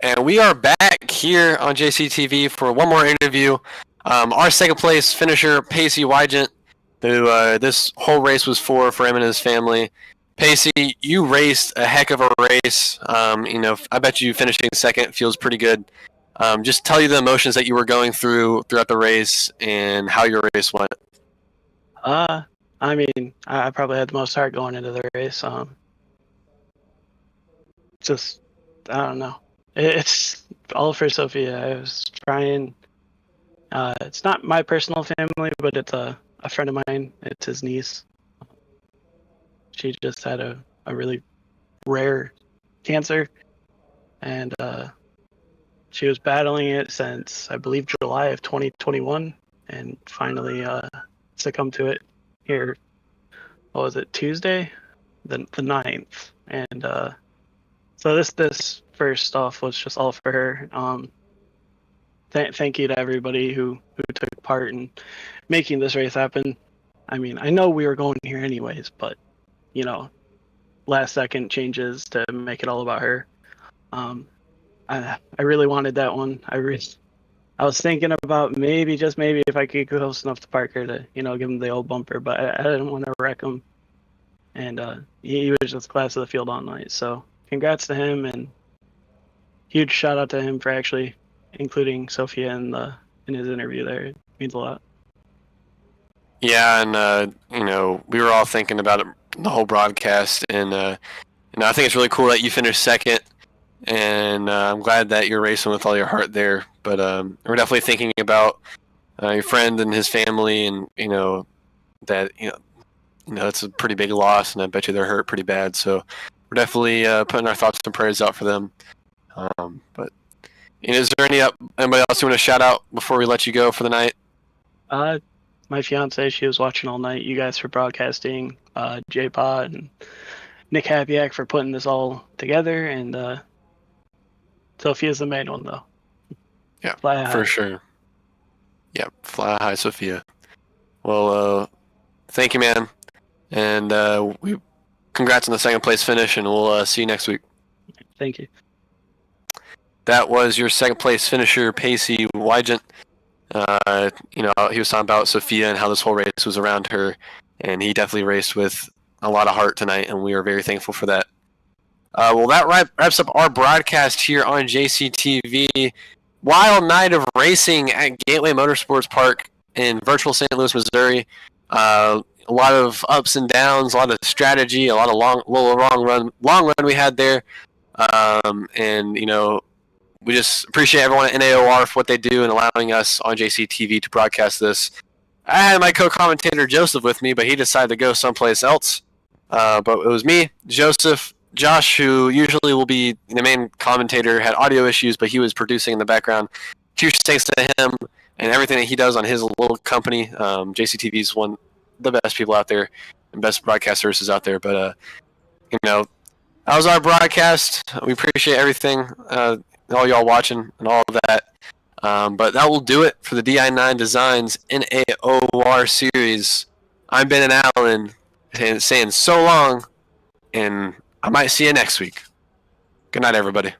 And we are back here on JCTV for one more interview. Our second place finisher, Pacey Wygant, who this whole race was for him and his family. Pacey, you raced a heck of a race. I bet you finishing second feels pretty good. Just tell you the emotions that you were going throughout the race and how your race went. I probably had the most heart going into the race. I don't know. It's all for Sophia. I was trying. It's not my personal family, but it's a friend of mine. It's his niece. She just had a really rare cancer, and she was battling it since, I believe, July of 2021, and finally succumbed to it here. What was it, Tuesday? The 9th. And so this first off was just all for her. Thank you to everybody who took part in making this race happen. I mean, I know we were going here anyways, but last second changes to make it all about her. I really wanted that one. I was thinking about maybe if I could go close enough to Parker to give him the old bumper, but I didn't want to wreck him. And he was just class of the field all night. So congrats to him, and huge shout out to him for actually including Sophia in his interview there. It means a lot. Yeah, and we were all thinking about it the whole broadcast, and I think it's really cool that you finished second, and I'm glad that you're racing with all your heart there. But we're definitely thinking about your friend and his family, and that it's a pretty big loss, and I bet you they're hurt pretty bad. So we're definitely putting our thoughts and prayers out for them. But is there anybody else you want to shout out before we let you go for the night? my fiance, she was watching all night. You guys for broadcasting, J-Pod and Nick Hapiak for putting this all together, and Sophia's the main one though. Yeah, Fly high. for sure. Yep, fly high, Sophia. Well, thank you, man, and congrats on the second place finish, and we'll see you next week. Thank you. That was your second place finisher, Pacey Wygant. He was talking about Sophia and how this whole race was around her, and he definitely raced with a lot of heart tonight, and we are very thankful for that. Well, that wraps up our broadcast here on JCTV. Wild night of racing at Gateway Motorsports Park in virtual St. Louis, Missouri. A lot of ups and downs, a lot of strategy, a lot of long run we had there. We just appreciate everyone at NAOR for what they do and allowing us on JCTV to broadcast this. I had my co-commentator Joseph with me, but he decided to go someplace else. But it was me, Joseph, Josh, who usually will be the main commentator, had audio issues, but he was producing in the background. Huge thanks to him and everything that he does on his little company. JCTV is one of the best people out there and best broadcast services out there. But, that was our broadcast. We appreciate everything. All y'all watching and all of that. But that will do it for the Di9 Designs NAOR series. I'm Ben and Alan saying so long, and I might see you next week. Good night, everybody.